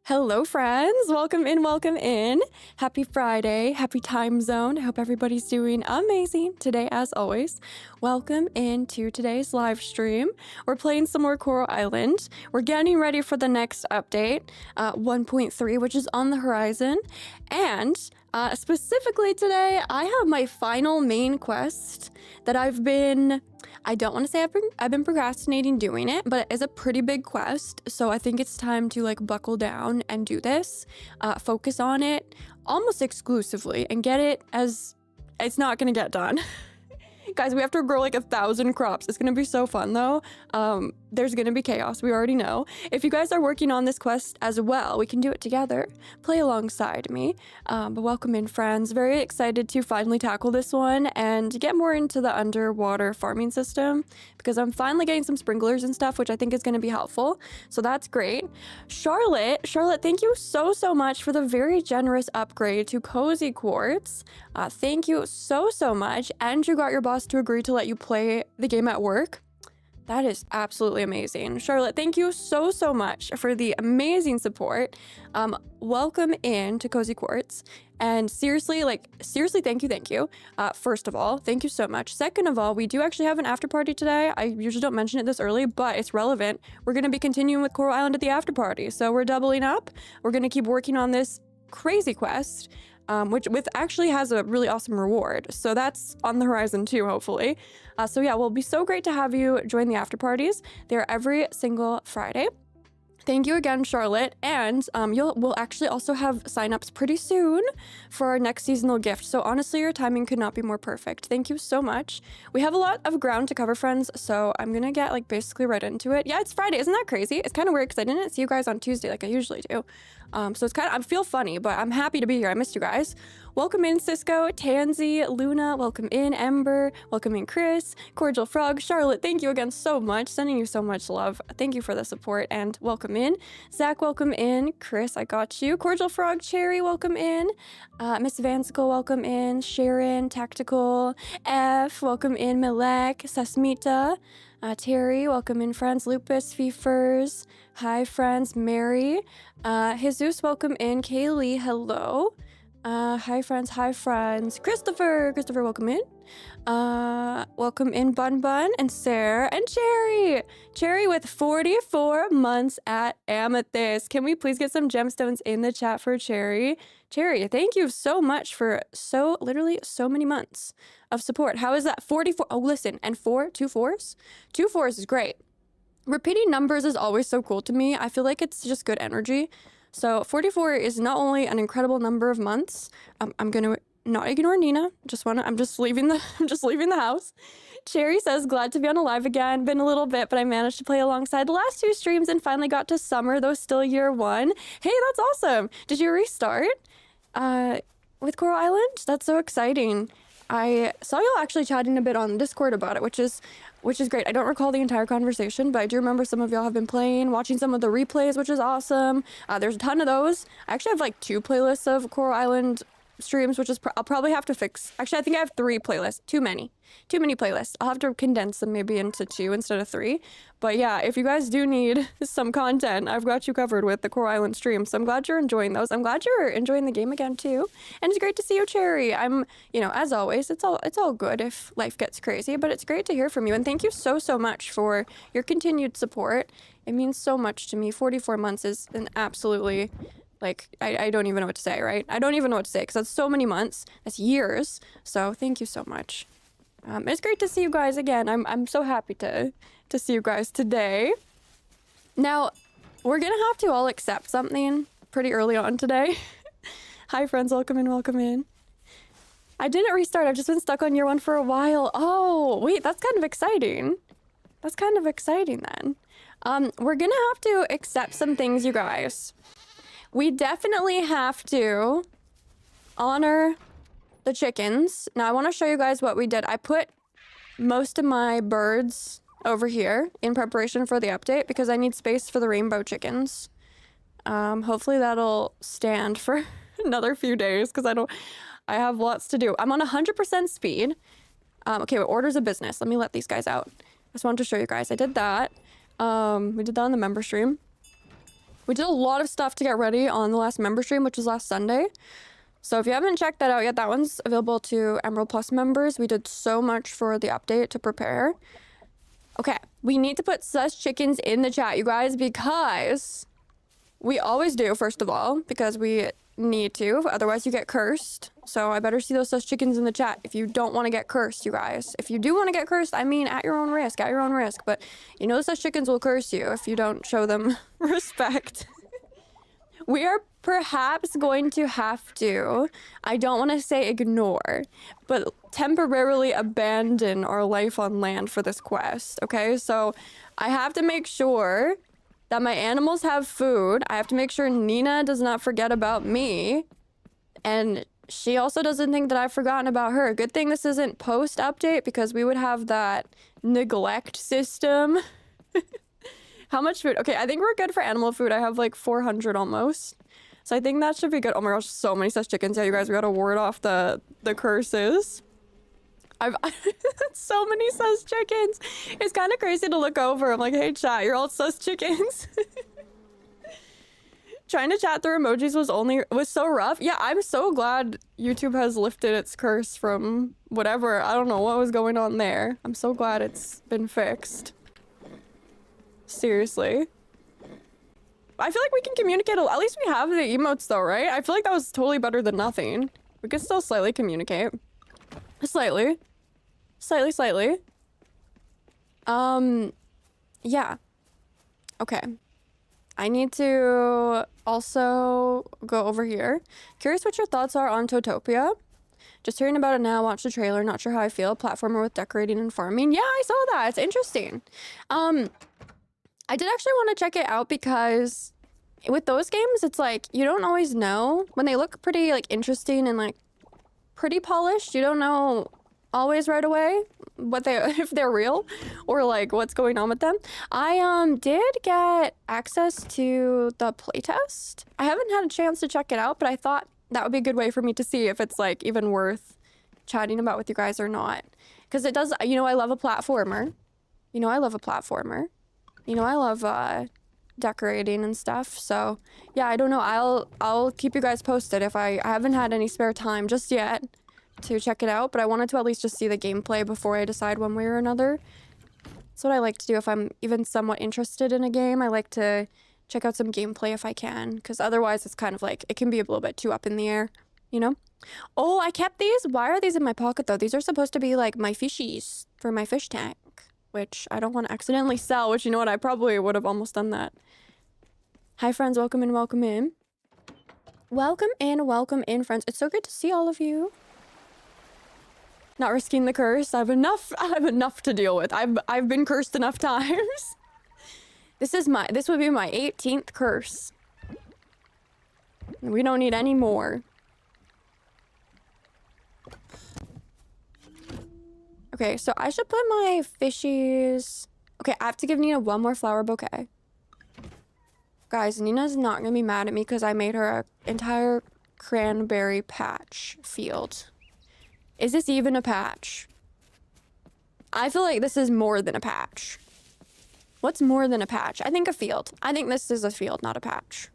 Hello, friends. Welcome in, welcome in. Happy Friday, happy time zone. I hope everybody's doing amazing today, as always. Welcome into today's live stream. We're playing some more Coral Island. We're getting ready for the next update, 1.3, which is on the horizon. And specifically today, I have my final main quest that I don't want to say I've been procrastinating doing it, but it is a pretty big quest. So I think it's time to like buckle down and do this, focus on it almost exclusively and get it as it's not going to get done. Guys, we have to grow like 1,000 crops. It's going to be so fun though. There's going to be chaos. We already know. If you guys are working on this quest as well, we can do it together. Play alongside me. But welcome in, friends. Very excited to finally tackle this one and get more into the underwater farming system because I'm finally getting some sprinklers and stuff, which I think is going to be helpful. So that's great. Charlotte, thank you so much for the very generous upgrade to Cozy Quartz. Thank you so much. And you got your boss to agree to let you play the game at work. That is absolutely amazing. Charlotte, thank you so much for the amazing support. Welcome in to Cozy Quartz. And seriously, thank you. First of all, thank you so much. Second of all, we do actually have an after party today. I usually don't mention it this early, but it's relevant. We're going to be continuing with Coral Island at the after party. So we're doubling up. We're going to keep working on this crazy quest. Which actually has a really awesome reward. So that's on the horizon too, hopefully. So yeah, we'll be so great to have you join the after parties. They're every single Friday. Thank you again, Charlotte. And we'll actually also have signups pretty soon for our next seasonal gift. So honestly, your timing could not be more perfect. Thank you so much. We have a lot of ground to cover, friends. So I'm gonna get basically right into it. Yeah, it's Friday. Isn't that crazy? It's kind of weird because I didn't see you guys on Tuesday like I usually do. So it's I feel funny, but I'm happy to be here. I missed you guys. Welcome in, Cisco, Tansy, Luna, welcome in, Ember, welcome in, Chris, Cordial Frog, Charlotte, thank you again so much, sending you so much love. Thank you for the support and welcome in. Zach, welcome in. Chris, I got you. Cordial Frog, Cherry, welcome in. Miss Vansicle, welcome in. Sharon, Tactical, F, welcome in. Milek, Sasmita, Terry, welcome in, friends. Lupus, Feefers, hi, friends. Mary, Jesus, welcome in. Kaylee, hello. Hi friends. Christopher, welcome in. Welcome in, Bun and Sarah and Cherry with 44 months at Amethyst. Can we please get some gemstones in the chat for Cherry? Cherry, thank you so much for literally so many months of support. How is that? 44. Oh, listen, and 2 4s? 2 4s is great. Repeating numbers is always so cool to me. I feel like it's just good energy. So 44 is not only an incredible number of months. I'm gonna not ignore Nina. I'm just leaving the house. Cherry says, glad to be on a live again. Been a little bit, but I managed to play alongside the last 2 streams and finally got to summer, though still year 1. Hey, that's awesome. Did you restart with Coral Island? That's so exciting. I saw y'all actually chatting a bit on Discord about it, which is great. I don't recall the entire conversation, but I do remember some of y'all have been playing, watching some of the replays, which is awesome. There's a ton of those. I actually have 2 playlists of Coral Island streams, which is I'll probably have to fix. Actually, I think I have 3 playlists. Too many playlists. I'll have to condense them maybe into 2 instead of 3. But yeah, if you guys do need some content, I've got you covered with the Coral Island stream. So I'm glad you're enjoying those. I'm glad you're enjoying the game again too. And it's great to see you, Cherry. I'm, as always, it's all good if life gets crazy, but it's great to hear from you. And thank you so much for your continued support. It means so much to me. 44 months is an absolutely I don't even know what to say, right? I don't even know what to say because that's so many months. That's years. So thank you so much. It's great to see you guys again. I'm so happy to see you guys today. Now, we're going to have to all accept something pretty early on today. Hi, friends. Welcome in. I didn't restart. I've just been stuck on year 1 for a while. Oh, wait. That's kind of exciting. Then. We're going to have to accept some things, you guys. We definitely have to honor the chickens. Now, I want to show you guys what we did. I put most of my birds over here in preparation for the update because I need space for the rainbow chickens. Hopefully that'll stand for another few days because I have lots to do. I'm on 100% speed. Okay, orders of business. Let me let these guys out. I just wanted to show you guys. I did that. We did that on the member stream. We did a lot of stuff to get ready on the last member stream, which was last Sunday. So if you haven't checked that out yet, that one's available to Emerald Plus members. We did so much for the update to prepare. Okay, we need to put sus chickens in the chat, you guys, because we always do, first of all, because we need to. Otherwise, you get cursed. So I better see those sus chickens in the chat if you don't want to get cursed, you guys. If you do want to get cursed, I mean, at your own risk, at your own risk. But you know the sus chickens will curse you if you don't show them respect. We are perhaps going to have to, I don't want to say ignore, but temporarily abandon our life on land for this quest, okay? So I have to make sure that my animals have food. I have to make sure Nina does not forget about me. And she also doesn't think that I've forgotten about her. Good thing this isn't post-update because we would have that neglect system. How much food? Okay, I think we're good for animal food. I have like 400 almost. So I think that should be good. Oh my gosh, so many such chickens. Yeah, you guys, we gotta ward off the curses. I've so many sus chickens. It's kind of crazy to look over. I'm like, hey chat, you're all sus chickens. Trying to chat through emojis was so rough. Yeah, I'm so glad YouTube has lifted its curse from whatever. I don't know what was going on there. I'm so glad it's been fixed. Seriously. I feel like we can communicate. At least we have the emotes though, right? I feel like that was totally better than nothing. We could still slightly communicate. Slightly. Slightly. Yeah. Okay. I need to also go over here. Curious what your thoughts are on Totopia. Just hearing about it now, watch the trailer, not sure how I feel. Platformer with decorating and farming. Yeah, I saw that. It's interesting. I did actually want to check it out because with those games, it's like, you don't always know when they look pretty like interesting and like pretty polished. You don't know always right away what if they're real or like what's going on with them. I did get access to the playtest. I haven't had a chance to check it out, but I thought that would be a good way for me to see if it's like even worth chatting about with you guys or not. Because it does, you know, I love a platformer. You know, I love a platformer. You know, I love decorating and stuff. So yeah, I don't know. I'll keep you guys posted if I haven't had any spare time just yet to check it out, but I wanted to at least just see the gameplay before I decide one way or another. That's what I like to do if I'm even somewhat interested in a game. I like to check out some gameplay if I can, because otherwise it's kind of like, it can be a little bit too up in the air, you know? Oh, I kept these? Why are these in my pocket though? These are supposed to be like my fishies for my fish tank, which I don't want to accidentally sell, which you know what, I probably would have almost done that. Hi friends, welcome in, welcome in. Welcome in friends. It's so good to see all of you. Not risking the curse. I have enough to deal with. I've been cursed enough times. This would be my 18th curse. We don't need any more. Okay, so I should put my fishies. Okay, I have to give Nina one more flower bouquet. Guys, Nina's not gonna be mad at me because I made her an entire cranberry patch field. Is this even a patch? I feel like this is more than a patch. What's more than a patch? I think a field. I think this is a field, not a patch.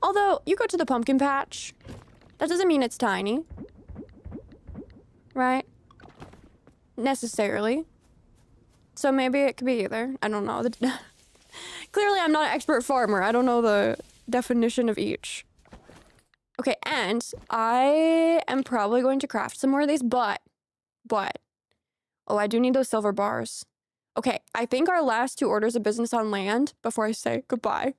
Although, you go to the pumpkin patch. That doesn't mean it's tiny. Right? Necessarily. So maybe it could be either. I don't know. Clearly, I'm not an expert farmer. I don't know the definition of each. Okay, and I am probably going to craft some more of these, but, oh, I do need those silver bars. Okay, I think our last 2 orders of business on land before I say goodbye.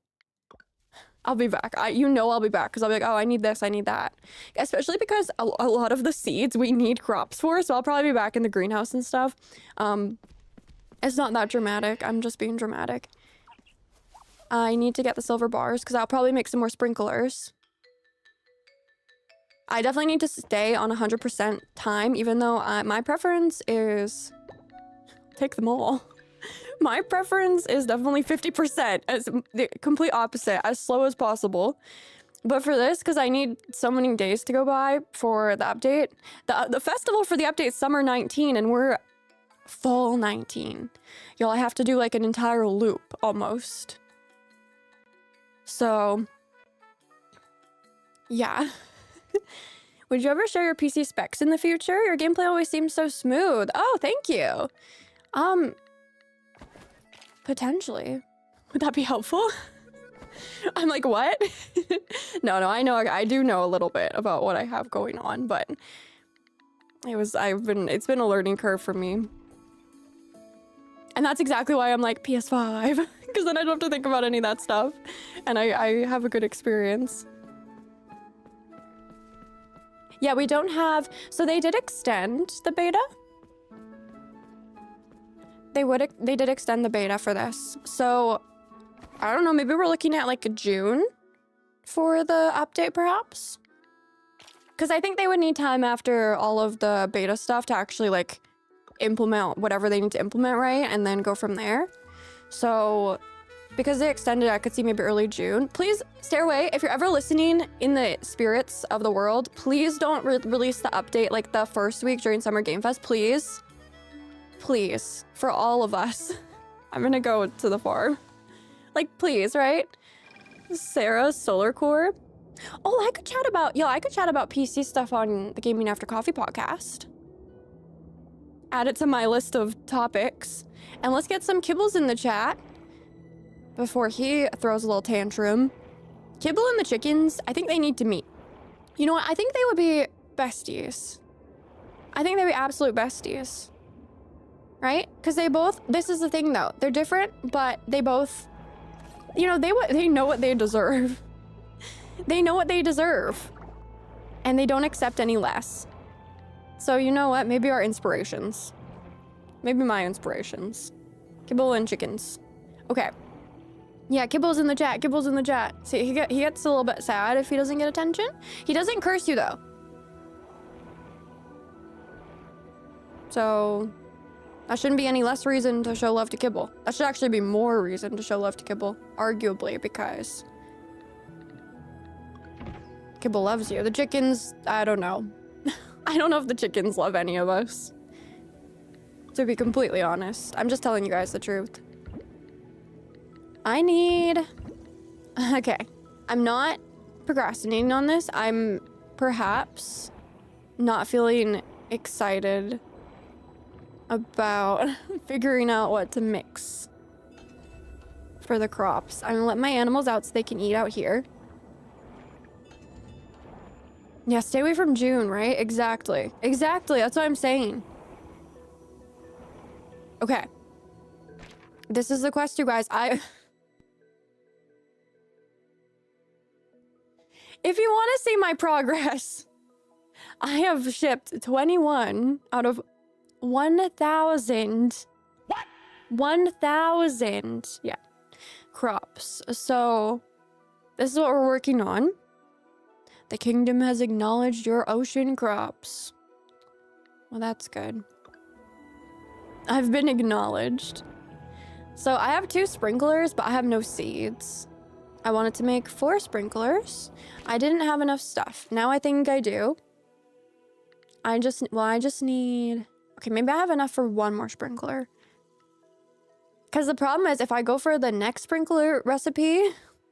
I'll be back. You know I'll be back because I'll be like, oh, I need this, I need that. Especially because a lot of the seeds we need crops for, so I'll probably be back in the greenhouse and stuff. It's not that dramatic. I'm just being dramatic. I need to get the silver bars because I'll probably make some more sprinklers. I definitely need to stay on 100% time, even though my preference is take them all. My preference is definitely 50%, as the complete opposite, as slow as possible. But for this, because I need so many days to go by for the update, the festival for the update is summer 19, and we're fall 19. Y'all, I have to do like an entire loop almost. So, yeah. Would you ever share your PC specs in the future? Your gameplay always seems so smooth. Oh, thank you. Potentially. Would that be helpful? I'm like, what? No, I do know a little bit about what I have going on, but it's been a learning curve for me. And that's exactly why I'm like PS5, because then I don't have to think about any of that stuff. And I have a good experience. Yeah, we don't have, so they did extend the beta. They did extend the beta for this. So I don't know, maybe we're looking at like June for the update perhaps? Because I think they would need time after all of the beta stuff to actually like implement whatever they need to implement, right? And then go from there. So because they extended, I could see maybe early June. Please stay away. If you're ever listening in the spirits of the world, please don't release the update like the first week during Summer Game Fest, please. Please, for all of us. I'm gonna go to the farm. Like, please, right? Sarah's Solar Core. Oh, I could chat about PC stuff on the Gaming After Coffee podcast. Add it to my list of topics. And let's get some Kibbles in the chat before he throws a little tantrum. Kibble and the chickens, I think they need to meet. You know what? I think they would be besties. I think they'd be absolute besties. Right? Because they both, this is the thing though, they're different, but they both, you know, they know what they deserve. They know what they deserve. And they don't accept any less. So you know what? Maybe our inspirations. Maybe my inspirations. Kibble and chickens. Okay. Yeah, Kibble's in the chat. Kibble's in the chat. See, he gets a little bit sad if he doesn't get attention. He doesn't curse you though. So that shouldn't be any less reason to show love to Kibble. That should actually be more reason to show love to Kibble, arguably, because Kibble loves you. The chickens, I don't know. I don't know if the chickens love any of us. To be completely honest. I'm just telling you guys the truth. I need... Okay. I'm not procrastinating on this. I'm perhaps not feeling excited about figuring out what to mix for the crops. I'm gonna let my animals out so they can eat out here. Yeah, stay away from June, right? Exactly. Exactly, that's what I'm saying. Okay. This is the quest, you guys. If you want to see my progress, I have shipped 21 out of 1,000. What? 1,000. Yeah. Crops. So, this is what we're working on. The kingdom has acknowledged your ocean crops. Well, that's good. I've been acknowledged. So, I have 2 sprinklers, but I have no seeds. I wanted to make 4 sprinklers. I didn't have enough stuff. Now I think I do. I just need... Okay, maybe I have enough for 1 more sprinkler. Because the problem is, if I go for the next sprinkler recipe,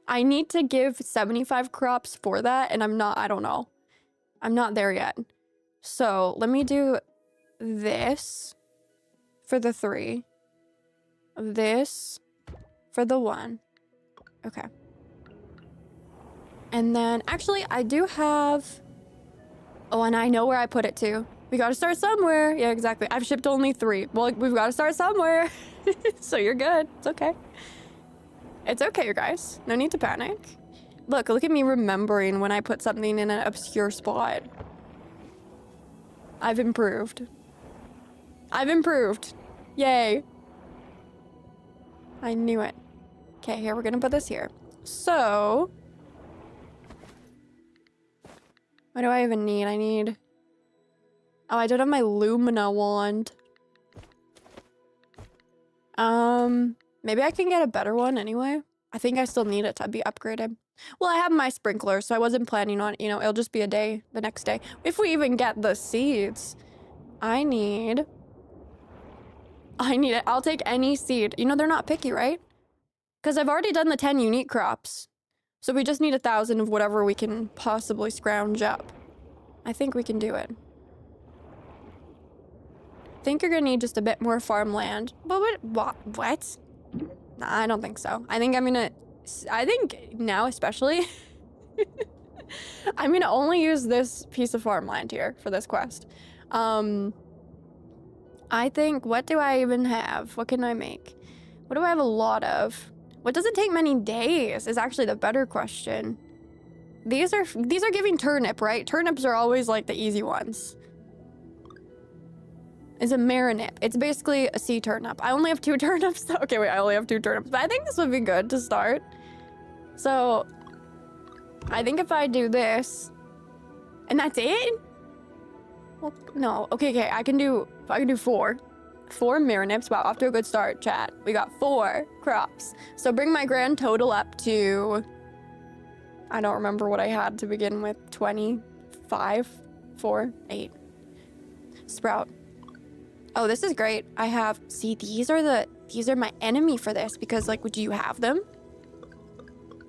I need to give 75 crops for that, and I don't know. I'm not there yet. So, let me do this for the 3. This for the 1. Okay. And then, actually, I do have... Oh, and I know where I put it too. We gotta start somewhere. Yeah, exactly. I've shipped only 3. Well, we've gotta start somewhere. So you're good. It's okay. It's okay, you guys. No need to panic. Look at me remembering when I put something in an obscure spot. I've improved. I've improved. Yay. I knew it. Okay, here, we're gonna put this here. So... What do I even need? I need... Oh, I don't have my Lumina wand. Maybe I can get a better one anyway. I think I still need it to be upgraded. Well, I have my sprinkler, so I wasn't planning on, it'll just be a day, the next day. If we even get the seeds, I need it. I'll take any seed. They're not picky, right? Because I've already done the 10 unique crops. So we just need 1,000 of whatever we can possibly scrounge up. I think we can do it. I think you're gonna need just a bit more farmland. But what? Nah, I don't think so. I think now especially, I'm gonna only use this piece of farmland here for this quest. I think, what do I even have? What can I make? What do I have a lot of? What doesn't take many days is actually the better question. These are giving turnip, right? Turnips are always like the easy ones. It's a marinip. It's basically a sea turnip. I only have 2 turnips. Okay, wait, I only have 2 turnips. But I think this would be good to start. So, I think if I do this, and that's it? Well, no. Okay, I can do 4. 4 marinips. Wow, off to a good start, chat. We got 4 crops. So bring my grand total up to, I don't remember what I had to begin with. 25, 4, 8. Sprout. Oh, this is great. I have, see, these are my enemy for this because, like, do you have them?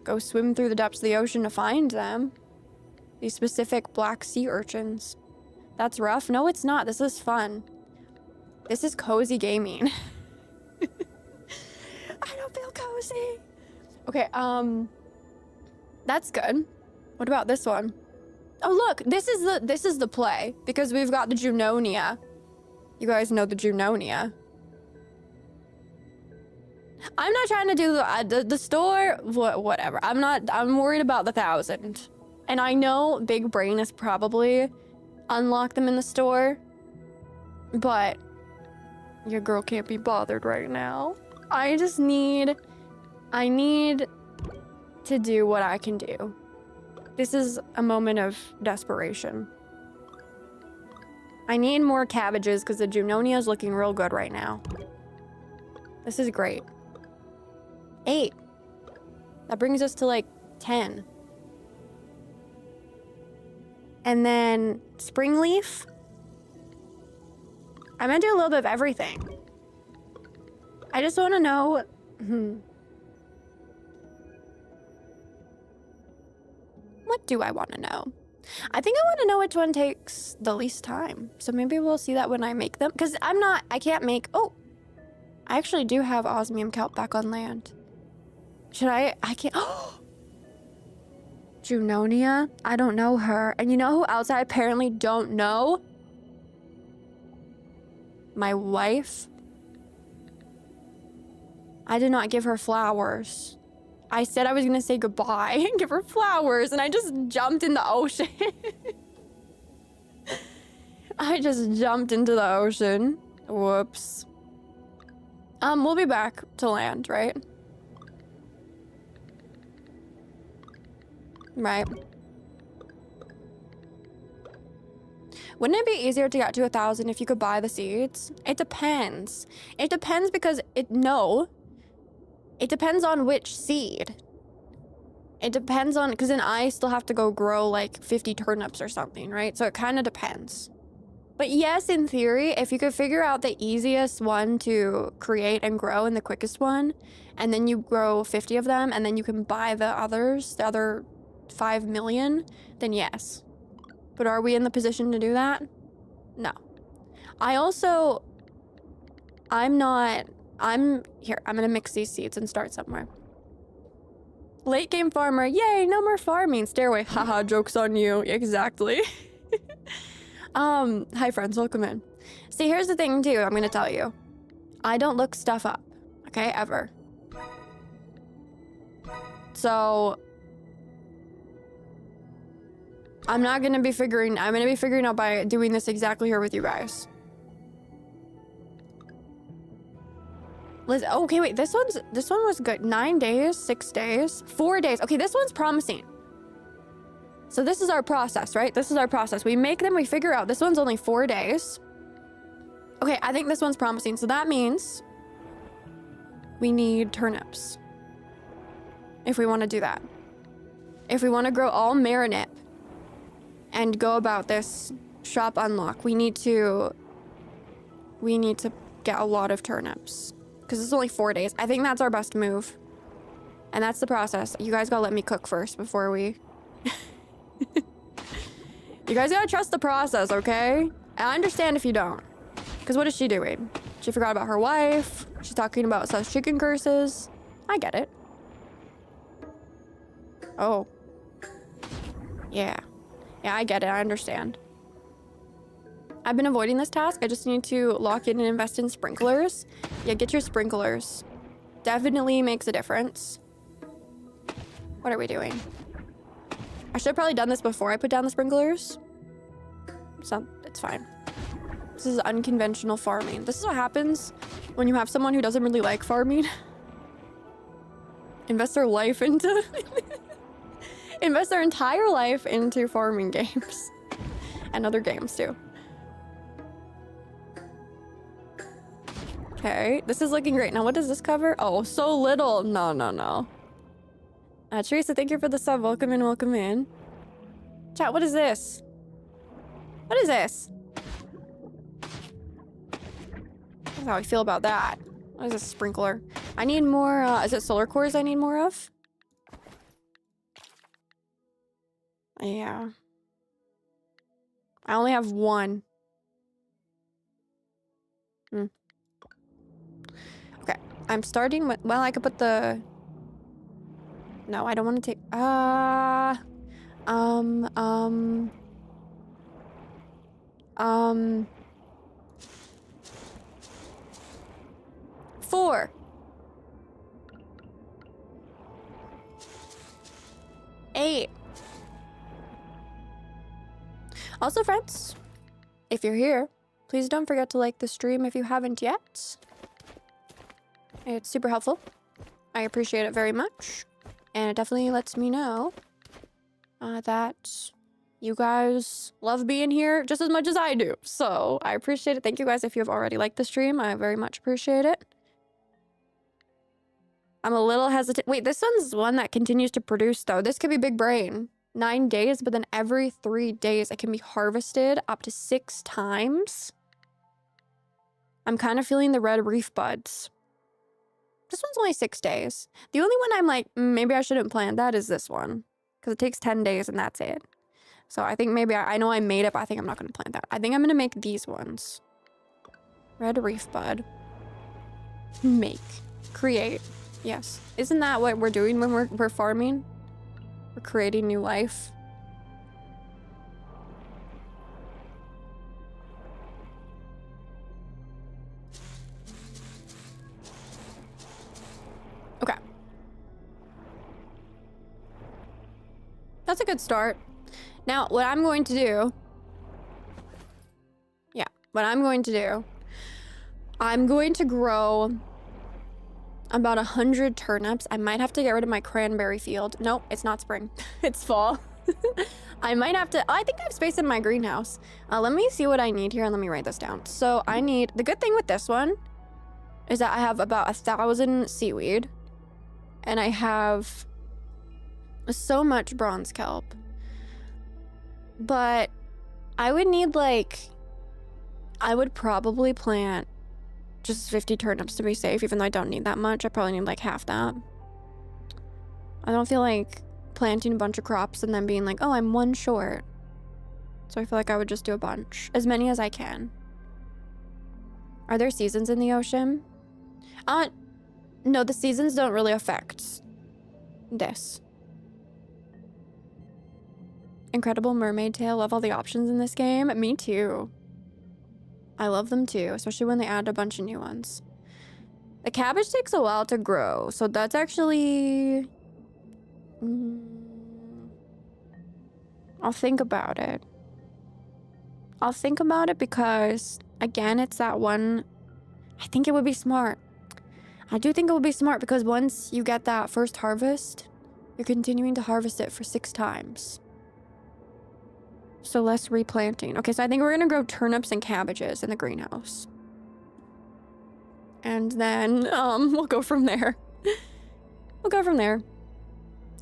Go swim through the depths of the ocean to find them. These specific black sea urchins. That's rough. No, it's not. This is fun. This is cozy gaming. I don't feel cozy. Okay, that's good. What about this one? Oh, look, this is the play because we've got the Junonia. You guys know the Junonia. I'm not trying to do the store, whatever. I'm worried about the 1,000. And I know Big Brain is probably unlock them in the store, but your girl can't be bothered right now. I need to do what I can do. This is a moment of desperation. I need more cabbages because the Junonia is looking real good right now. This is great. 8. That brings us to like 10. And then spring leaf. I'm gonna do a little bit of everything. I just want to know. What do I want to know? I think I want to know which one takes the least time. So maybe we'll see that when I make them. Because I can't make, oh. I actually do have osmium kelp back on land. Should I can't, oh. Junonia? I don't know her. And you know who else I apparently don't know? My wife. I did not give her flowers. I said I was gonna say goodbye and give her flowers, and I just jumped in the ocean. I just jumped into the ocean. Whoops. We'll be back to land, right? Right. Wouldn't it be easier to get to 1,000 if you could buy the seeds? It depends. It depends because it depends on which seed. It depends on, because then I still have to go grow like 50 turnips or something, right? So it kind of depends. But yes, in theory, if you could figure out the easiest one to create and grow and the quickest one, and then you grow 50 of them, and then you can buy the others, the other 5 million, then yes. But are we in the position to do that? No. I'm gonna mix these seeds and start somewhere. Late game farmer, yay, no more farming. Stairway, haha, joke's on you. Exactly. Hi friends, welcome in. See, here's the thing too, I'm gonna tell you. I don't look stuff up, okay, ever. So, I'm gonna be figuring out by doing this exactly here with you guys. Okay, wait, this one was good. 9 days, 6 days, 4 days. Okay, this one's promising. So this is our process, right? This is our process. We make them, we figure out. This one's only 4 days. Okay, I think this one's promising. So that means we need turnips. If we want to do that. If we want to grow all marinip and go about this shop unlock, we need to get a lot of turnips. Because it's only 4 days. I think that's our best move. And that's the process. You guys gotta let me cook first before we... You guys gotta trust the process, okay? I understand if you don't. Because what is she doing? She forgot about her wife. She's talking about such chicken curses. I get it. Oh. Yeah. Yeah, I get it. I understand. I've been avoiding this task. I just need to lock in and invest in sprinklers. Yeah, get your sprinklers. Definitely makes a difference. What are we doing? I should have probably done this before I put down the sprinklers. So, it's fine. This is unconventional farming. This is what happens when you have someone who doesn't really like farming. Invest their life into... Invest their entire life into farming games. And other games, too. Okay, this is looking great. Now, what does this cover? Oh, so little. No, no, no. Teresa, thank you for the sub. Welcome in, welcome in. Chat, what is this? What is this? That's how I feel about that. What is a sprinkler? I need more, is it solar cores I need more of? Yeah. I only have one. Okay, I'm starting with, well, I could put the... No, I don't want to take, 4. 8. Also, friends, if you're here, please don't forget to like the stream if you haven't yet. It's super helpful. I appreciate it very much. And it definitely lets me know that you guys love being here just as much as I do. So I appreciate it. Thank you guys if you have already liked the stream. I very much appreciate it. I'm a little hesitant. Wait, this one's one that continues to produce, though. This could be big brain. 9 days, but then every 3 days it can be harvested up to 6 times. I'm kind of feeling the red reef buds. This one's only 6 days. The only one I'm like, maybe I shouldn't plant that is this one. Because it takes 10 days and that's it. So I think maybe, I know I made it, but I think I'm not going to plant that. I think I'm going to make these ones. Red reef bud. Make. Create. Yes. Isn't that what we're doing when we're farming? We're creating new life. Okay. That's a good start. Now, what I'm going to do... Yeah, what I'm going to do... I'm going to grow... about 100 turnips. I might have to get rid of my cranberry field. Nope, it's not spring. It's fall. I might have to... I think I have space in my greenhouse. Let me see what I need here and let me write this down. So I need... The good thing with this one is that I have about 1,000 seaweed. And I have so much bronze kelp. But I would need like... I would probably plant just 50 turnips to be safe, even though I don't need that much. I probably need like half that. I don't feel like planting a bunch of crops and then being like, oh, I'm one short. So I feel like I would just do a bunch. As many as I can. Are there seasons in the ocean? No, the seasons don't really affect this. Incredible Mermaid Tale. Love all the options in this game. Me too. I love them too, especially when they add a bunch of new ones. The cabbage takes a while to grow, so that's actually... I'll think about it. I'll think about it because, again, it's that one... I think it would be smart. I do think it would be smart because once you get that first harvest, you're continuing to harvest it for 6 times. So less replanting. Okay, so I think we're gonna grow turnips and cabbages in the greenhouse. And then, we'll go from there. We'll go from there.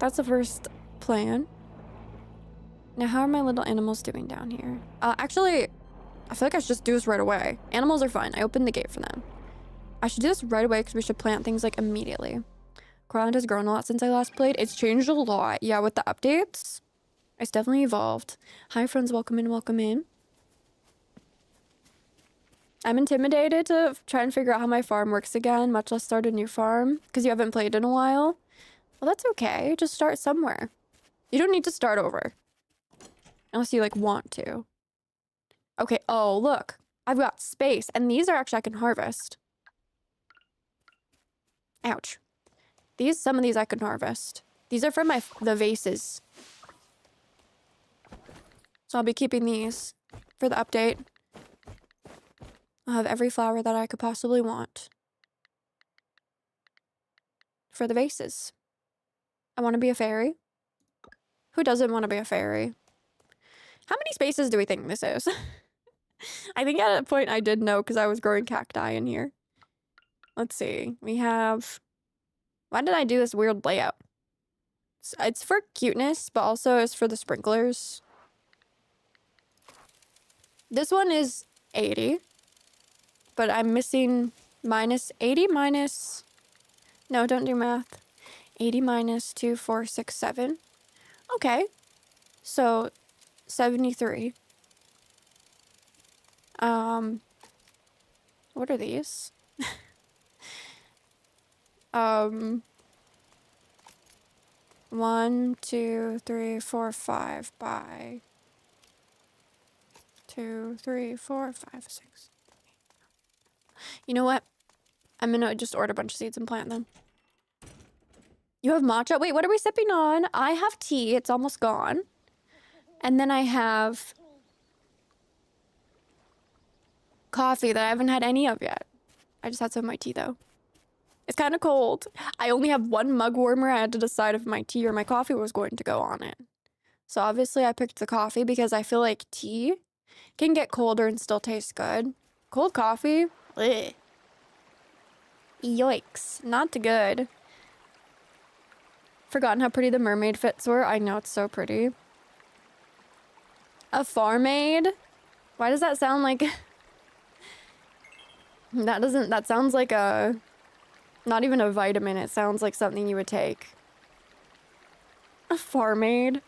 That's the first plan. Now, how are my little animals doing down here? Actually, I feel like I should just do this right away. Animals are fine. I opened the gate for them. I should do this right away because we should plant things like immediately. Ground has grown a lot since I last played. It's changed a lot. Yeah, with the updates, it's definitely evolved. Hi, friends. Welcome in. Welcome in. I'm intimidated to try and figure out how my farm works again, much less start a new farm, because you haven't played in a while. Well, that's okay. Just start somewhere. You don't need to start over. Unless you, like, want to. Okay. Oh, look. I've got space. And these are actually I can harvest. Ouch. Some of these I can harvest. These are from the vases. So I'll be keeping these for the update. I'll have every flower that I could possibly want. For the vases. I want to be a fairy. Who doesn't want to be a fairy? How many spaces do we think this is? I think at a point I did know because I was growing cacti in here. Let's see. We have... Why did I do this weird layout? It's for cuteness, but also it's for the sprinklers. This one is 80. But I'm missing minus 80 minus... No, don't do math. 80 minus 2, 4, 6, 7. Okay. So, 73. What are these? 1, 2, 3, 4, 5 by 2, 3, 4, 5, 6. You know what? I'm gonna just order a bunch of seeds and plant them. You have matcha? Wait, what are we sipping on? I have tea. It's almost gone. And then I have coffee that I haven't had any of yet. I just had some of my tea, though. It's kind of cold. I only have one mug warmer. I had to decide if my tea or my coffee was going to go on it. So obviously I picked the coffee because I feel like tea can get colder and still taste good. Cold coffee? Ugh. Yikes. Not good. Forgotten how pretty the mermaid fits were. I know, it's so pretty. A farmaid? Why does that sound like... That sounds like a... Not even a vitamin. It sounds like something you would take. A farmaid?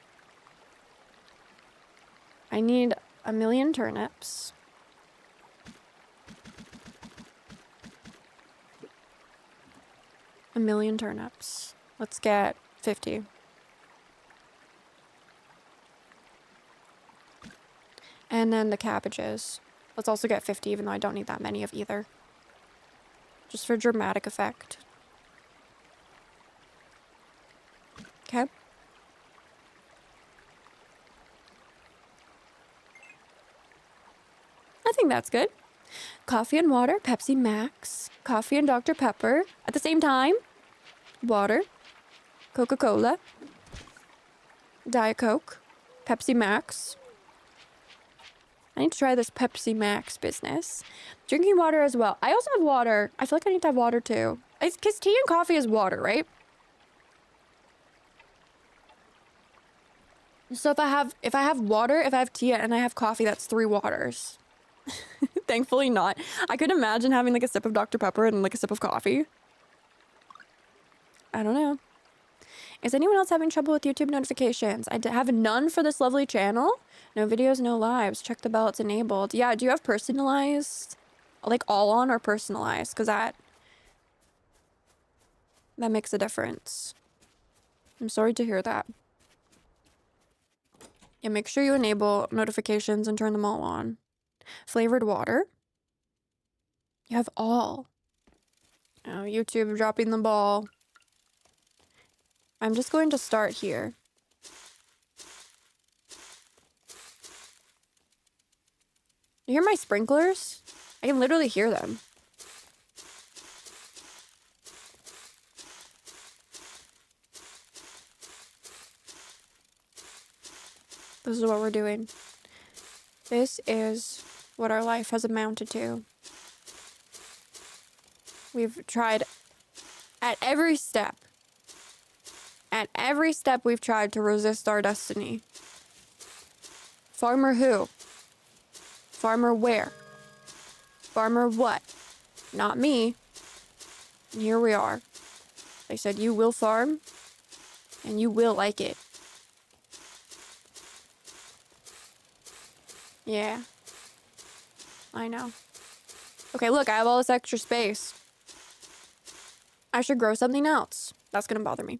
I need 1,000,000 turnips. A 1,000,000 turnips. Let's get 50. And then the cabbages. Let's also get 50, even though I don't need that many of either. Just for dramatic effect. Okay. I think that's good. Coffee and water, Pepsi Max. Coffee and Dr. Pepper. At the same time, water, Coca-Cola, Diet Coke, Pepsi Max. I need to try this Pepsi Max business. Drinking water as well. I also have water. I feel like I need to have water too. Because tea and coffee is water, right? So if I have water, if I have tea, and I have coffee, that's 3 waters. Thankfully not. I could imagine having like a sip of Dr. Pepper and like a sip of coffee. I don't know. Is anyone else having trouble with YouTube notifications? I have none for this lovely channel. No videos, no lives. Check the bell, it's enabled. Yeah, do you have personalized? Like all on or personalized? Because that makes a difference. I'm sorry to hear that. Yeah, make sure you enable notifications and turn them all on. Flavored water. You have all. Oh, YouTube dropping the ball. I'm just going to start here. You hear my sprinklers? I can literally hear them. This is what we're doing. This is what our life has amounted to. We've tried at every step. At every step we've tried to resist our destiny. Farmer who? Farmer where? Farmer what? Not me. And here we are. They said you will farm and you will like it. Yeah. I know. Okay, look, I have all this extra space. I should grow something else. That's gonna bother me.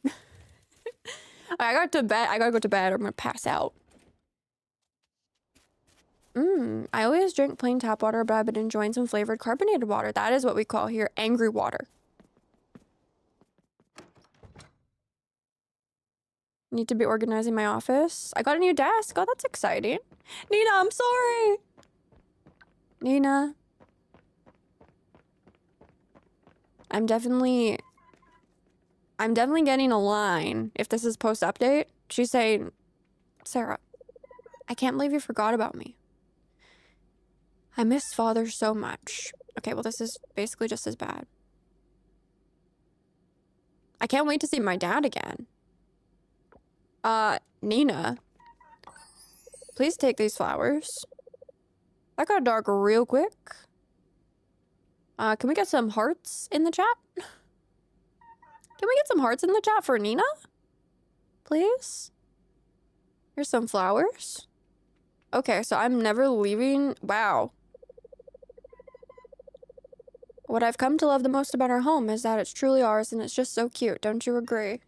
I got to bed. I gotta go to bed or I'm gonna pass out. I always drink plain tap water, but I've been enjoying some flavored carbonated water. That is what we call here angry water. Need to be organizing my office. I got a new desk. Oh, that's exciting. Nina, I'm sorry. Nina. I'm definitely getting a line if this is post-update. She's saying, Sarah, I can't believe you forgot about me. I miss father so much. Okay, well, this is basically just as bad. I can't wait to see my dad again. Nina. Please take these flowers. That got dark real quick. Can we get some hearts in the chat? Can we get some hearts in the chat for Nina? Please? Here's some flowers. Okay, so I'm never leaving. Wow. What I've come to love the most about our home is that it's truly ours and it's just so cute. Don't you agree?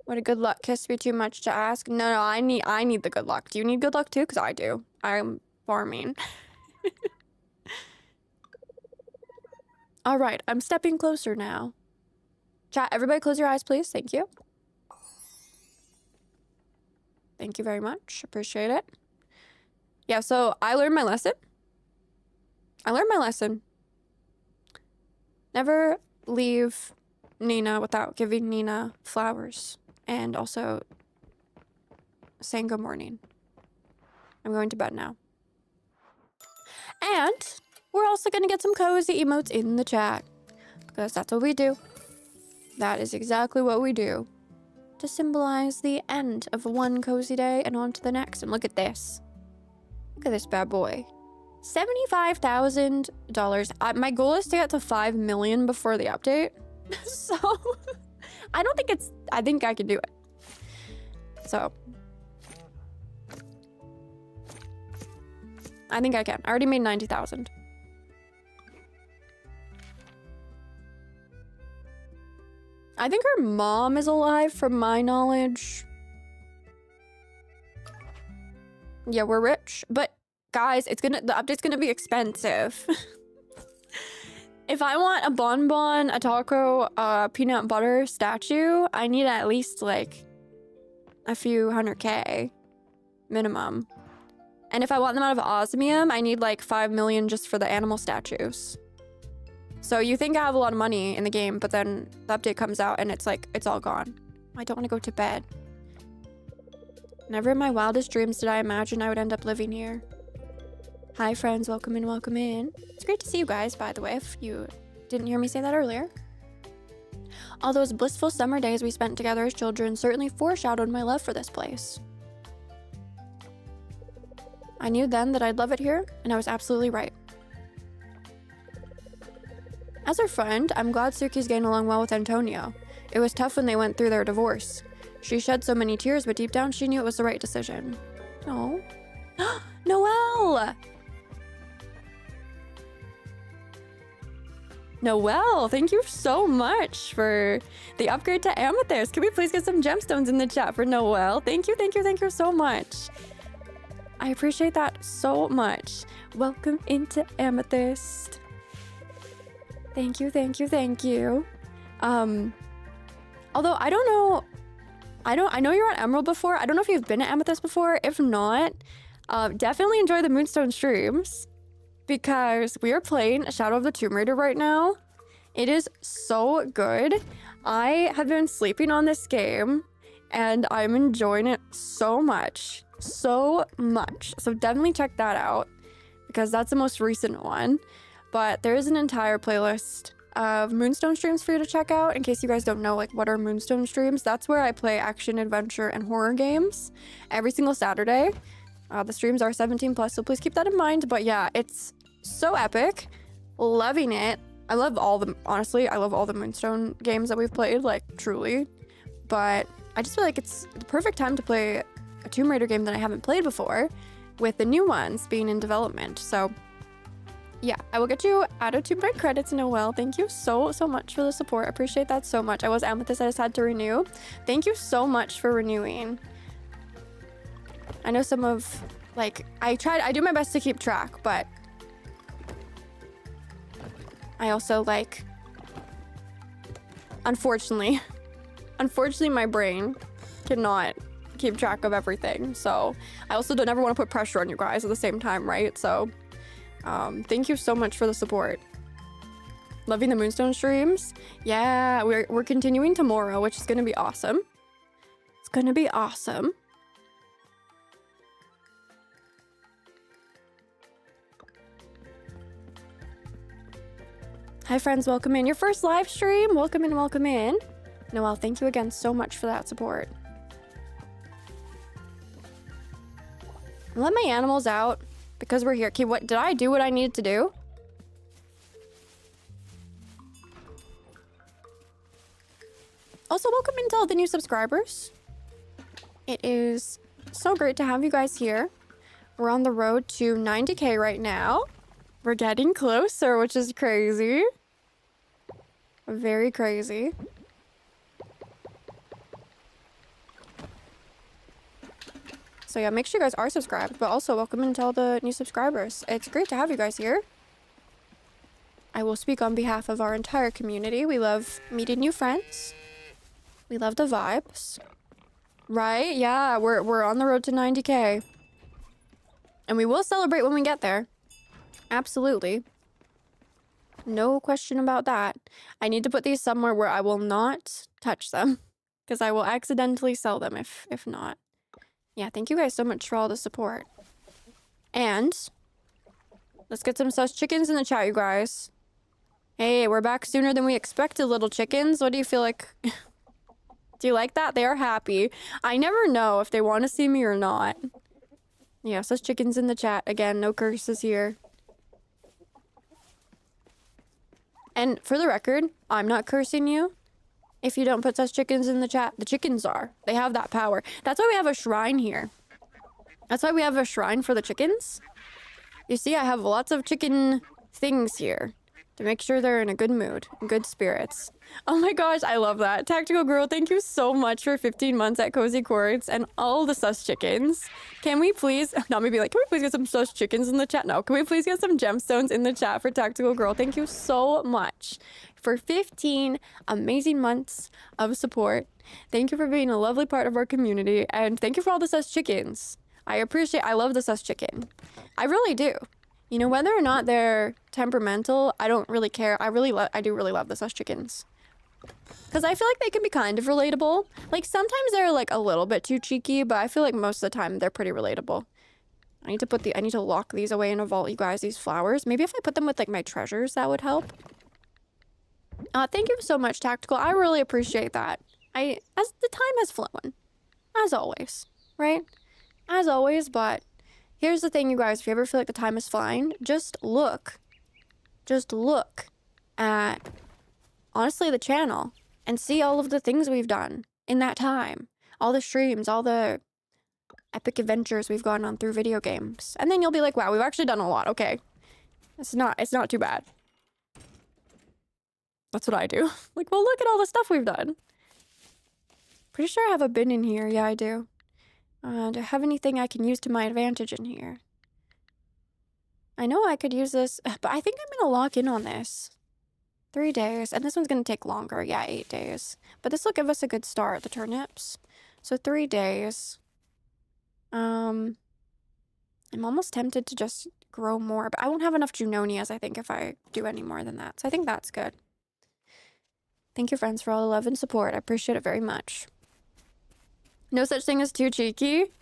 Would a good luck kiss be too much to ask? No, I need the good luck. Do you need good luck too? Because I do. I'm farming. All right, I'm stepping closer now. Chat, everybody close your eyes, please. Thank you. Thank you very much. Appreciate it. Yeah, so I learned my lesson. Never leave Nina without giving Nina flowers and also saying good morning. I'm going to bed now. And we're also going to get some cozy emotes in the chat because that's what we do. That is exactly what we do to symbolize the end of one cozy day and on to the next. And look at this. Look at this bad boy. $75,000. My goal is to get to 5 million before the update. So I think I can do it. So I think I can. I already made 90,000. I think her mom is alive from my knowledge. Yeah, we're rich, but guys, the update's gonna be expensive. If I want a bonbon, a taco, a peanut butter statue, I need at least like a few 100K minimum. And if I want them out of osmium, I need like 5 million just for the animal statues. So you think I have a lot of money in the game, but then the update comes out and it's like, it's all gone. I don't want to go to bed. Never in my wildest dreams did I imagine I would end up living here. Hi friends, welcome in, welcome in. It's great to see you guys, by the way, if you didn't hear me say that earlier. All those blissful summer days we spent together as children certainly foreshadowed my love for this place. I knew then that I'd love it here, and I was absolutely right. As her friend, I'm glad Suki's getting along well with Antonio. It was tough when they went through their divorce. She shed so many tears, but deep down she knew it was the right decision. Oh. Noelle! Noelle, thank you so much for the upgrade to Amethyst. Can we please get some gemstones in the chat for Noelle? Thank you so much. I appreciate that so much. Welcome into Amethyst. Thank you. Although I don't know, I know you're on Emerald before. I don't know if you've been at Amethyst before. If not, definitely enjoy the Moonstone streams because we are playing Shadow of the Tomb Raider right now. It is so good. I have been sleeping on this game and I'm enjoying it so much. So definitely check that out because that's the most recent one. But there is an entire playlist of Moonstone streams for you to check out in case you guys don't know like what are Moonstone streams. That's where I play action, adventure, and horror games every single Saturday. The streams are 17+, so please keep that in mind. But yeah, it's so epic. Loving it. I love all the, honestly, I love all the Moonstone games that we've played, like, truly. But I just feel like it's the perfect time to play a Tomb Raider game that I haven't played before, with the new ones being in development. So yeah, I will get you added to my credits, Noelle. Thank you so much for the support. I appreciate that so much. I was Amethyst, I just had to renew. Thank you so much for renewing. I know some of, like, I do my best to keep track, but I also, like, unfortunately, my brain cannot keep track of everything. So I also don't ever want to put pressure on you guys at the same time, right? So thank you so much for the support. Loving the Moonstone streams. Yeah, we're continuing tomorrow, which is gonna be awesome. It's gonna be awesome. Hi friends, welcome in. Your first live stream. Welcome in, welcome in. Noelle, thank you again so much for that support. Let my animals out because we're here. Okay, what did I do what I needed to do? Also, welcome into all the new subscribers. It is so great to have you guys here. We're on the road to 90K right now. We're getting closer, which is crazy. Very crazy. So yeah, make sure you guys are subscribed, but also welcome into all the new subscribers. It's great to have you guys here. I will speak on behalf of our entire community. We love meeting new friends. We love the vibes. Right? Yeah, we're on the road to 90K. And we will celebrate when we get there. Absolutely. No question about that. I need to put these somewhere where I will not touch them, because I will accidentally sell them if not. Yeah, thank you guys so much for all the support. And let's get some sus chickens in the chat, you guys. Hey, we're back sooner than we expected, little chickens. What do you feel like? Do you like that? They are happy. I never know if they want to see me or not. Yeah, sus chickens in the chat. Again, no curses here. And for the record, I'm not cursing you. If you don't put sus chickens in the chat, the chickens are. They have that power. That's why we have a shrine here. That's why we have a shrine for the chickens. You see, I have lots of chicken things here to make sure they're in a good mood, good spirits. Oh my gosh, I love that. Tactical Girl, thank you so much for 15 months at Cozy Quartz and all the sus chickens. Can we please, not maybe like, can we please get some sus chickens in the chat? No, can we please get some gemstones in the chat for Tactical Girl? Thank you so much for 15 amazing months of support. Thank you for being a lovely part of our community, and thank you for all the sus chickens. I love the sus chicken. I really do. You know, whether or not they're temperamental, I don't really care. I do really love the sus chickens. Because I feel like they can be kind of relatable. Like, sometimes they're, like, a little bit too cheeky, but I feel like most of the time they're pretty relatable. I need to lock these away in a vault, you guys, these flowers. Maybe if I put them with, like, my treasures, that would help. Thank you so much, Tactical. I really appreciate that. As the time has flown. As always, right? As always, but here's the thing, you guys. If you ever feel like the time is flying, just look at, honestly, the channel and see all of the things we've done in that time. All the streams, all the epic adventures we've gone on through video games. And then you'll be like, wow, we've actually done a lot. Okay. It's not too bad. That's what I do. Like, well, look at all the stuff we've done. Pretty sure I have a bin in here. Yeah, I do. Do I have anything I can use to my advantage in here? I know I could use this, but I think I'm gonna lock in on this. 3 days, and this one's gonna take longer. Yeah, 8 days. But this will give us a good start, the turnips. So 3 days. I'm almost tempted to just grow more, but I won't have enough Junonias, I think, if I do any more than that. So I think that's good. Thank you, friends, for all the love and support. I appreciate it very much. No such thing as too cheeky.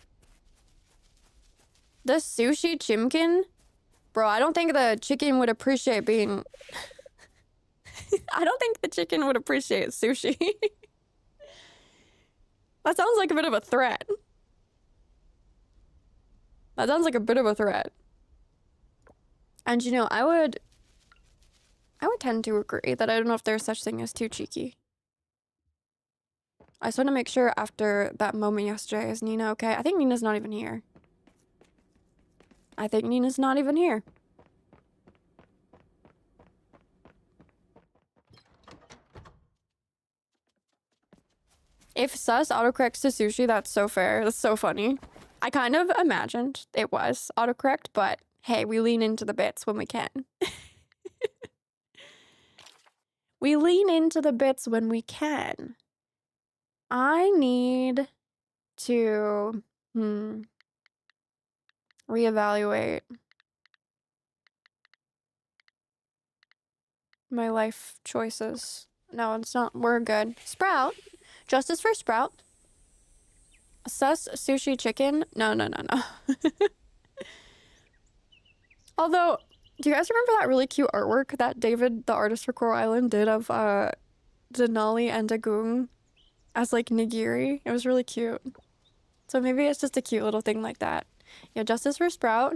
The sushi chimkin? Bro, I don't think the chicken would appreciate being... I don't think the chicken would appreciate sushi. That sounds like a bit of a threat. That sounds like a bit of a threat. And you know, I I would tend to agree that I don't know if there's such thing as too cheeky. I just want to make sure after that moment yesterday, is Nina okay? I think Nina's not even here. I think Nina's not even here. If sus autocorrects to sushi, that's so fair. That's so funny. I kind of imagined it was autocorrect, but hey, we lean into the bits when we can. We lean into the bits when we can. I need to reevaluate my life choices. No, it's not. We're good. Sprout. Justice for Sprout. Sus sushi chicken. No. Although, do you guys remember that really cute artwork that David, the artist for Coral Island, did of Denali and Dagung as like nigiri? It was really cute. So maybe it's just a cute little thing like that. Yeah, justice for Sprout.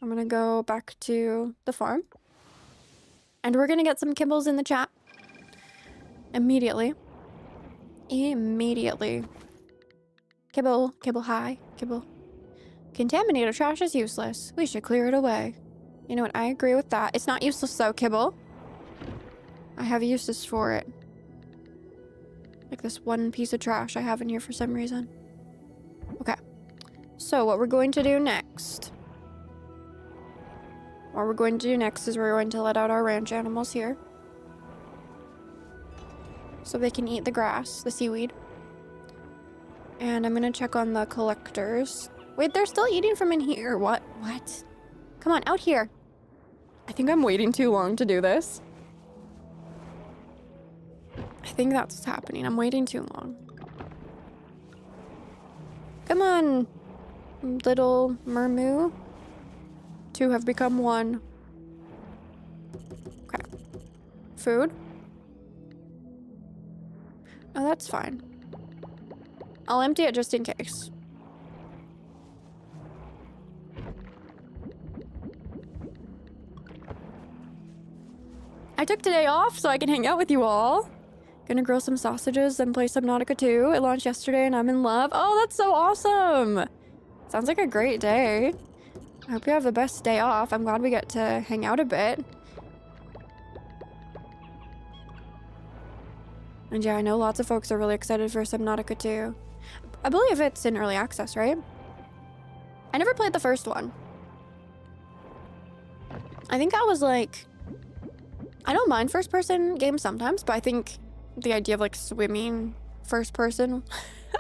I'm gonna go back to the farm. And we're gonna get some kibbles in the chat. Immediately. Kibble, hi, kibble. Contaminated trash is useless. We should clear it away. You know what? I agree with that. It's not useless though, kibble. I have uses for it. Like this one piece of trash I have in here for some reason. Okay. So what we're going to do next. What we're going to do next is we're going to let out our ranch animals here. So they can eat the grass, the seaweed. And I'm gonna check on the collectors. Wait, they're still eating from in here. What? Come on, out here. I think I'm waiting too long to do this. I think that's what's happening. I'm waiting too long. Come on, little mermoo. Two have become one. Okay. Food. Oh, that's fine. I'll empty it just in case. I took today off so I can hang out with you all. Gonna grill some sausages and play Subnautica 2. It launched yesterday and I'm in love. Oh, that's so awesome. Sounds like a great day. I hope you have the best day off. I'm glad we get to hang out a bit. And yeah, I know lots of folks are really excited for Subnautica 2. I believe it's in early access, right? I never played the first one. I think I was like... I don't mind first-person games sometimes, but I think the idea of like swimming first-person...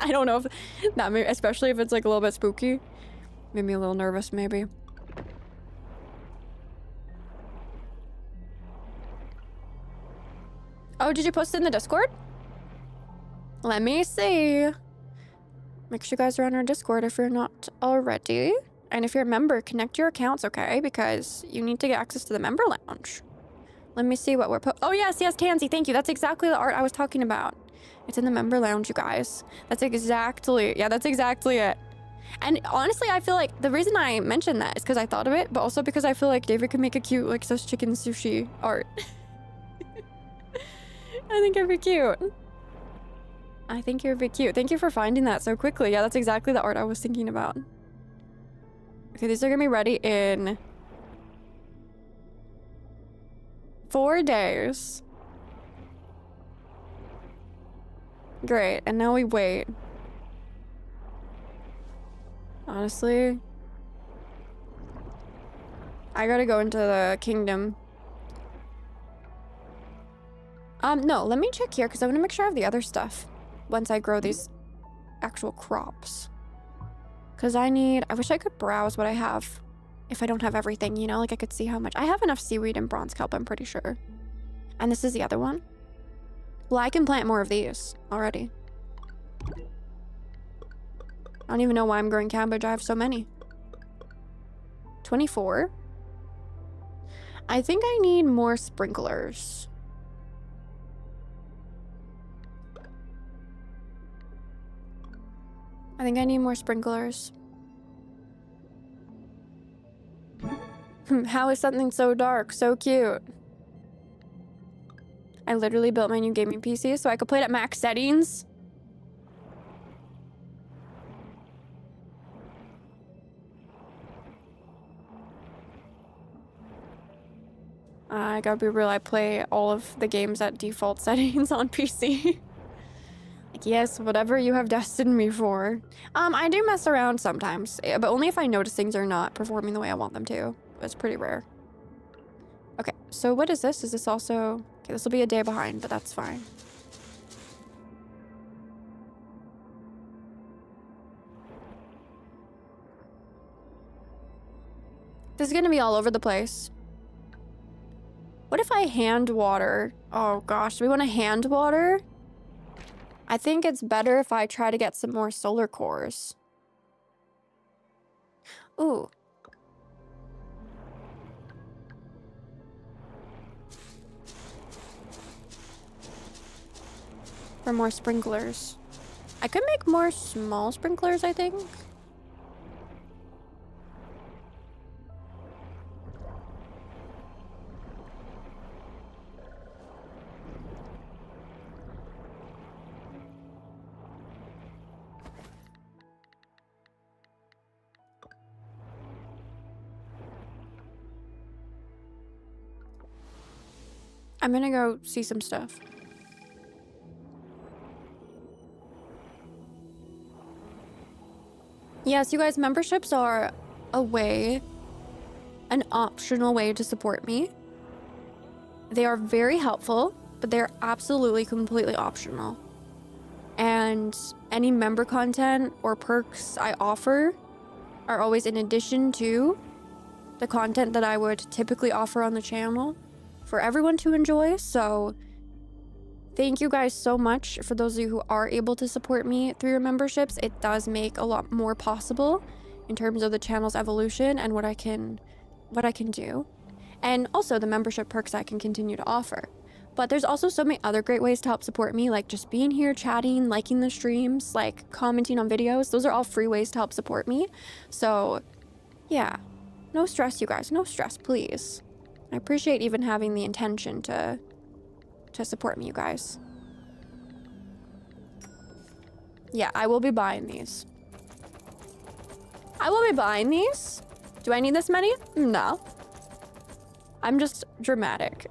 I don't know if that may, especially if it's like a little bit spooky. Made me a little nervous, maybe. Oh, did you post it in the Discord? Let me see. Make sure you guys are on our Discord if you're not already. And if you're a member, connect your accounts, okay? Because you need to get access to the member lounge. Let me see what we're oh, yes, Tansy, thank you. That's exactly the art I was talking about. It's in the member lounge, you guys. That's exactly it. And honestly, I feel like the reason I mentioned that is because I thought of it, but also because I feel like David could make a cute, like, sus chicken sushi art. I think it'd be cute. Thank you for finding that so quickly. Yeah, that's exactly the art I was thinking about. Okay, these are gonna be ready in 4 days. Great, and now we wait. Honestly, I gotta go into the kingdom. No, let me check here because I want to make sure I have the other stuff once I grow these actual crops. Because I wish I could browse what I have if I don't have everything, you know? Like I could see how much. I have enough seaweed and bronze kelp, I'm pretty sure. And this is the other one. Well, I can plant more of these already. I don't even know why I'm growing cabbage. I have so many. 24. I think I need more sprinklers. I think I need more sprinklers. How is something so dark so cute? I literally built my new gaming PC so I could play it at max settings. I gotta be real, I play all of the games at default settings on PC. Like, yes, whatever you have destined me for. I do mess around sometimes, but only if I notice things are not performing the way I want them to. It's pretty rare. Okay, so what is this? Is this also... Okay, this will be a day behind, but that's fine. This is gonna be all over the place. What if I hand water? Oh gosh, do we want to hand water? I think it's better if I try to get some more solar cores. Ooh. For more sprinklers. I could make more small sprinklers, I think. I'm gonna go see some stuff. Yes, you guys, memberships are a way, an optional way to support me. They are very helpful, but they're absolutely completely optional. And any member content or perks I offer are always in addition to the content that I would typically offer on the channel for everyone to enjoy. So thank you guys so much for those of you who are able to support me through your memberships. It does make a lot more possible in terms of the channel's evolution and what I can do. And also the membership perks I can continue to offer. But there's also so many other great ways to help support me, like just being here, chatting, liking the streams, like commenting on videos. Those are all free ways to help support me. So yeah, no stress, you guys, no stress, please. I appreciate even having the intention to support me, you guys. Yeah, I will be buying these. I will be buying these. Do I need this many? No. I'm just dramatic.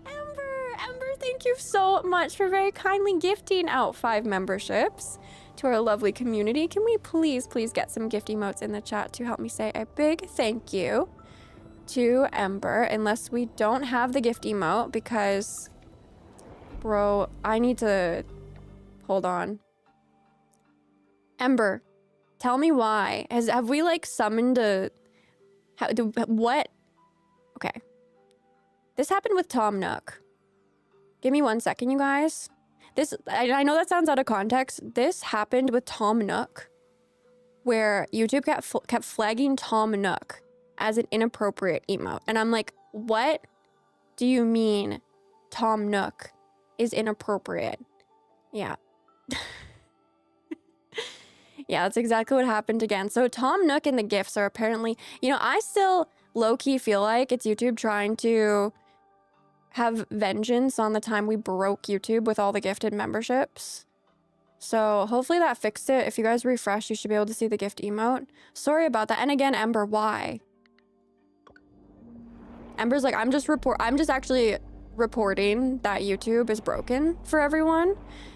Ember, thank you so much for very kindly gifting out 5 memberships to our lovely community. Can we please get some gift emotes in the chat to help me say a big thank you to Ember, unless we don't have the gift emote, because bro, I need to hold on. Ember, tell me why. Have we like summoned a what? Okay. This happened with Tom Nook. Give me 1 second, you guys. I know that sounds out of context. This happened with Tom Nook, where YouTube kept flagging Tom Nook as an inappropriate emote. And I'm like, what do you mean Tom Nook is inappropriate? Yeah. Yeah, that's exactly what happened again. So Tom Nook and the gifts are apparently, you know, I still low-key feel like it's YouTube trying to have vengeance on the time we broke YouTube with all the gifted memberships. So hopefully that fixed it. If you guys refresh, you should be able to see the gift emote. Sorry about that. And again, Ember, why? Ember's like, I'm just actually reporting that YouTube is broken for everyone.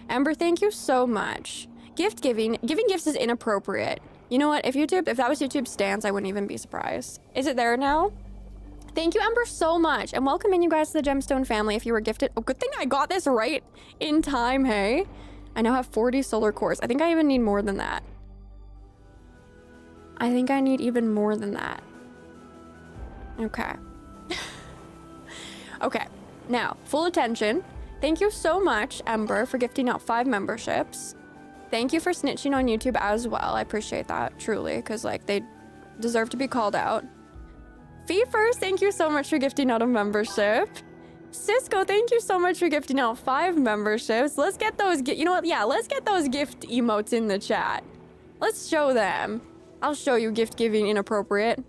Ember, thank you so much. Giving gifts is inappropriate. You know what? If that was YouTube's stance, I wouldn't even be surprised. Is it there now? Thank you, Ember, so much. And welcome in, you guys, to the Gemstone family. If you were gifted, oh, good thing I got this right in time, hey? I now have 40 solar cores. I think I even need more than that. I think I need even more than that. Okay. Okay, now, full attention. Thank you so much, Ember, for gifting out 5 memberships. Thank you for snitching on YouTube as well. I appreciate that, truly, because, like, they deserve to be called out. Feefers, thank you so much for gifting out a membership. Cisco, thank you so much for gifting out 5 memberships. Let's get those, you know what? Yeah, let's get those gift emotes in the chat. Let's show them. I'll show you gift giving inappropriate.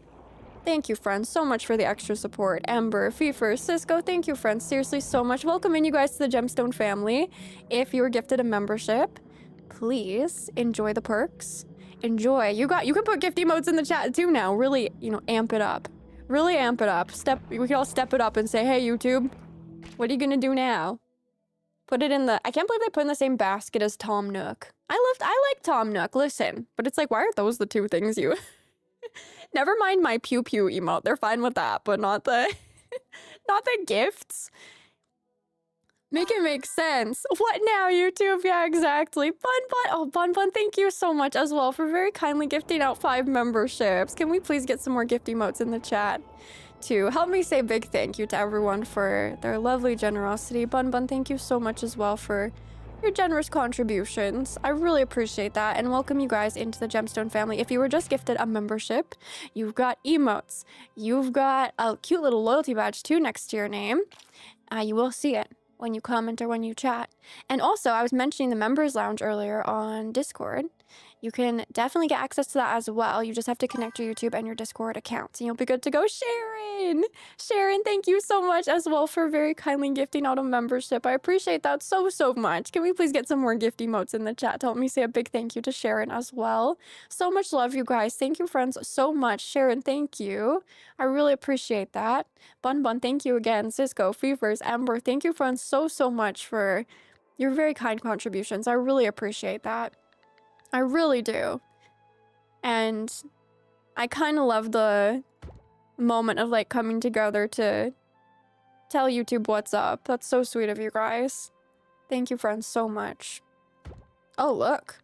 Thank you, friends, so much for the extra support. Ember, Fever, Cisco, thank you, friends. Seriously, so much. Welcome in, you guys, to the Gemstone family. If you were gifted a membership, please enjoy the perks. Enjoy. You can put gift emotes in the chat too now. Really, amp it up. Really amp it up. We can all step it up and say, hey, YouTube, what are you gonna do now? Put it in the... I can't believe they put in the same basket as Tom Nook. I like Tom Nook, listen. But it's like, why are those the two things you... Never mind my pew pew emote. They're fine with that, but not the... not the gifts. Make it make sense. What now, YouTube? Yeah, exactly. Bun, thank you so much as well for very kindly gifting out 5 memberships. Can we please get some more gift emotes in the chat to help me say big thank you to everyone for their lovely generosity. Bun, thank you so much as well for your generous contributions. I really appreciate that, and welcome you guys into the Gemstone family. If you were just gifted a membership, you've got emotes. You've got a cute little loyalty badge too next to your name. You will see it when you comment or when you chat. And also, I was mentioning the members lounge earlier on Discord. You can definitely get access to that as well. You just have to connect your YouTube and your Discord accounts, and you'll be good to go. Sharon, thank you so much as well for very kindly gifting out a membership. I appreciate that so much. Can we please get some more gift emotes in the chat to help me say a big thank you to Sharon as well? So much love, you guys. Thank you, friends, so much. Sharon, thank you. I really appreciate that. Bun, thank you again. Cisco, Fevers, Amber, thank you, friends, so much for your very kind contributions. I really appreciate that. I really do. And I kind of love the moment of like coming together to tell YouTube what's up. That's so sweet of you guys. Thank you, friends, so much. Oh, look.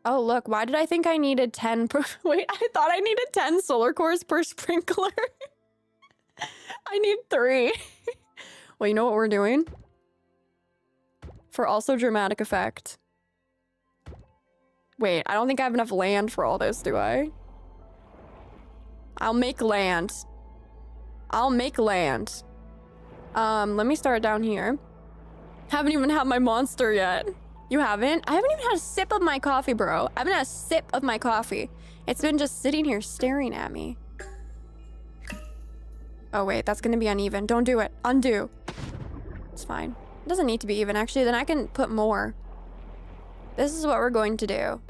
Why did I think I needed 10 per... Wait, I thought I needed 10 solar cores per sprinkler. I need 3. Well, you know what we're doing? For also dramatic effect. Wait, I don't think I have enough land for all this, do I? I'll make land. Let me start down here. Haven't even had my monster yet. You haven't? I haven't even had a sip of my coffee, bro. I haven't had a sip of my coffee. It's been just sitting here staring at me. Oh, wait, that's gonna be uneven. Don't do it. Undo. It's fine. It doesn't need to be even, actually. Then I can put more. This is what we're going to do.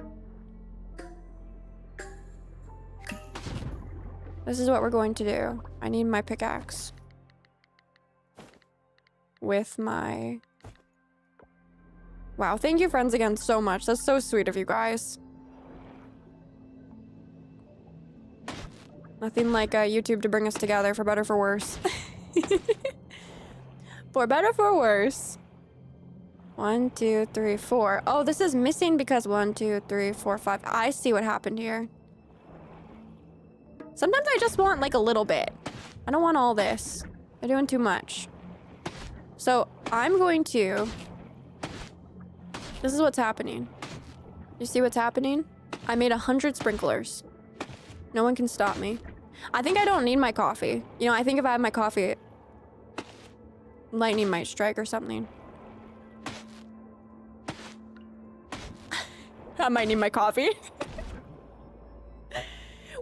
I need my pickaxe. With my... Wow, thank you, friends, again so much. That's so sweet of you guys. Nothing like YouTube to bring us together, for better, for worse. For better, for worse. 1, 2, 3, 4. Oh, this is missing because 1, 2, 3, 4, 5. I see what happened here. Sometimes I just want like a little bit. I don't want all this. They're doing too much. So I'm going to... This is what's happening. You see what's happening? I made 100 sprinklers. No one can stop me. I think I don't need my coffee. I think if I have my coffee, lightning might strike or something. I might need my coffee.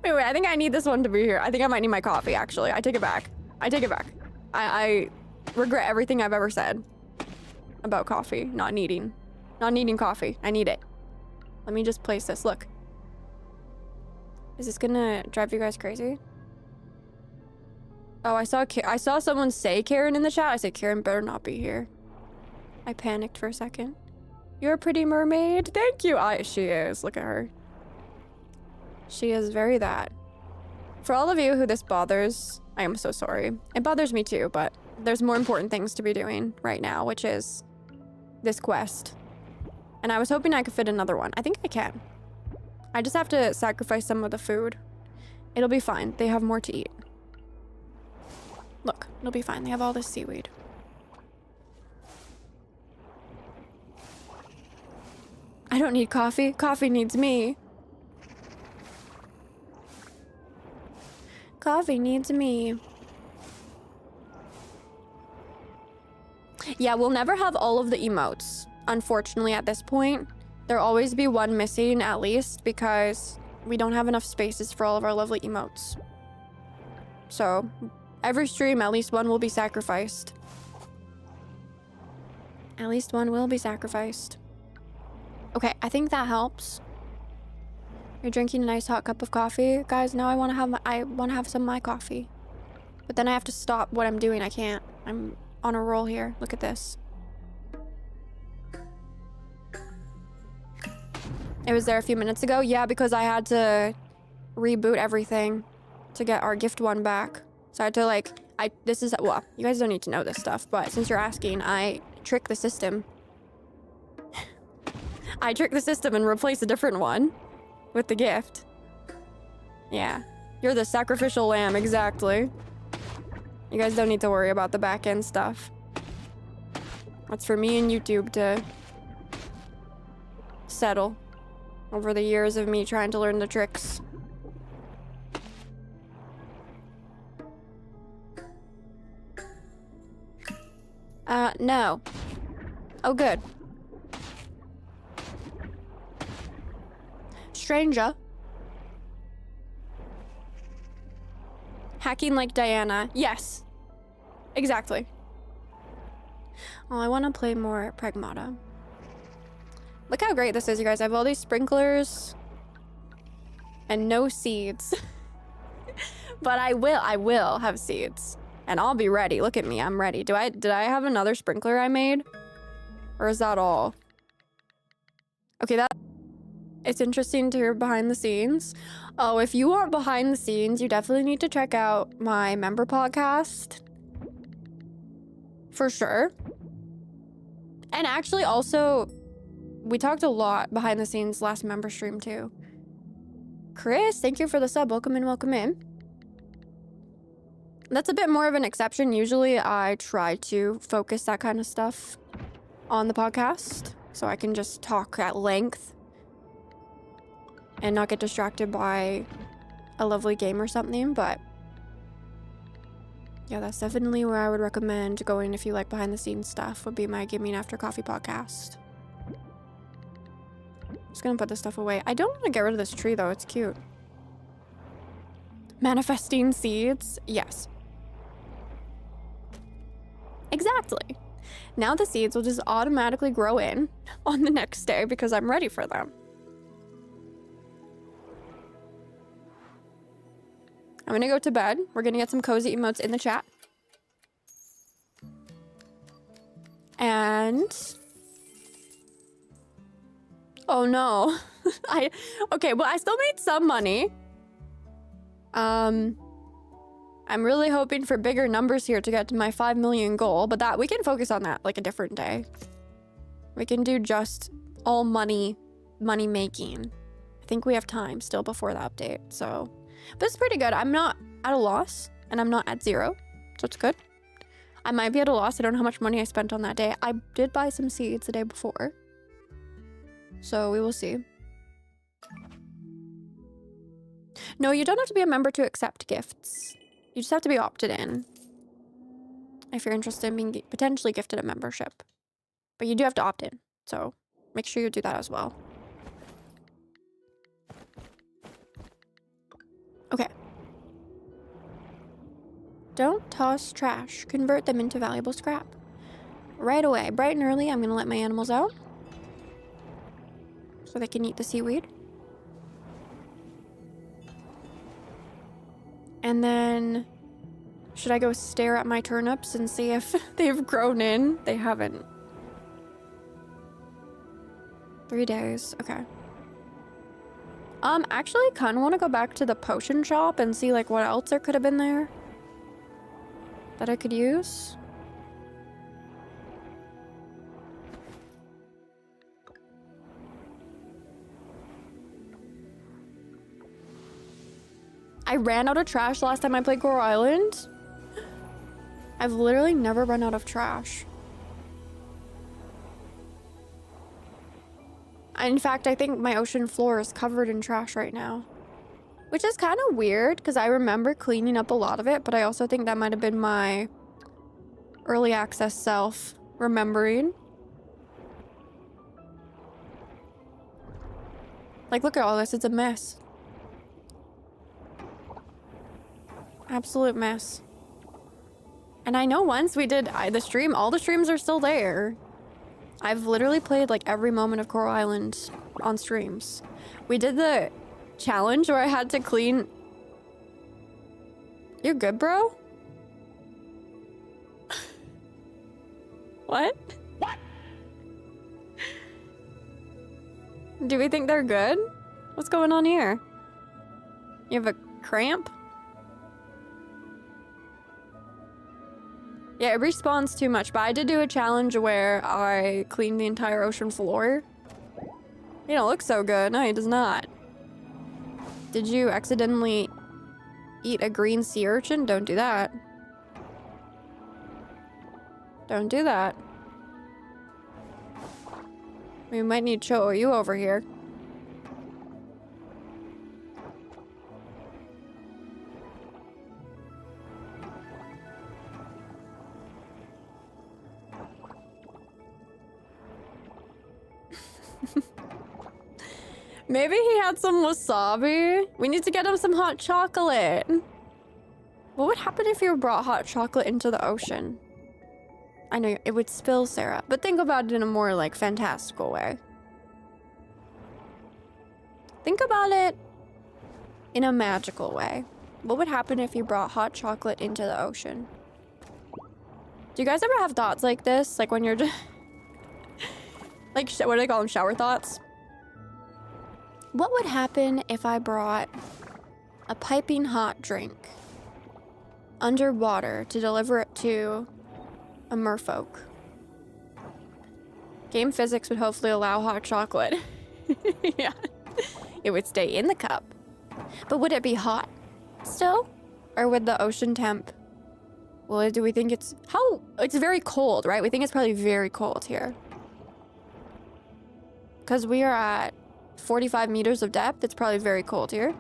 Wait, I think I need this one to be here. I think I might need my coffee, actually. I take it back. I regret everything I've ever said about coffee. Not needing coffee. I need it. Let me just place this. Look. Is this gonna drive you guys crazy? Oh, I saw someone say Karen in the chat. I said, Karen better not be here. I panicked for a second. You're a pretty mermaid. Thank you. She is. Look at her. She is very that. For all of you who this bothers, I am so sorry. It bothers me too, but there's more important things to be doing right now, which is this quest. And I was hoping I could fit another one. I think I can. I just have to sacrifice some of the food. It'll be fine. They have more to eat. Look, it'll be fine. They have all this seaweed. I don't need coffee. Coffee needs me. Coffee needs me. Yeah, we'll never have all of the emotes, unfortunately, at this point. There'll always be one missing, at least, because we don't have enough spaces for all of our lovely emotes. So every stream, at least one will be sacrificed. At least one will be sacrificed. Okay, I think that helps. You're drinking a nice hot cup of coffee. Guys, now I want to have some of my coffee. But then I have to stop what I'm doing. I can't. I'm on a roll here. Look at this. It was there a few minutes ago. Yeah, because I had to reboot everything to get our gift one back. So I had to well, you guys don't need to know this stuff, but since you're asking, I trick the system. I trick the system and replace a different one with the gift. Yeah. You're the sacrificial lamb, exactly. You guys don't need to worry about the back end stuff. That's for me and YouTube to settle over the years of me trying to learn the tricks. No. Oh, good. Stranger. Hacking like Diana. Yes. Exactly. Oh, I want to play more Pragmata. Look how great this is, you guys. I have all these sprinklers and no seeds. But I will have seeds. And I'll be ready. Look at me. I'm ready. Did I have another sprinkler I made? Or is that all? Okay, it's interesting to hear behind the scenes. Oh, if you want behind the scenes, you definitely need to check out my member podcast. For sure. And actually also, we talked a lot behind the scenes last member stream too. Chris, thank you for the sub. Welcome in, welcome in. That's a bit more of an exception. Usually I try to focus that kind of stuff on the podcast so I can just talk at length and not get distracted by a lovely game or something. But yeah, that's definitely where I would recommend going if you like behind the scenes stuff, would be my Gaming After Coffee podcast. I'm just gonna put this stuff away. I don't want to get rid of this tree though. It's cute. Manifesting seeds. Yes. Exactly. Now the seeds will just automatically grow in on the next day because I'm ready for them. I'm gonna go to bed. We're gonna get some cozy emotes in the chat. And... oh no. Okay, well, I still made some money. I'm really hoping for bigger numbers here to get to my 5 million goal, but that we can focus on that like a different day. We can do just all money making. I think we have time still before the update, so. But it's pretty good. I'm not at a loss and I'm not at zero, so it's good. I might be at a loss. I don't know how much money I spent on that day. I did buy some seeds the day before, so we will see. No, you don't have to be a member to accept gifts. You just have to be opted in if you're interested in being potentially gifted a membership. But you do have to opt in, so make sure you do that as well. Okay. Don't toss trash. Convert them into valuable scrap. Right away, bright and early, I'm gonna let my animals out so they can eat the seaweed. And then, should I go stare at my turnips and see if they've grown in? They haven't. 3 days, okay. Actually, kind of want to go back to the potion shop and see like what else there could have been there that I could use. I ran out of trash last time I played Coral Island. I've literally never run out of trash. In fact, I think my ocean floor is covered in trash right now. Which is kind of weird, because I remember cleaning up a lot of it, but I also think that might have been my early access self remembering. Like, look at all this. It's a mess. Absolute mess. And I know once we did the stream, all the streams are still there. I've literally played like every moment of Coral Island on streams. We did the challenge where I had to clean... You're good, bro? What? What? Do we think they're good? What's going on here? You have a cramp? Yeah, it respawns too much, but I did do a challenge where I cleaned the entire ocean floor. You don't look so good. No, he does not. Did you accidentally eat a green sea urchin? Don't do that. Don't do that. We might need you over here. Maybe he had some wasabi. We need to get him some hot chocolate. What would happen if you brought hot chocolate into the ocean? I know it would spill, Sarah, but think about it in a more like fantastical way. Think about it in a magical way. What would happen if you brought hot chocolate into the ocean? Do you guys ever have thoughts like this? Like when you're just like, what do they call them? Shower thoughts? What would happen if I brought a piping hot drink underwater to deliver it to a merfolk? Game physics would hopefully allow hot chocolate. Yeah. It would stay in the cup. But would it be hot still? Or would the ocean temp... Well, do we think it's... It's very cold, right? We think it's probably very cold here. Because we are at 45 meters of depth. It's probably very cold here.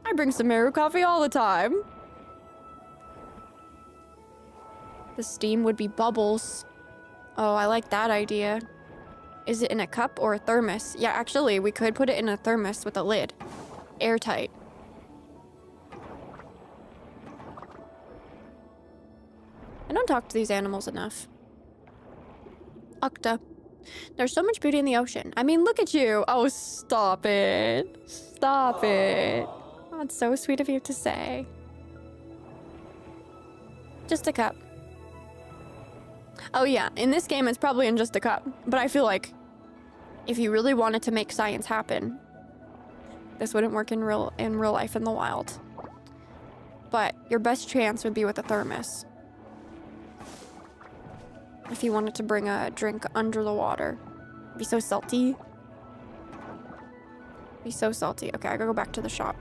I bring some Meru coffee all the time. The steam would be bubbles. Oh, I like that idea. Is it in a cup or a thermos? Yeah, actually, we could put it in a thermos with a lid. Airtight. I don't talk to these animals enough. Octa. There's so much beauty in the ocean. I mean, look at you. Oh, stop it. Stop it. Oh, it's so sweet of you to say. Just a cup. Oh yeah, in this game it's probably in just a cup. But I feel like if you really wanted to make science happen, this wouldn't work in real life in the wild. But your best chance would be with a thermos. If you wanted to bring a drink under the water. It'd be so salty. Be so salty. Okay, I gotta go back to the shop.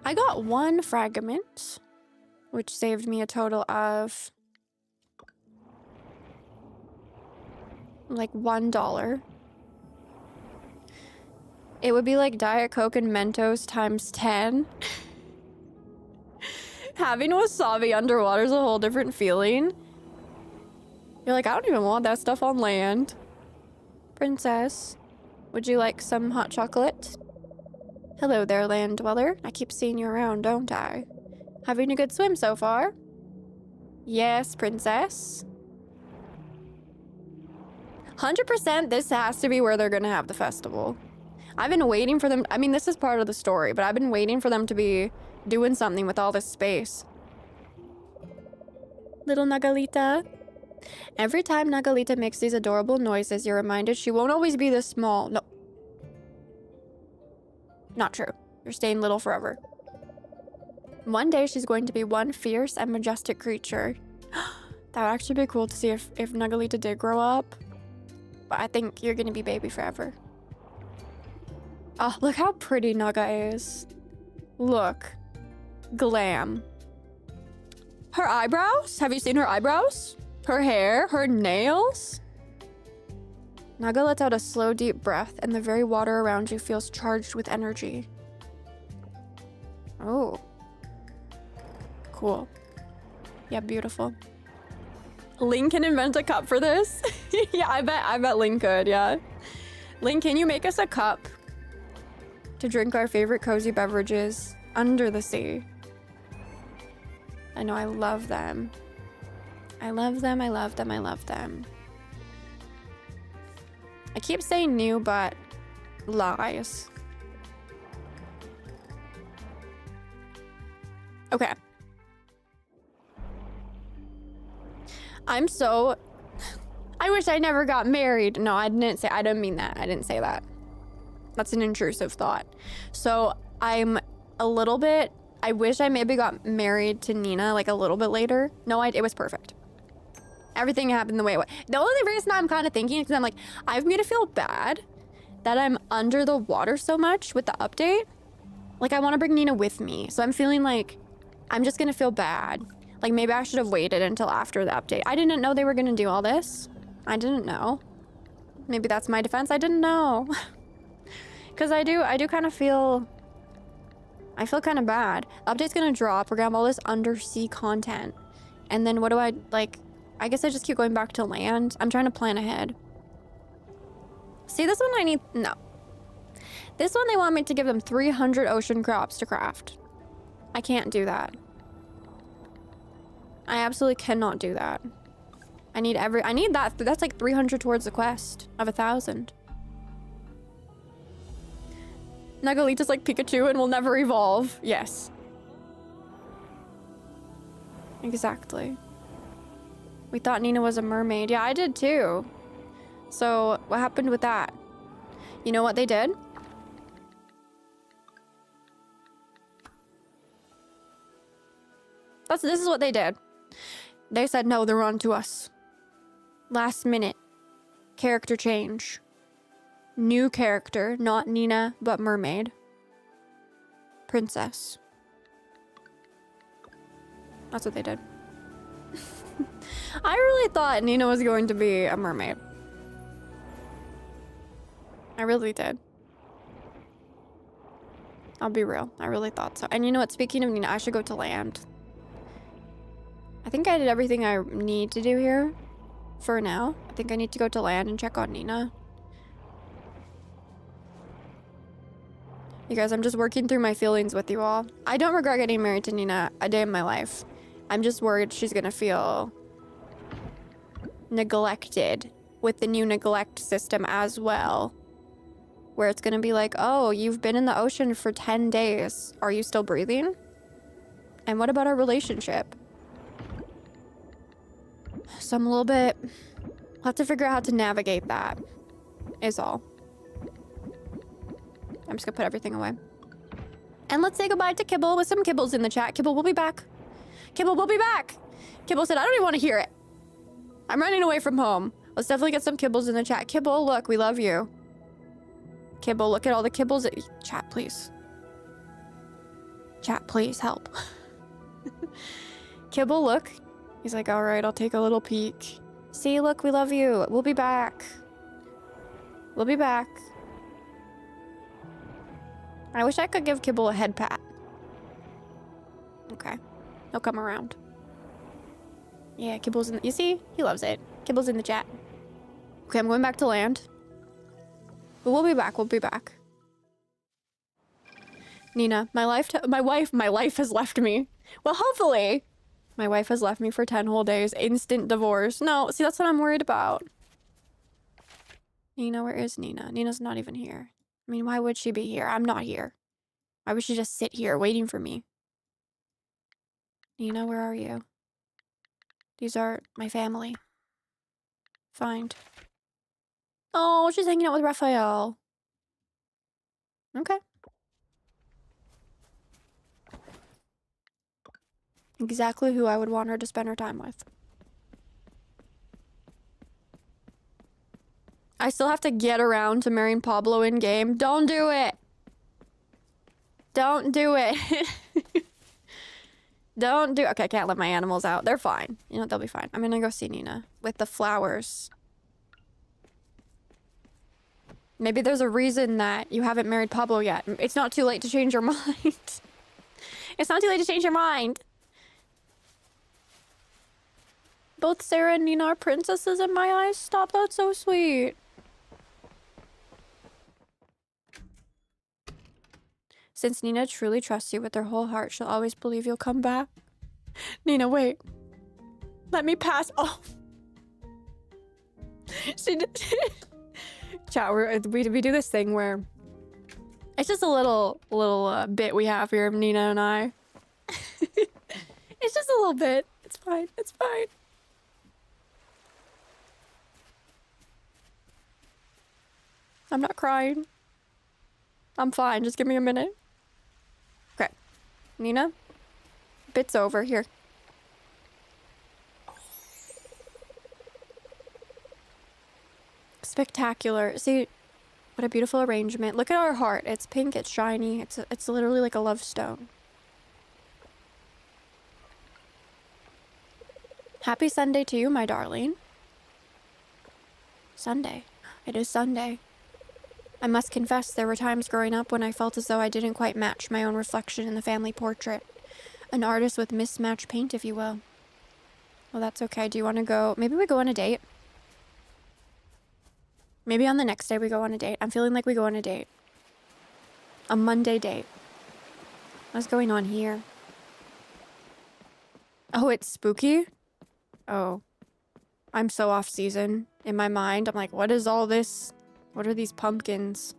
I got one fragment, which saved me a total of like $1. It would be like Diet Coke and Mentos times 10. Having wasabi underwater is a whole different feeling. You're like, I don't even want that stuff on land. Princess, would you like some hot chocolate? Hello there, land dweller. I keep seeing you around, don't I? Having a good swim so far? Yes, princess. 100% this has to be where they're gonna have the festival. I've been waiting for them. I mean, this is part of the story, but I've been waiting for them to be doing something with all this space. Little Nagalita. Every time Nagalita makes these adorable noises, you're reminded she won't always be this small. No. Not true. You're staying little forever. One day she's going to be one fierce and majestic creature. That would actually be cool to see if Nagalita did grow up. But I think you're gonna be baby forever. Oh, look how pretty Naga is. Look. Glam. Her eyebrows? Have you seen her eyebrows? Her hair? Her nails? Naga lets out a slow, deep breath, and the very water around you feels charged with energy. Oh. Cool. Yeah, beautiful. Ling can invent a cup for this? Yeah, I bet Ling could, yeah. Ling, can you make us a cup to drink our favorite cozy beverages Under the sea. I know, I love them. I love them, I love them, I love them. I keep saying new, but lies. Okay. I'm so... I wish I never got married. No, I didn't mean that. I didn't say that. That's an intrusive thought. So I'm a little bit... I wish I maybe got married to Nina like a little bit later. No, it was perfect. Everything happened the way it was. The only reason I'm kind of thinking is because I'm like, I've made it feel bad that I'm under the water so much with the update. Like, I want to bring Nina with me. So I'm feeling like I'm just going to feel bad. Like, maybe I should have waited until after the update. I didn't know they were going to do all this. I didn't know. Maybe that's my defense. I didn't know. Because I do kind of feel... I feel kind of bad. The update's going to drop. We're going to have all this undersea content. And then what do I, like... I guess I just keep going back to land. I'm trying to plan ahead. See, this one I need... No. This one they want me to give them 300 ocean crops to craft. I can't do that. I absolutely cannot do that. I need that. That's like 300 towards the quest of 1,000. Nagalita's like Pikachu and will never evolve. Yes. Exactly. We thought Nina was a mermaid. Yeah, I did too. So what happened with that? You know what they did? This is what they did. They said, no, they're on to us. Last minute. Character change. New character, not Nina, but mermaid. Princess. That's what they did. I really thought Nina was going to be a mermaid. I really did. I'll be real. I really thought so. And you know what? Speaking of Nina, I should go to land. I think I did everything I need to do here for now. I think I need to go to land and check on Nina. You guys, I'm just working through my feelings with you all. I don't regret getting married to Nina a day in my life. I'm just worried she's gonna feel neglected with the new neglect system as well. Where it's gonna be like, oh, you've been in the ocean for 10 days. Are you still breathing? And what about our relationship? So I'm a little bit... I'll have to figure out how to navigate that, is all. I'm just gonna put everything away. And let's say goodbye to Kibble with some Kibbles in the chat. Kibble will be back. Kibble will be back. Kibble said, I don't even want to hear it. I'm running away from home. Let's definitely get some Kibbles in the chat. Kibble, look, we love you. Kibble, look at all the Kibbles. Chat, please. Chat, please, help. Kibble, look. He's like, all right, I'll take a little peek. See, look, we love you. We'll be back. We'll be back. I wish I could give Kibble a head pat. Okay. He'll come around. Yeah, Kibble's in the... You see? He loves it. Kibble's in the chat. Okay, I'm going back to land. But we'll be back. We'll be back. Nina, my wife has left me. Well, hopefully. My wife has left me for 10 whole days. Instant divorce. No, see, that's what I'm worried about. Nina, where is Nina? Nina's not even here. I mean, why would she be here? I'm not here. Why would she just sit here waiting for me? Nina, where are you? These are my family. Find. Oh, she's hanging out with Raphael. Okay. Exactly who I would want her to spend her time with. I still have to get around to marrying Pablo in game. Don't do it. Don't do it. Don't do... Okay, I can't let my animals out. They're fine. You know, they'll be fine. I'm gonna go see Nina with the flowers. Maybe there's a reason that you haven't married Pablo yet. It's not too late to change your mind. It's not too late to change your mind. Both Sarah and Nina are princesses in my eyes. Stop, that's so sweet. Since Nina truly trusts you with her whole heart, she'll always believe you'll come back. Nina, wait. Let me pass. Oh. She did. Chat, we do this thing where it's just a little bit we have here of Nina and I. It's just a little bit. It's fine. It's fine. I'm not crying. I'm fine. Just give me a minute. Okay. Nina, bit's over here. Spectacular. See, what a beautiful arrangement. Look at our heart. It's pink, it's shiny. It's literally like a love stone. Happy Sunday to you, my darling. Sunday. It is Sunday. I must confess, there were times growing up when I felt as though I didn't quite match my own reflection in the family portrait. An artist with mismatched paint, if you will. Well, that's okay. Do you want to go? Maybe we go on a date? Maybe on the next day we go on a date. I'm feeling like we go on a date. A Monday date. What's going on here? Oh, it's spooky? Oh. I'm so off season in my mind. I'm like, what is all this? What are these pumpkins?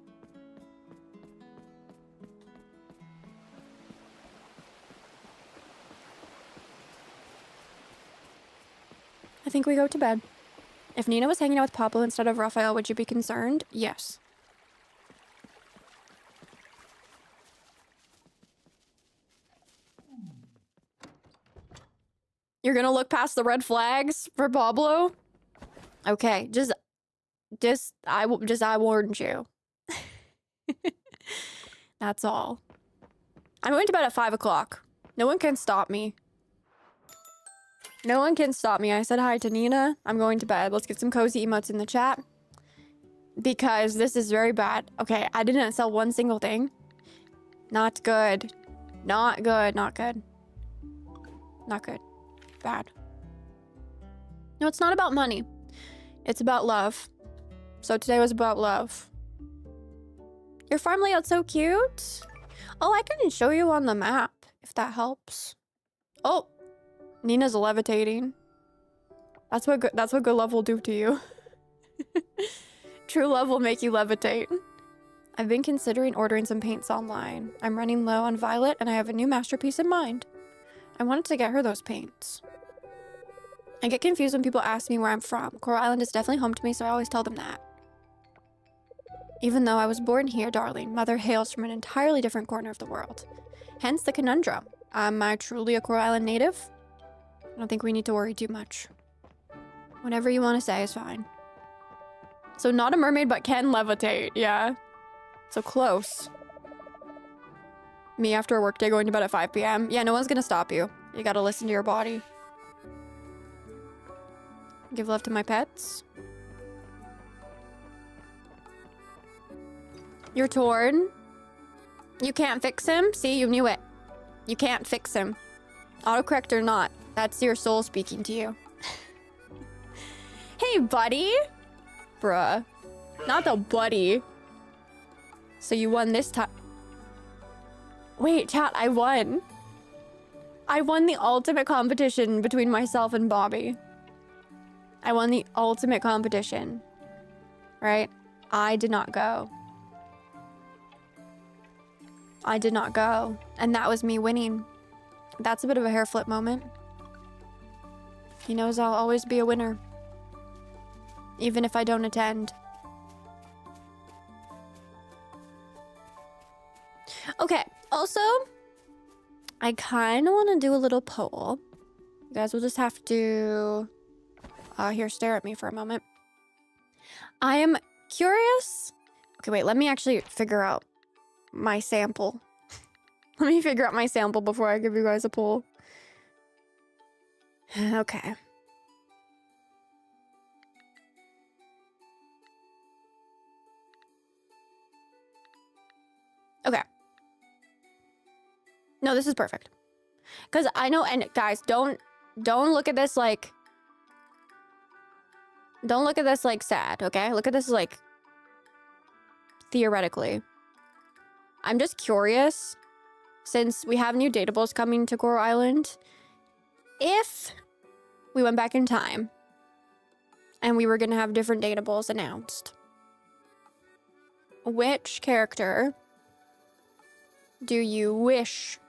I think we go to bed. If Nina was hanging out with Pablo instead of Raphael, would you be concerned? Yes. You're gonna look past the red flags for Pablo? Okay, I warned you. That's all. I'm going to bed at 5 o'clock. No one can stop me. No one can stop me. I said hi to Nina. I'm going to bed. Let's get some cozy emotes in the chat. Because this is very bad. Okay, I didn't sell one single thing. Not good. Not good. Not good. Not good. Bad. No, it's not about money. It's about love. So today was about love. Your farm layout's so cute. Oh, I can show you on the map if that helps. Oh, Nina's levitating. That's what good love will do to you. True love will make you levitate. I've been considering ordering some paints online. I'm running low on Violet and I have a new masterpiece in mind. I wanted to get her those paints. I get confused when people ask me where I'm from. Coral Island is definitely home to me, so I always tell them that. Even though I was born here, darling, Mother hails from an entirely different corner of the world. Hence the conundrum. Am I truly a Coral Island native? I don't think we need to worry too much. Whatever you want to say is fine. So not a mermaid, but can levitate, yeah. So close. Me after a workday going to bed at 5 p.m. Yeah, no one's gonna stop you. You gotta listen to your body. Give love to my pets. You're torn. You can't fix him? See, you knew it. You can't fix him. Autocorrect or not, that's your soul speaking to you. Hey, buddy. Bruh. Not the buddy. So you won this time. Wait, chat, I won. I won the ultimate competition between myself and Bobby. I won the ultimate competition. Right? I did not go. I did not go. And that was me winning. That's a bit of a hair flip moment. He knows I'll always be a winner. Even if I don't attend. Okay, also, I kind of want to do a little poll. You guys will just have to... here, stare at me for a moment. I am curious... Okay, wait, let me actually figure out my sample. Let me figure out my sample before I give you guys a poll. Okay. Okay. No, this is perfect. Because I know, and guys, don't look at this like... Don't look at this like sad, okay? Look at this like... Theoretically. I'm just curious, since we have new datables coming to Coral Island, if we went back in time and we were going to have different datables announced, which character do you wish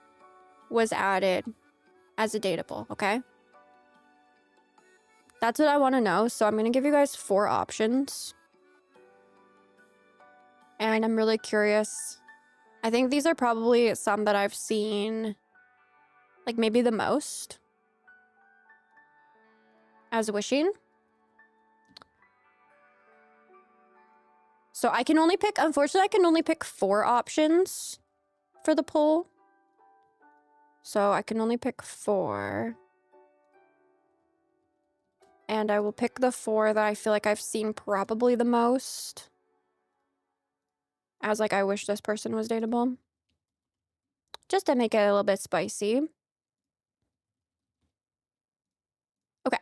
was added as a dateable, okay? That's what I want to know, so I'm going to give you guys 4 options. And I'm really curious. I think these are probably some that I've seen, like, maybe the most as wishing. So I can only pick, unfortunately, I can only pick 4 options for the poll. So I can only pick 4. And I will pick the 4 that I feel like I've seen probably the most. As like, I wish this person was dateable. Just to make it a little bit spicy. Okay.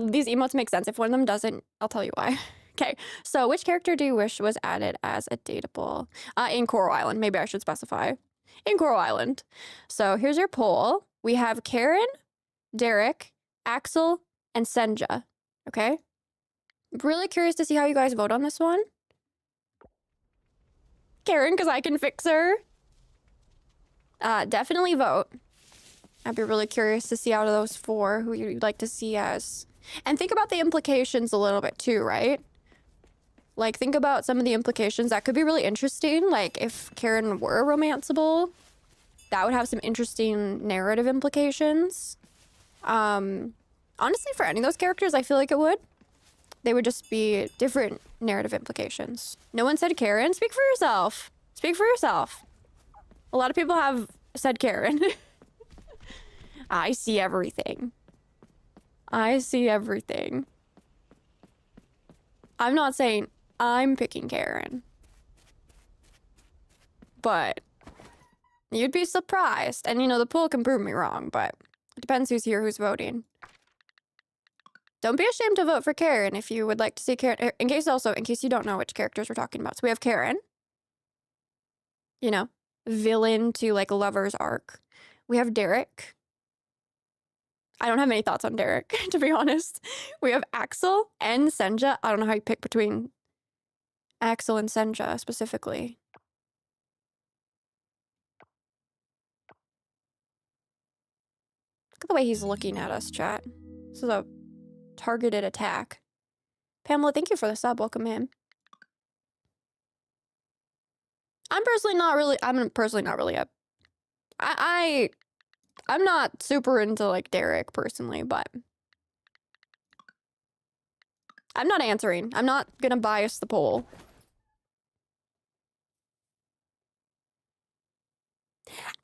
These emotes make sense. If one of them doesn't, I'll tell you why. Okay, so which character do you wish was added as a dateable in Coral Island? Maybe I should specify. In Coral Island. So here's your poll. We have Karen, Derek, Axel, and Senja. Okay? Really curious to see how you guys vote on this one. Karen, because I can fix her. Definitely vote. I'd be really curious to see out of those 4 who you'd like to see as. And think about the implications a little bit too, right? Like, think about some of the implications. That could be really interesting. Like, if Karen were romanceable, that would have some interesting narrative implications. Honestly, for any of those characters, I feel like it would. They would just be different narrative implications. No one said Karen. Speak for yourself. Speak for yourself. A lot of people have said Karen. I see everything. I see everything. I'm not saying I'm picking Karen. But you'd be surprised. And, you know, the poll can prove me wrong, but it depends who's here, who's voting. Don't be ashamed to vote for Karen if you would like to see Karen. In case you don't know which characters we're talking about. So we have Karen. You know, villain to, like, lover's arc. We have Derek. I don't have any thoughts on Derek, to be honest. We have Axel and Senja. I don't know how you pick between Axel and Senja specifically. Look at the way he's looking at us, chat. This is a targeted attack. Pamela, thank you for the sub. Welcome in. I'm personally not really I'm not super into, like, Derek personally, but I'm not answering. I'm not gonna bias the poll.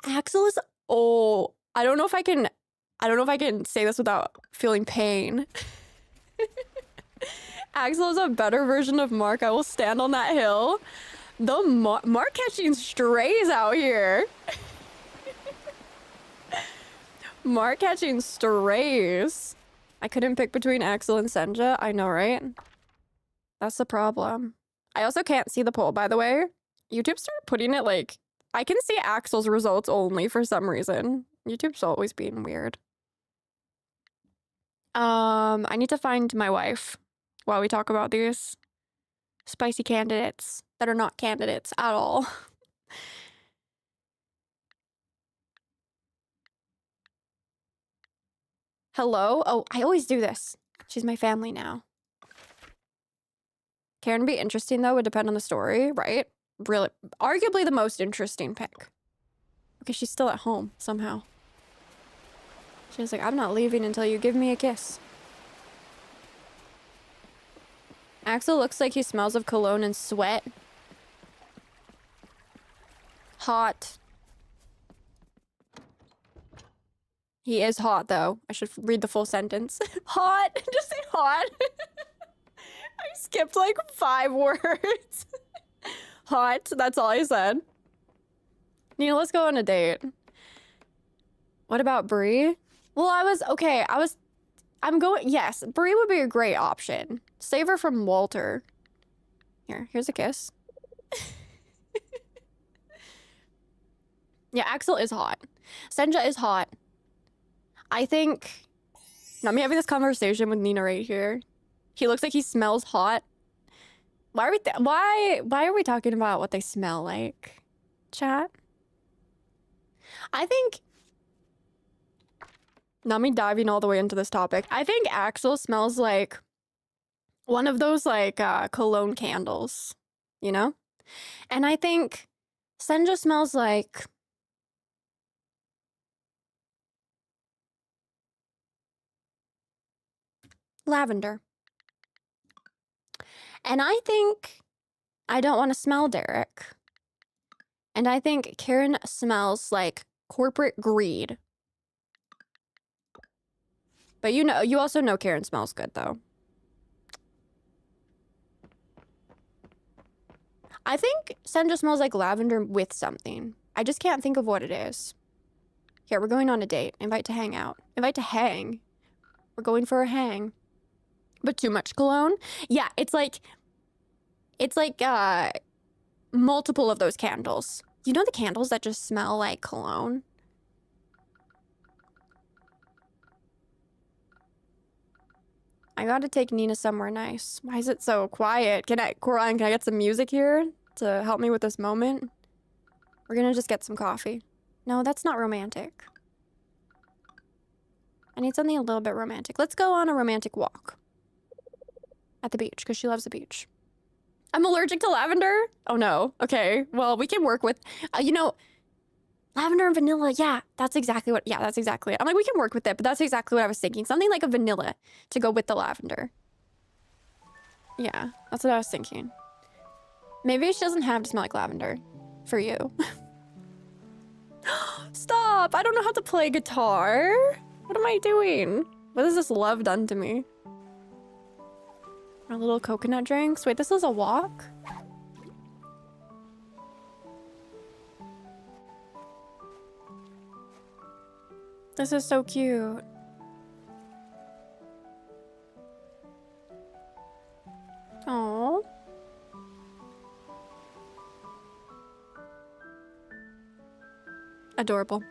Axel is, oh, I don't know if I can say this without feeling pain. Axel is a better version of Mark. I will stand on that hill. The Mark catching strays out here. Mark catching strays. I couldn't pick between Axel and Senja. I know, right? That's the problem. I also can't see the poll, by the way. YouTube started putting it, like, I can see Axel's results only for some reason. YouTube's always being weird. I need to find my wife while we talk about these spicy candidates that are not candidates at all. Hello? Oh, I always do this. She's my family now. Karen would be interesting, though. Would depend on the story, right? Really, arguably the most interesting pick. Okay, she's still at home somehow. She's like, I'm not leaving until you give me a kiss. Axel looks like he smells of cologne and sweat. Hot. He is hot, though. I should read the full sentence. Hot. Just say hot. I skipped like 5 words. Hot. That's all I said. You know, let's go on a date. What about Brie? Well, I'm going, yes, Brie would be a great option. Save her from Walter. Here's a kiss. Yeah, Axel is hot. Senja is hot. I think, now me having this conversation with Nina right here. He looks like he smells hot. Why are we talking about what they smell like? Chat? I think, not me diving all the way into this topic. I think Axel smells like one of those like cologne candles, you know? And I think Senja smells like lavender. And I think I don't want to smell Derek. And I think Karen smells like corporate greed. But you also know Karen smells good though. I think Senja smells like lavender with something. I just can't think of what it is. Here, we're going on a date. Invite to hang out. Invite to hang. We're going for a hang. But too much cologne? Yeah, it's like multiple of those candles. You know the candles that just smell like cologne? I gotta take Nina somewhere nice. Why is it so quiet? Coraline, can I get some music here to help me with this moment? We're gonna just get some coffee. No, that's not romantic. I need something a little bit romantic. Let's go on a romantic walk. At the beach, because she loves the beach. I'm allergic to lavender? Oh no. Okay, well, we can work with, lavender and vanilla. Yeah, that's exactly it. I'm like, we can work with it, but that's exactly what I was thinking. Something like a vanilla to go with the lavender. Yeah, that's what I was thinking. Maybe she doesn't have to smell like lavender for you. Stop! I don't know how to play guitar. What am I doing? What has this love done to me? Our little coconut drinks. Wait, this is a walk? This is so cute. Oh. Adorable.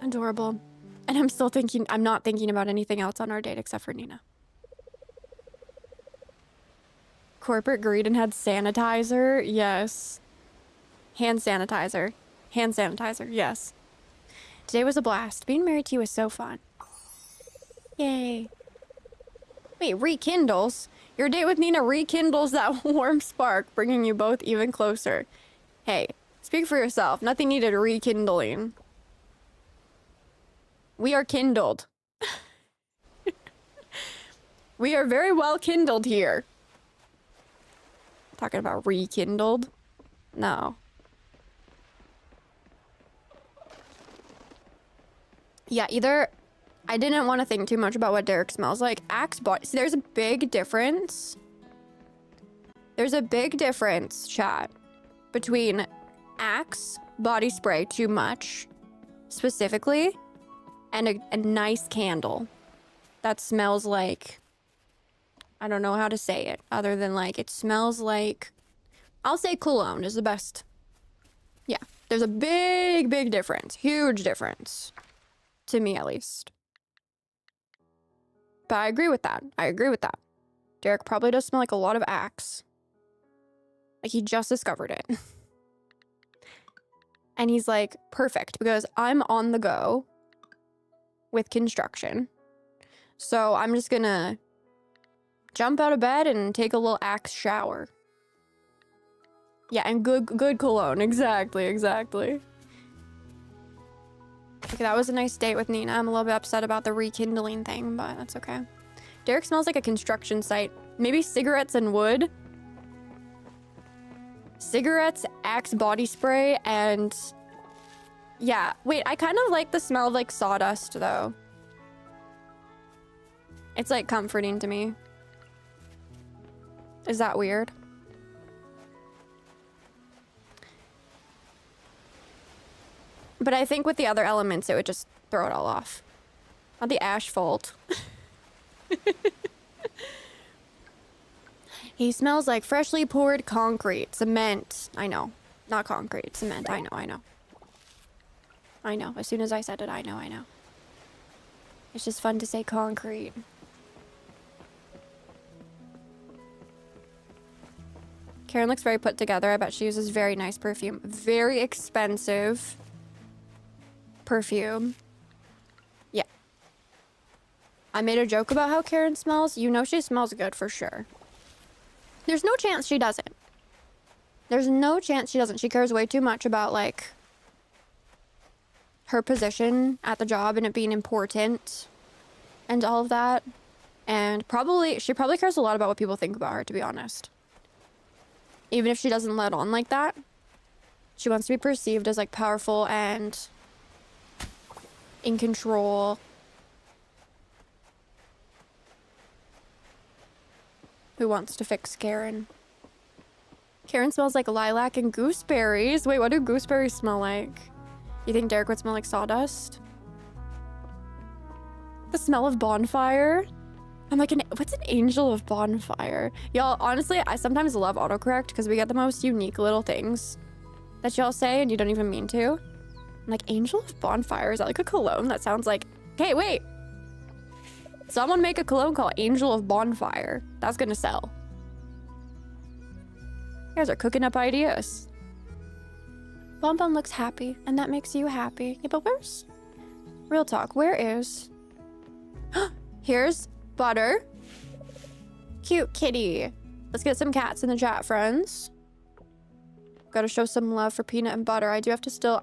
Adorable. And I'm not thinking about anything else on our date except for Nina. Corporate greed and had sanitizer? Yes. Hand sanitizer. Hand sanitizer, yes. Today was a blast. Being married to you was so fun. Yay. Wait, rekindles? Your date with Nina rekindles that warm spark, bringing you both even closer. Hey, speak for yourself. Nothing needed rekindling. We are kindled. We are very well kindled here. Talking about rekindled? No. Yeah, either I didn't want to think too much about what Derek smells like. Axe body. See, there's a big difference. There's a big difference, chat, between Axe body spray too much, specifically, and a nice candle that smells like, I don't know how to say it other than like it smells like, I'll say cologne is the best. Yeah, there's a big difference, huge difference, to me at least. But I agree with that. Derek probably does smell like a lot of Axe. Like he just discovered it. And he's like, perfect, because I'm on the go with construction. So I'm just gonna jump out of bed and take a little Axe shower. Yeah, and good cologne. Exactly. Okay, that was a nice date with Nina. I'm a little bit upset about the rekindling thing, but that's okay. Derek smells like a construction site. Maybe cigarettes and wood. Cigarettes, Axe body spray, and yeah. Wait, I kind of like the smell of like sawdust though. It's like comforting to me. Is that weird? But I think with the other elements, it would just throw it all off. Not the asphalt. He smells like freshly poured concrete. Cement. I know. Not concrete. Cement. I know, I know. I know. As soon as I said it, I know, I know. It's just fun to say concrete. Karen looks very put together. I bet she uses very nice perfume. Very expensive perfume. Yeah. I made a joke about how Karen smells. You know she smells good for sure. There's no chance she doesn't. There's no chance she doesn't. She cares way too much about, like, her position at the job and it being important and all of that. And she probably cares a lot about what people think about her, to be honest. Even if she doesn't let on like that, she wants to be perceived as, like, powerful and in control. Who wants to fix Karen? Karen smells like lilac and gooseberries. Wait, what do gooseberries smell like? You think Derek would smell like sawdust? The smell of bonfire? I'm like, what's an angel of bonfire? Y'all, honestly, I sometimes love autocorrect because we get the most unique little things that y'all say and you don't even mean to. I'm like, angel of bonfire? Is that like a cologne? That sounds like, okay, wait. Someone make a cologne called Angel of Bonfire. That's gonna sell. You guys are cooking up ideas. Bonbon looks happy, and that makes you happy. Yeah, but where's... Real talk, where is... Here's Butter. Cute kitty. Let's get some cats in the chat, friends. Gotta show some love for Peanut and Butter. I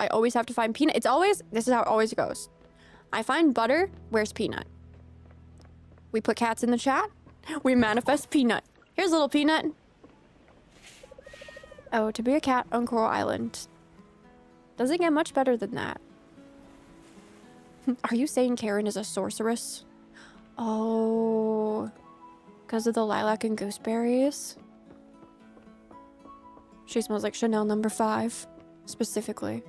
always have to find Peanut. This is how it always goes. I find Butter, where's Peanut? We put cats in the chat. We manifest Peanut. Here's little Peanut. Oh, to be a cat on Coral Island. Doesn't get much better than that. Are you saying Karen is a sorceress? Oh, because of the lilac and gooseberries? She smells like Chanel No. 5, specifically.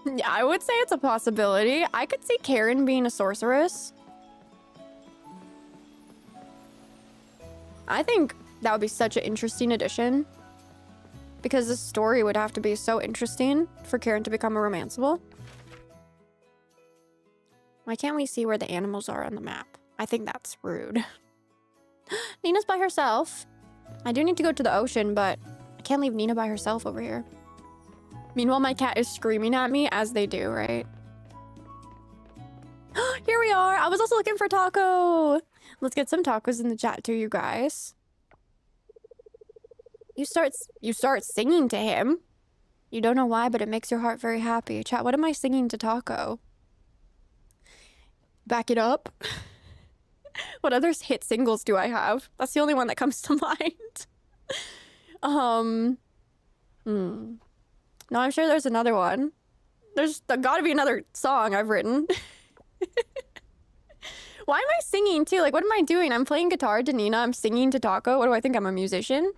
Yeah, I would say it's a possibility. I could see Karen being a sorceress. I think that would be such an interesting addition. Because the story would have to be so interesting for Karen to become a romanceable. Why can't we see where the animals are on the map? I think that's rude. Nina's by herself. I do need to go to the ocean, but I can't leave Nina by herself over here. Meanwhile, my cat is screaming at me, as they do, right? Here we are! I was also looking for Taco! Let's get some tacos in the chat too, you guys. You start singing to him. You don't know why, but it makes your heart very happy. Chat, what am I singing to Taco? Back it up. What other hit singles do I have? That's the only one that comes to mind. No, I'm sure there's another one. There's gotta be another song I've written. Why am I singing too? Like, what am I doing? I'm playing guitar to Nina. I'm singing to Taco. What do I think? I'm a musician?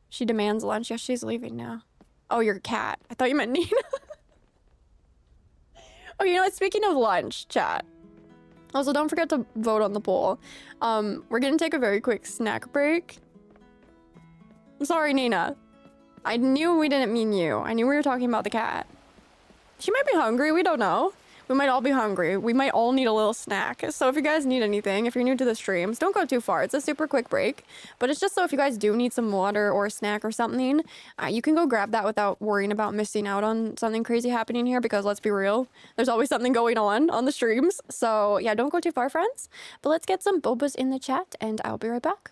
She demands lunch. Yes, she's leaving now. Oh, you're a cat. I thought you meant Nina. Oh, you know what? Speaking of lunch, chat. Also, don't forget to vote on the poll. We're gonna take a very quick snack break. I'm sorry, Nina. I knew we didn't mean you. I knew we were talking about the cat. She might be hungry. We don't know. We might all be hungry. We might all need a little snack. So if you guys need anything, if you're new to the streams, don't go too far. It's a super quick break. But it's just so if you guys do need some water or a snack or something, you can go grab that without worrying about missing out on something crazy happening here. Because let's be real, there's always something going on the streams. So yeah, don't go too far, friends. But let's get some bobas in the chat and I'll be right back.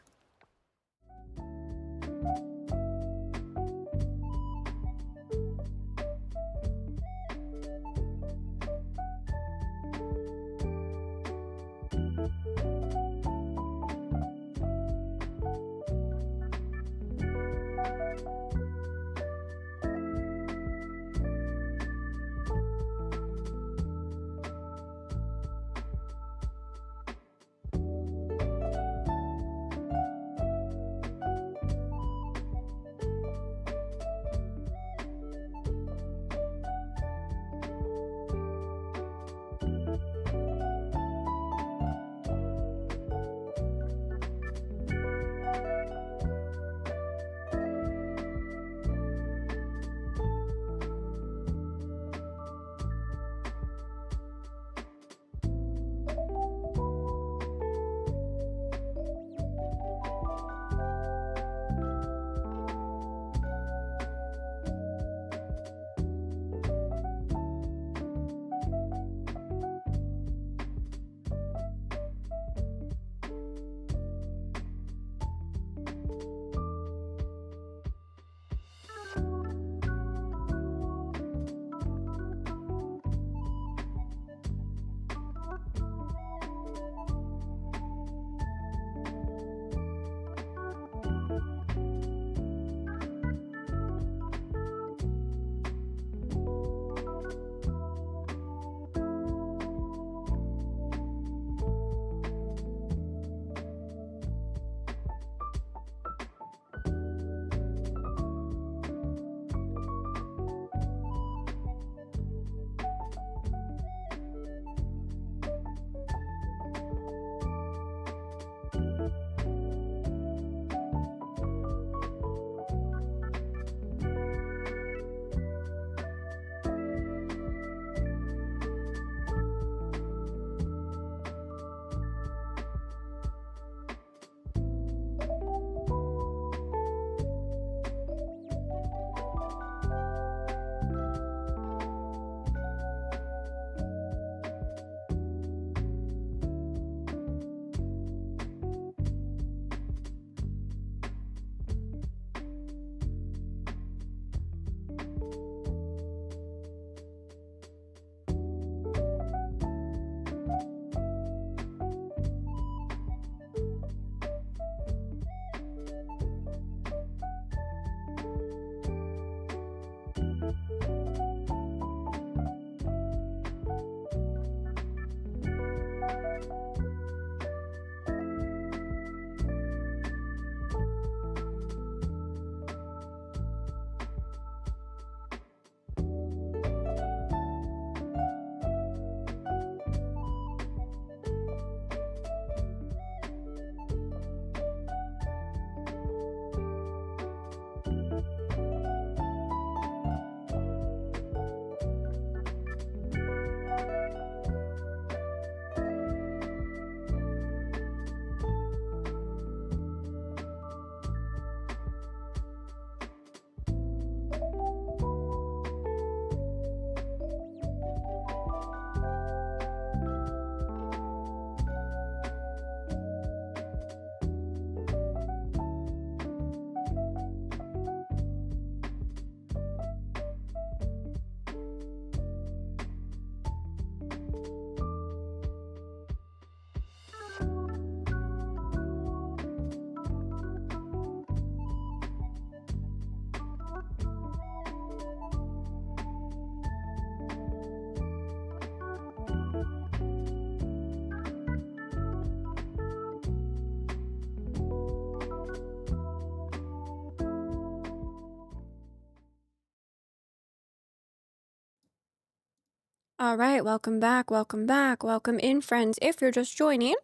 All right, welcome back, welcome back, welcome in, friends. If you're just joining,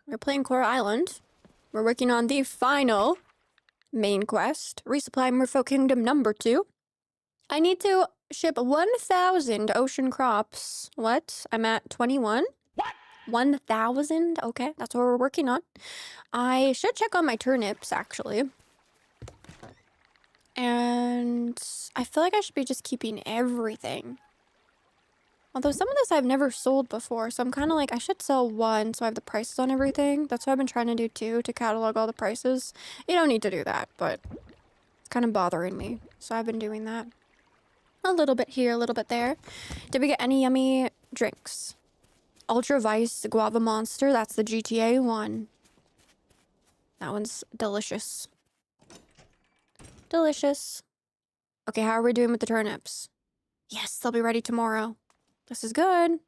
we're playing Coral Island. We're working on the final main quest, Resupplying Merfolk Kingdom number 2. I need to ship 1,000 ocean crops. What? I'm at 21? What? 1,000? Okay, that's what we're working on. I should check on my turnips, actually. And I feel like I should be just keeping everything. Although some of this I've never sold before, so I'm kind of like, I should sell one so I have the prices on everything. That's what I've been trying to do too, to catalog all the prices. You don't need to do that, but it's kind of bothering me. So I've been doing that. A little bit here, a little bit there. Did we get any yummy drinks? Ultra Vice Guava Monster, that's the GTA one. That one's delicious. Delicious. Okay, how are we doing with the turnips? Yes, they'll be ready tomorrow. This is good.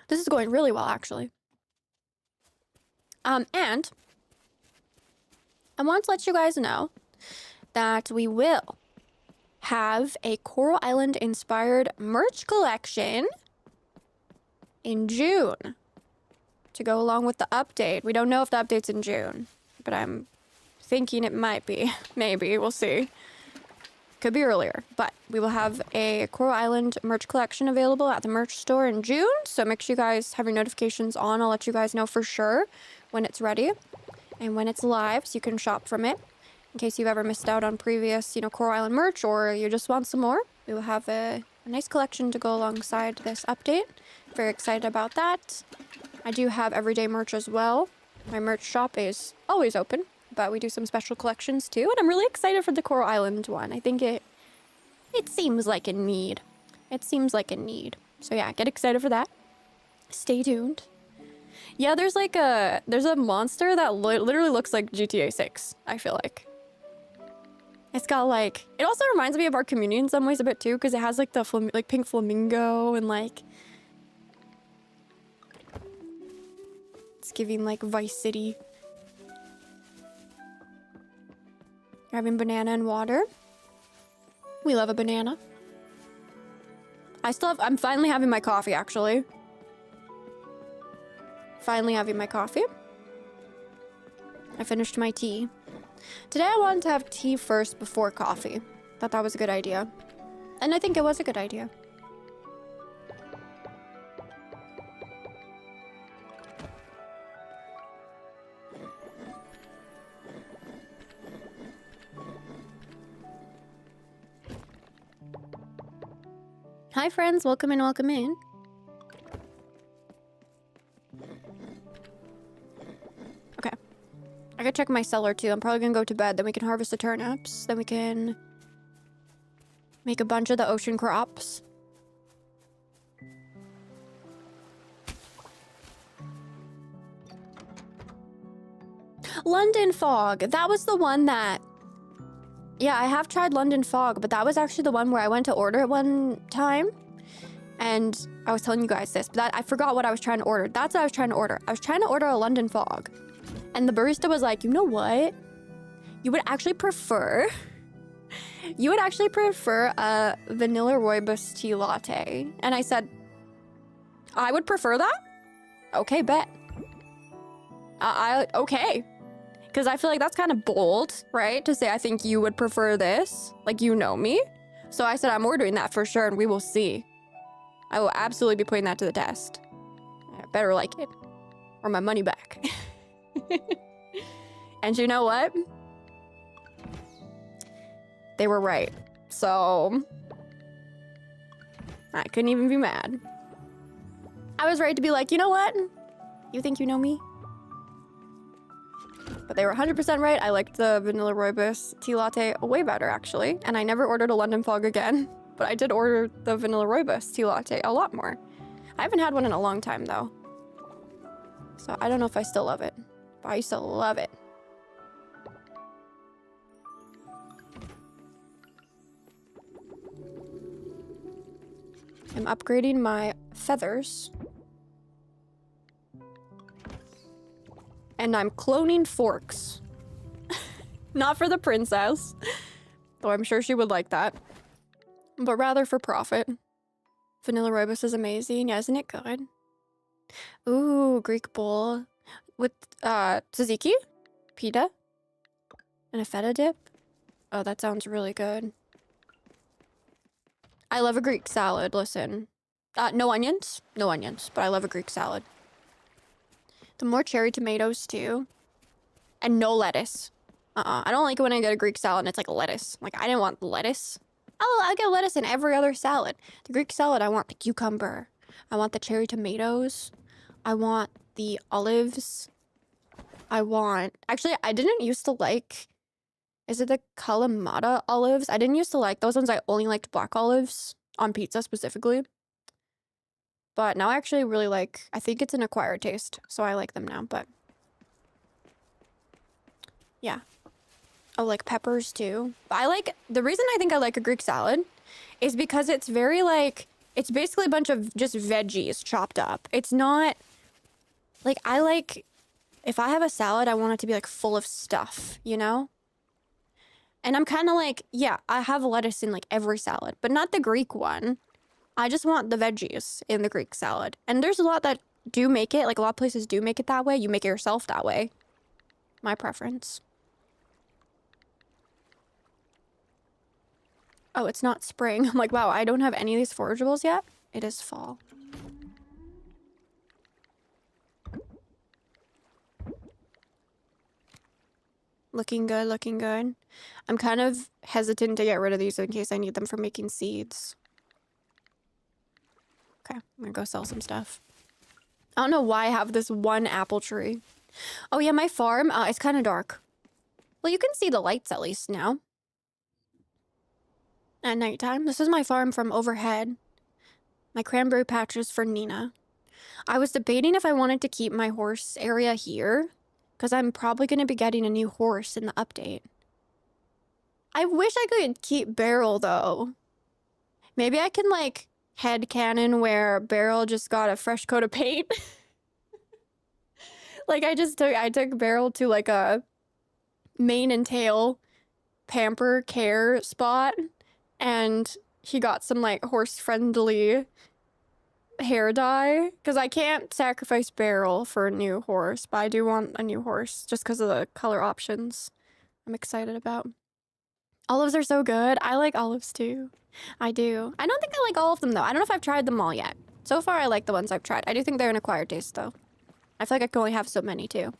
This is going really well, actually. And I want to let you guys know that we will have a Coral Island inspired merch collection in June to go along with the update. We don't know if the update's in June, but I'm thinking it might be. Maybe, we'll see. Could be earlier, but we will have a Coral Island merch collection available at the merch store in June. So make sure you guys have your notifications on. I'll let you guys know for sure when it's ready and when it's live so you can shop from it. In case you've ever missed out on previous, Coral Island merch or you just want some more, we will have a nice collection to go alongside this update. Very excited about that. I do have everyday merch as well. My merch shop is always open, but we do some special collections too, and I'm really excited for the Coral Island one. I think it seems like a need. It seems like a need. So yeah, get excited for that. Stay tuned. Yeah, there's a monster that literally looks like GTA 6, I feel like. It's got like, it also reminds me of our community in some ways a bit too, because it has like the pink flamingo and like, it's giving like Vice City. Having banana and water. We love a banana. I'm finally having my coffee, actually. Finally having my coffee. I finished my tea. Today I wanted to have tea first before coffee. Thought that was a good idea. And I think it was a good idea. Hi friends, welcome in, welcome in. Okay. I gotta check my cellar too. I'm probably gonna go to bed, then we can harvest the turnips. Then we can make a bunch of the ocean crops. London Fog, that was the one that... Yeah, I have tried London Fog, but that was actually the one where I went to order it one time. And I was telling you guys this, but I forgot what I was trying to order. That's what I was trying to order. I was trying to order a London Fog. And the barista was like, you know what? You would actually prefer... You would actually prefer a vanilla rooibos tea latte. And I said, I would prefer that? Okay, bet. Okay. Because I feel like that's kind of bold, right? To say I think you would prefer this. Like, you know me. So I said I'm ordering that for sure, and we will see. I will absolutely be putting that to the test. I better like it. Or my money back. And you know what? They were right. So... I couldn't even be mad. I was ready to be like, you know what? You think you know me? But they were 100% right. I liked the vanilla rooibos tea latte way better, actually. And I never ordered a London Fog again. But I did order the vanilla rooibos tea latte a lot more. I haven't had one in a long time, though. So I don't know if I still love it. But I used to love it. I'm upgrading my feathers. And I'm cloning forks. Not for the princess. Though I'm sure she would like that. but rather for profit. Vanilla rooibos is amazing. Yeah, isn't it good? Ooh, Greek bowl with tzatziki, pita, and a feta dip. Oh, that sounds really good. I love a Greek salad, listen. No onions, but I love a Greek salad. The more cherry tomatoes too. And no lettuce. I don't like it when I get a Greek salad and it's like lettuce. Like, I didn't want lettuce. I'll get lettuce in every other salad. The Greek salad, I want the cucumber. I want the cherry tomatoes. I want the olives. Actually, I didn't used to like, is it the Kalamata olives? I didn't used to like those ones. I only liked black olives on pizza specifically. But now I actually really like, I think it's an acquired taste, so I like them now, but yeah. Oh, like peppers too. But the reason I think I like a Greek salad is because it's very like, it's basically a bunch of just veggies chopped up. It's not, like, if I have a salad, I want it to be like full of stuff, you know? And I'm kind of like, yeah, I have lettuce in like every salad, but not the Greek one. I just want the veggies in the Greek salad. And there's a lot that do make it, like a lot of places do make it that way. You make it yourself that way. My preference. Oh, it's not spring. I'm like, wow, I don't have any of these forageables yet. It is fall. Looking good, looking good. I'm kind of hesitant to get rid of these in case I need them for making seeds. Okay, I'm gonna go sell some stuff. I don't know why I have this one apple tree. Oh yeah, my farm, it's kind of dark. Well, you can see the lights at least now. At nighttime. This is my farm from overhead. My cranberry patches for Nina. I was debating if I wanted to keep my horse area here, because I'm probably going to be getting a new horse in the update. I wish I could keep Beryl, though. Maybe I can, like, headcanon where Beryl just got a fresh coat of paint. Like, I took Beryl to, like, a mane and tail pamper care spot, and he got some, like, horse-friendly hair dye, because I can't sacrifice Beryl for a new horse, but I do want a new horse just because of the color options I'm excited about. Olives are so good. I like olives too. I do. I don't think I like all of them though. I don't know if I've tried them all yet. So far I like the ones I've tried. I do think they're an acquired taste though. I feel like I can only have so many too.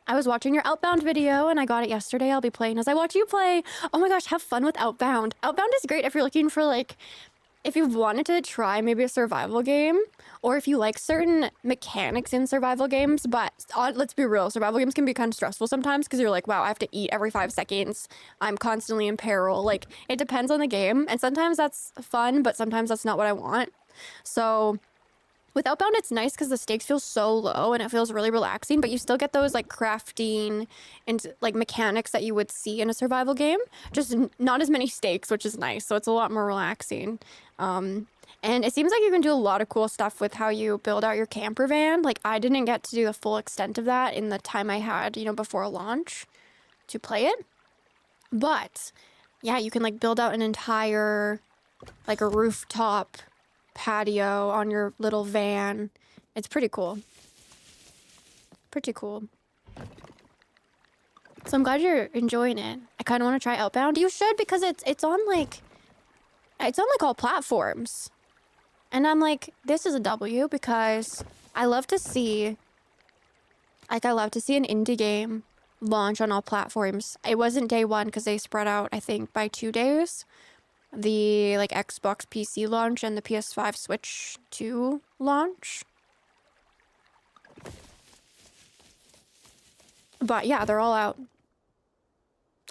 I was watching your Outbound video and I got it yesterday. I'll be playing as I watch you play. Oh my gosh, have fun with Outbound. Outbound is great if you're looking for like, if you've wanted to try maybe a survival game, or if you like certain mechanics in survival games, but let's be real, survival games can be kind of stressful sometimes because you're like, wow, I have to eat every 5 seconds. I'm constantly in peril. Like, it depends on the game, and sometimes that's fun, but sometimes that's not what I want. So with Outbound, it's nice because the stakes feel so low and it feels really relaxing, but you still get those like crafting and like mechanics that you would see in a survival game, just not as many stakes, which is nice. So it's a lot more relaxing. And it seems like you can do a lot of cool stuff with how you build out your camper van. Like, I didn't get to do the full extent of that in the time I had, you know, before launch to play it. But yeah, you can like build out an entire, like a rooftop patio on your little van. It's pretty cool. Pretty cool. So I'm glad you're enjoying it. I kind of want to try Outbound. You should, because it's on like all platforms. And I'm like, this is a W, because I love to see an indie game launch on all platforms. It wasn't day one because they spread out, I think, by 2 days. The like Xbox PC launch and the PS5 Switch 2 launch. But yeah, they're all out.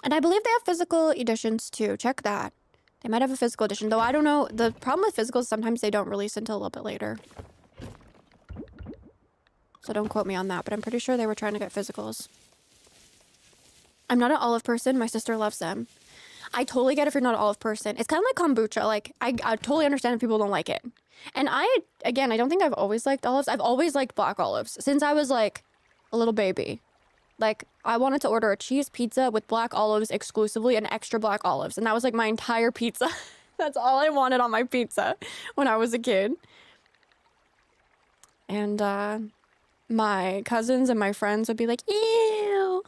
And I believe they have physical editions too. Check that. They might have a physical edition, though I don't know. The problem with physicals, sometimes they don't release until a little bit later. So don't quote me on that, but I'm pretty sure they were trying to get physicals. I'm not an olive person. My sister loves them. I totally get if you're not an olive person. It's kind of like kombucha. Like, I totally understand if people don't like it. And I don't think I've always liked olives. I've always liked black olives since I was like a little baby. Like, I wanted to order a cheese pizza with black olives exclusively and extra black olives. And that was like my entire pizza. That's all I wanted on my pizza when I was a kid. And my cousins and my friends would be like, ew.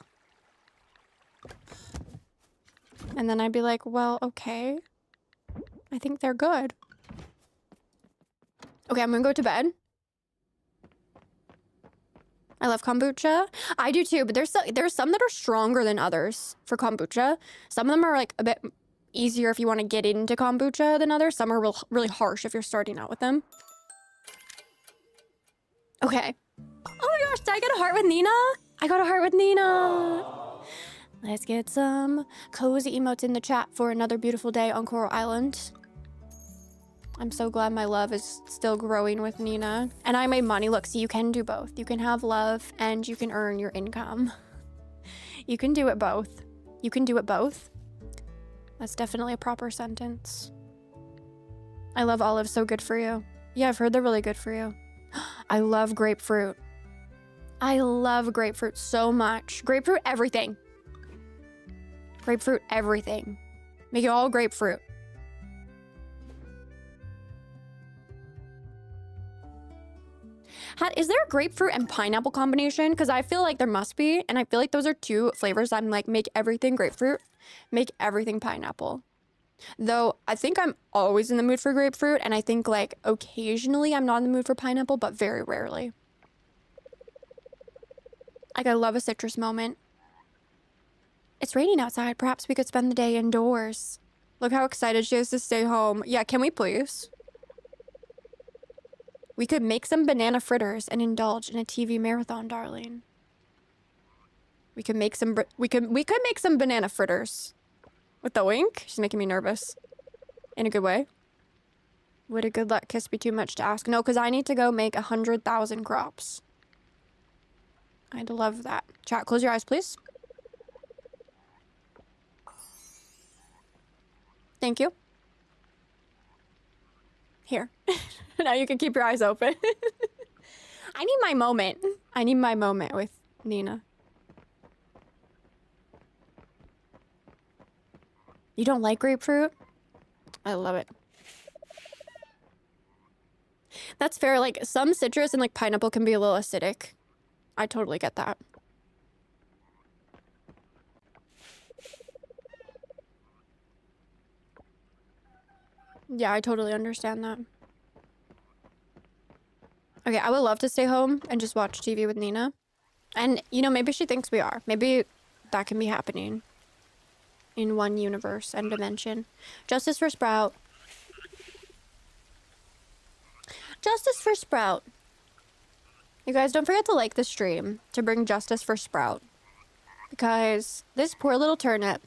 And then I'd be like, well, okay. I think they're good. Okay, I'm gonna go to bed. I love kombucha. I do too, but there's some that are stronger than others for kombucha. Some of them are like a bit easier if you want to get into kombucha than others. Some are really harsh if you're starting out with them. Okay. Oh my gosh, did I get a heart with Nina? I got a heart with Nina. Let's get some cozy emotes in the chat for another beautiful day on Coral Island. I'm so glad my love is still growing with Nina. And I made money. Look, see, you can do both. You can have love and you can earn your income. You can do it both. You can do it both. That's definitely a proper sentence. I love olives, so good for you. Yeah, I've heard they're really good for you. I love grapefruit. I love grapefruit so much. Grapefruit everything. Grapefruit everything. Make it all grapefruit. Is there a grapefruit and pineapple combination? Because I feel like there must be, and I feel like those are two flavors. I'm like, make everything grapefruit, make everything pineapple. Though I think I'm always in the mood for grapefruit, and I think like occasionally I'm not in the mood for pineapple, but very rarely. Like, I love a citrus moment. It's raining outside. Perhaps we could spend the day indoors. Look how excited she is to stay home. Yeah, can we please? We could make some banana fritters and indulge in a TV marathon, darling. We could make some we could make some banana fritters. With the wink? She's making me nervous. In a good way. Would a good luck kiss be too much to ask? No, because I need to go make 100,000 crops. I'd love that. Chat, close your eyes, please. Thank you. Here. Now you can keep your eyes open. I need my moment. I need my moment with Nina. You don't like grapefruit? I love it. That's fair. Like, some citrus and like pineapple can be a little acidic. I totally get that. Yeah, I totally understand that. Okay, I would love to stay home and just watch TV with Nina. And, you know, maybe she thinks we are. Maybe that can be happening in one universe and dimension. Justice for Sprout. Justice for Sprout. You guys, don't forget to like the stream to bring justice for Sprout. Because this poor little turnip.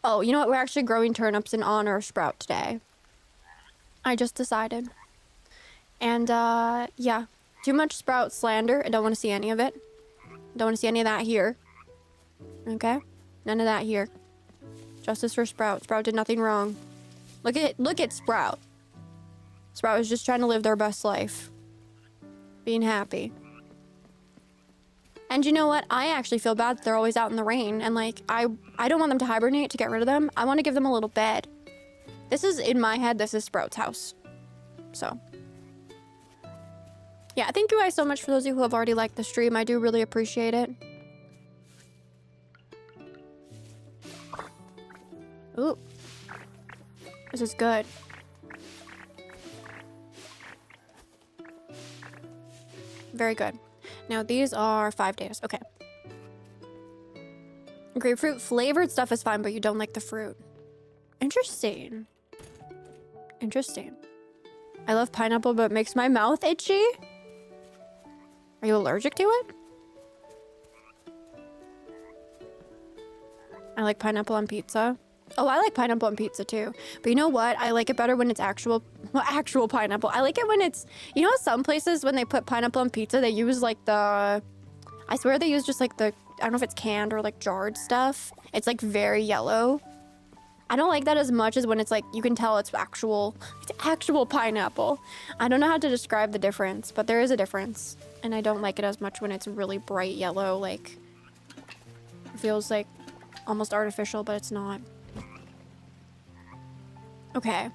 Oh, you know what? We're actually growing turnips in honor of Sprout today. I just decided. And, yeah. Too much Sprout slander. I don't want to see any of it. Don't want to see any of that here. Okay? None of that here. Justice for Sprout. Sprout did nothing wrong. Look at Sprout. Sprout was just trying to live their best life. Being happy. And you know what? I actually feel bad that they're always out in the rain. And, like, I don't want them to hibernate to get rid of them. I want to give them a little bed. This is, in my head, this is Sprout's house. So. Yeah, thank you guys so much for those of you who have already liked the stream. I do really appreciate it. Ooh. This is good. Very good. Now, these are 5 days. Okay. Grapefruit flavored stuff is fine, but you don't like the fruit. Interesting. Interesting. I love pineapple, but it makes my mouth itchy. Are you allergic to it? I like pineapple on pizza. Oh, I like pineapple on pizza too. But you know what? I like it better when it's actual pineapple. I like it when it's, you know, some places when they put pineapple on pizza, they use like the, I swear they use just like the, I don't know if it's canned or like jarred stuff. It's like very yellow. I don't like that as much as when it's like, you can tell it's actual pineapple. I don't know how to describe the difference, but there is a difference. And I don't like it as much when it's really bright yellow, like feels like almost artificial, but it's not. Okay.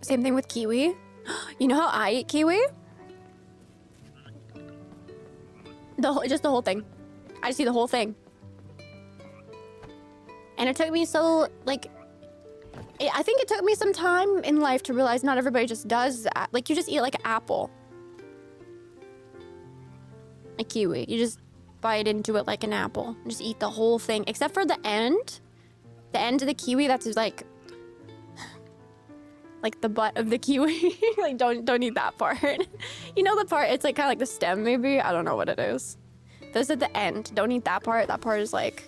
Same thing with kiwi. You know how I eat kiwi? Just the whole thing. I just eat the whole thing. And it took me so, like, I think it took me some time in life to realize not everybody just does that. Like, you just eat like an apple. A kiwi. You just bite into it like an apple. Just eat the whole thing. Except for the end. The end of the kiwi, that's like the butt of the kiwi. Like, don't eat that part. You know the part, it's like kind of like the stem maybe? I don't know what it is. This at the end. Don't eat that part. That part is like...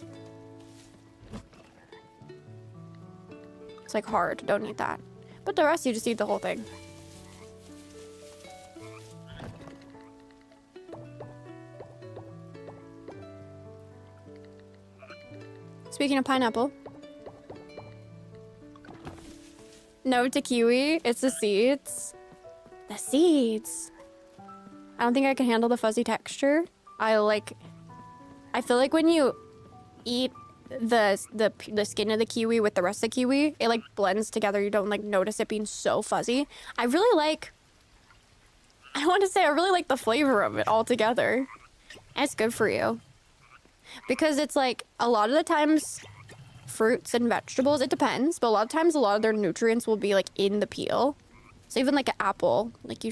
It's like hard. Don't eat that. But the rest, you just eat the whole thing. Speaking of pineapple. No to kiwi. It's the seeds. The seeds. I don't think I can handle the fuzzy texture. I feel like when you eat the skin of the kiwi with the rest of the kiwi, it like blends together. You don't like notice it being so fuzzy. I really like the flavor of it all together. And it's good for you. Because it's like a lot of the times fruits and vegetables, it depends, but a lot of times a lot of their nutrients will be like in the peel. So even like an apple, like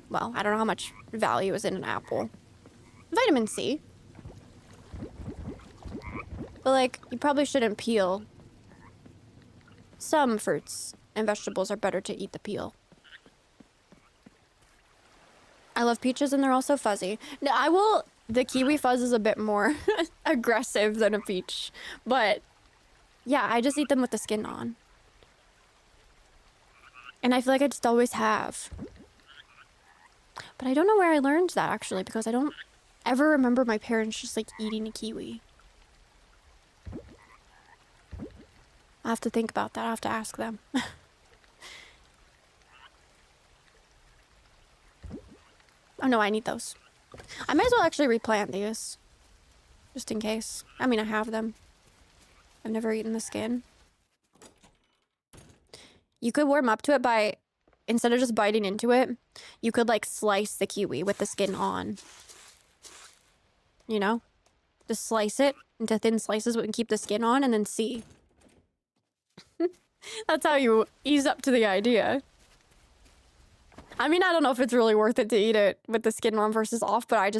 well, I don't know how much value is in an apple. Vitamin C. But like, you probably shouldn't peel. Some fruits and vegetables are better to eat the peel. I love peaches and they're also fuzzy. Now, the kiwi fuzz is a bit more aggressive than a peach. But yeah, I just eat them with the skin on. And I feel like I just always have. But I don't know where I learned that actually, because I don't ever remember my parents just like eating a kiwi. I have to think about that. I have to ask them. Oh no, I need those. I might as well actually replant these. Just in case. I mean, I have them. I've never eaten the skin. You could warm up to it by, instead of just biting into it, you could like slice the kiwi with the skin on. You know? Just slice it into thin slices and keep the skin on and then see. That's how you ease up to the idea. I mean, I don't know if it's really worth it to eat it with the skin on versus off, but I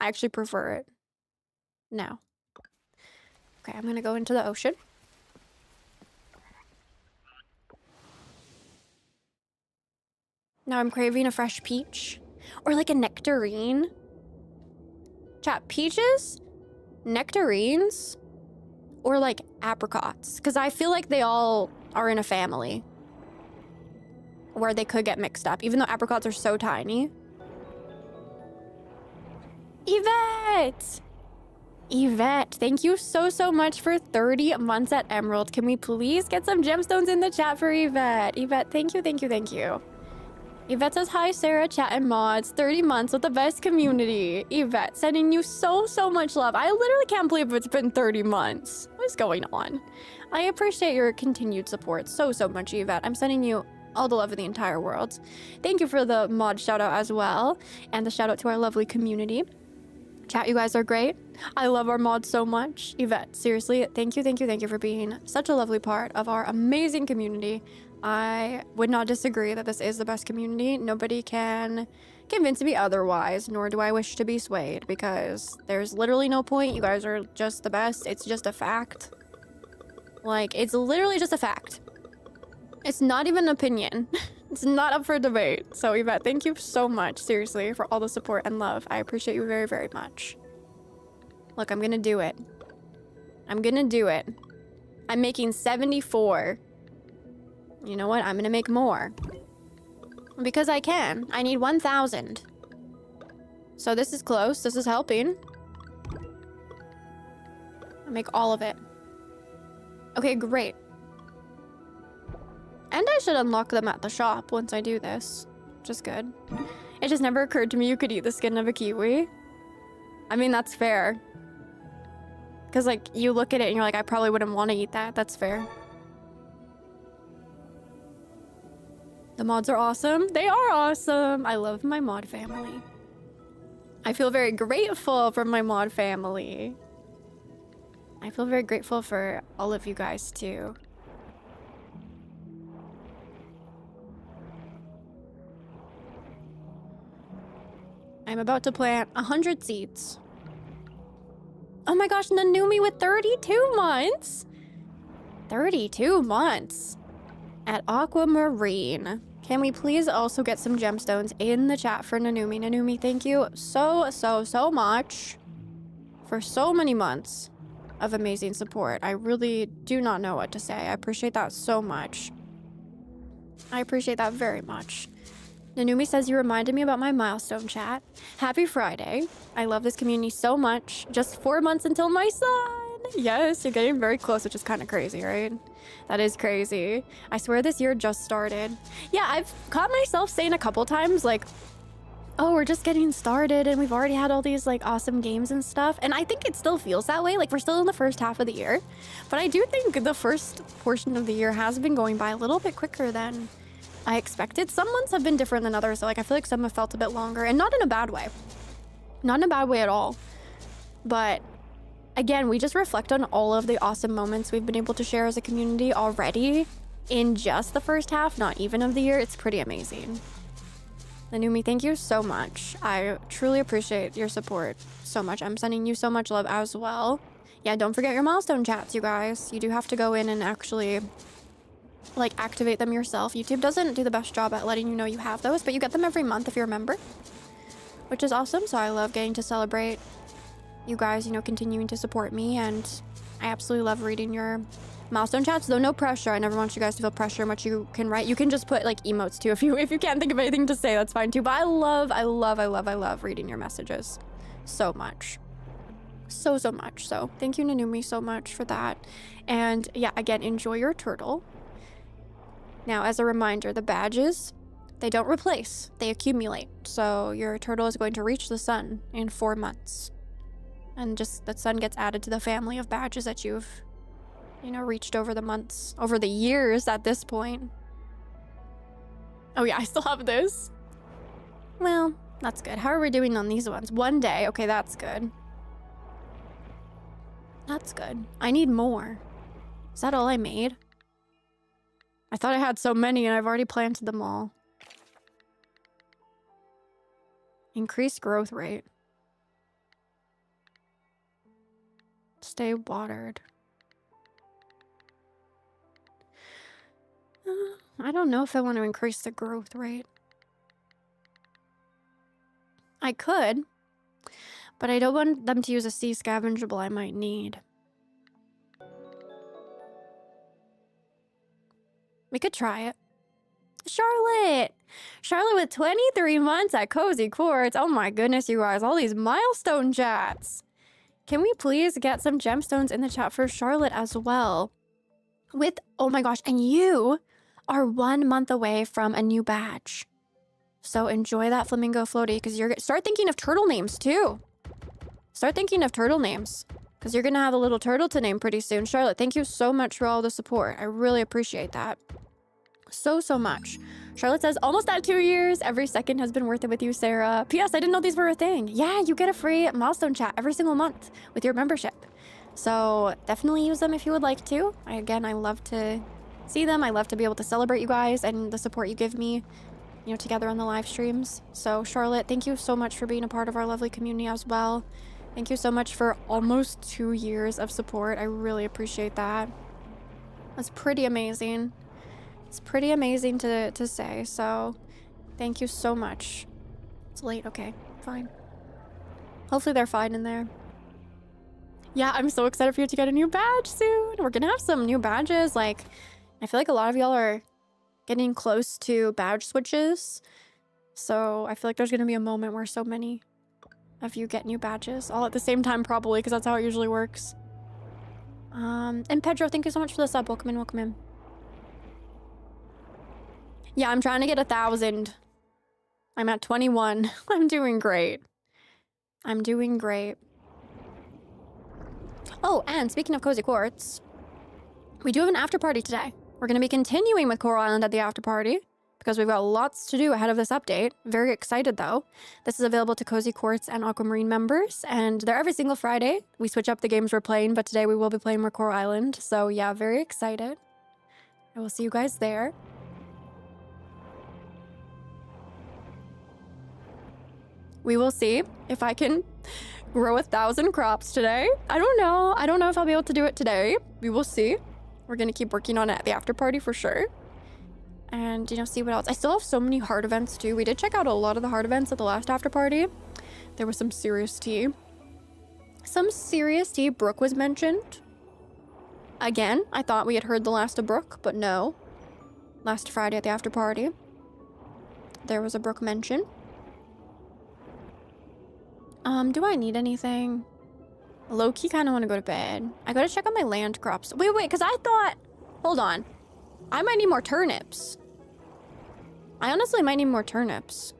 actually prefer it now. Okay, I'm gonna go into the ocean. Now I'm craving a fresh peach. Or like a nectarine. Chat, peaches? Nectarines? Or like apricots. Because I feel like they all are in a family. Where they could get mixed up. Even though apricots are so tiny. Yvette! Yvette, thank you so much for 30 months at Emerald. Can we please get some gemstones in the chat for Yvette? Yvette, thank you. Yvette says, hi, Sarah, chat and mods. 30 months with the best community. Yvette, sending you so much love. I literally can't believe it's been 30 months. What is going on? I appreciate your continued support so much, Yvette. I'm sending you all the love of the entire world. Thank you for the mod shout out as well. And the shout out to our lovely community. Chat, you guys are great. I love our mods so much. Yvette, seriously, thank you for being such a lovely part of our amazing community. I would not disagree that this is the best community. Nobody can convince me otherwise, nor do I wish to be swayed, because there's literally no point. You guys are just the best. It's just a fact. Like, it's literally just a fact. It's not even an opinion. It's not up for debate. So, Yvette, thank you so much, seriously, for all the support and love. I appreciate you very much. Look, I'm gonna do it. I'm making 74. You know what? I'm gonna make more. Because I can. I need 1,000. So this is close. This is helping. I'll make all of it. Okay, great. And I should unlock them at the shop once I do this, which is good. It just never occurred to me you could eat the skin of a kiwi. I mean, that's fair. Because, like, you look at it and you're like, I probably wouldn't want to eat that. That's fair. The mods are awesome. They are awesome. I love my mod family. I feel very grateful for my mod family. I feel very grateful for all of you guys, too. I'm about to plant 100 seeds. Oh my gosh, Nanumi with 32 months. 32 months at Aquamarine. Can we please also get some gemstones in the chat for Nanumi? Nanumi, thank you so much for so many months of amazing support. I really do not know what to say. I appreciate that so much. I appreciate that very much. Nanumi says, you reminded me about my milestone chat. Happy Friday. I love this community so much. Just 4 months until my son. Yes, you're getting very close, which is kind of crazy, right? That is crazy. I swear this year just started. Yeah, I've caught myself saying a couple times, like, oh, we're just getting started and we've already had all these, like, awesome games and stuff. And I think it still feels that way. Like, we're still in the first half of the year. But I do think the first portion of the year has been going by a little bit quicker than I expected. Some months have been different than others. So, like, I feel like some have felt a bit longer, and not in a bad way. Not in a bad way at all. But again, we just reflect on all of the awesome moments we've been able to share as a community already in just the first half, not even of the year. It's pretty amazing. Nanumi, thank you so much. I truly appreciate your support so much. I'm sending you so much love as well. Yeah, don't forget your milestone chats, you guys. You do have to go in and actually, like, activate them yourself. YouTube doesn't do the best job at letting you know you have those, but you get them every month if you're a member, which is awesome. So I love getting to celebrate you guys, you know, continuing to support me, and I absolutely love reading your milestone chats, though no pressure. I never want you guys to feel pressure in what you can write. You can just put, like, emotes too if you can't think of anything to say. That's fine too. But I love reading your messages so much. So much. So thank you, Nanumi, so much for that. And yeah, again, enjoy your turtle. Now, as a reminder, the badges, they don't replace, they accumulate. So your turtle is going to reach the sun in 4 months. And just the sun gets added to the family of badges that you've, you know, reached over the months, over the years at this point. Oh yeah, I still have this. Well, that's good. How are we doing on these ones? 1 day. Okay, that's good. That's good. I need more. Is that all I made? I thought I had so many and I've already planted them all. Increase growth rate. Stay watered. I don't know if I want to increase the growth rate. I could, but I don't want them to use a sea scavengeable I might need. We could try it. Charlotte! Charlotte with 23 months at Cozy Quartz. Oh my goodness, you guys. All these milestone chats. Can we please get some gemstones in the chat for Charlotte as well? With, oh my gosh, and you are 1 month away from a new badge. So enjoy that flamingo floaty, because start thinking of turtle names too. Start thinking of turtle names, because you're gonna have a little turtle to name pretty soon. Charlotte, thank you so much for all the support. I really appreciate that. So much. Charlotte says, almost at 2 years. Every second has been worth it with you, Sarah. P.S. I didn't know these were a thing. Yeah, you get a free milestone chat every single month with your membership. So definitely use them if you would like to. Again, I love to see them. I love to be able to celebrate you guys and the support you give me, you know, together on the live streams. So Charlotte, thank you so much for being a part of our lovely community as well. Thank you so much for almost 2 years of support. I really appreciate that. That's pretty amazing. It's pretty amazing to say, so thank you so much. It's late, okay, fine. Hopefully they're fine in there. Yeah, I'm so excited for you to get a new badge soon. We're gonna have some new badges. Like, I feel like a lot of y'all are getting close to badge switches. So I feel like there's gonna be a moment where so many of you get new badges all at the same time, probably, because that's how it usually works. And Pedro, thank you so much for the sub. Welcome in, welcome in. Yeah, I'm trying to get 1,000. I'm at 21. I'm doing great. I'm doing great. Oh, and speaking of Cozy Quartz, we do have an after party today. We're going to be continuing with Coral Island at the after party because we've got lots to do ahead of this update. Very excited though. This is available to Cozy Quartz and Aquamarine members, and they're every single Friday. We switch up the games we're playing, but today we will be playing more Coral Island. So yeah, very excited. I will see you guys there. We will see if I can grow 1,000 crops today. I don't know. I don't know if I'll be able to do it today. We will see. We're going to keep working on it at the after party for sure. And, you know, see what else. I still have so many hard events too. We did check out a lot of the hard events at the last after party. There was some serious tea. Some serious tea. Brooke was mentioned. Again, I thought we had heard the last of Brooke, but no. Last Friday at the after party, there was a Brooke mention. Do I need anything? Low-key kind of want to go to bed. I gotta check on my land crops. Wait, because I thought... Hold on. I might need more turnips. I honestly might need more turnips.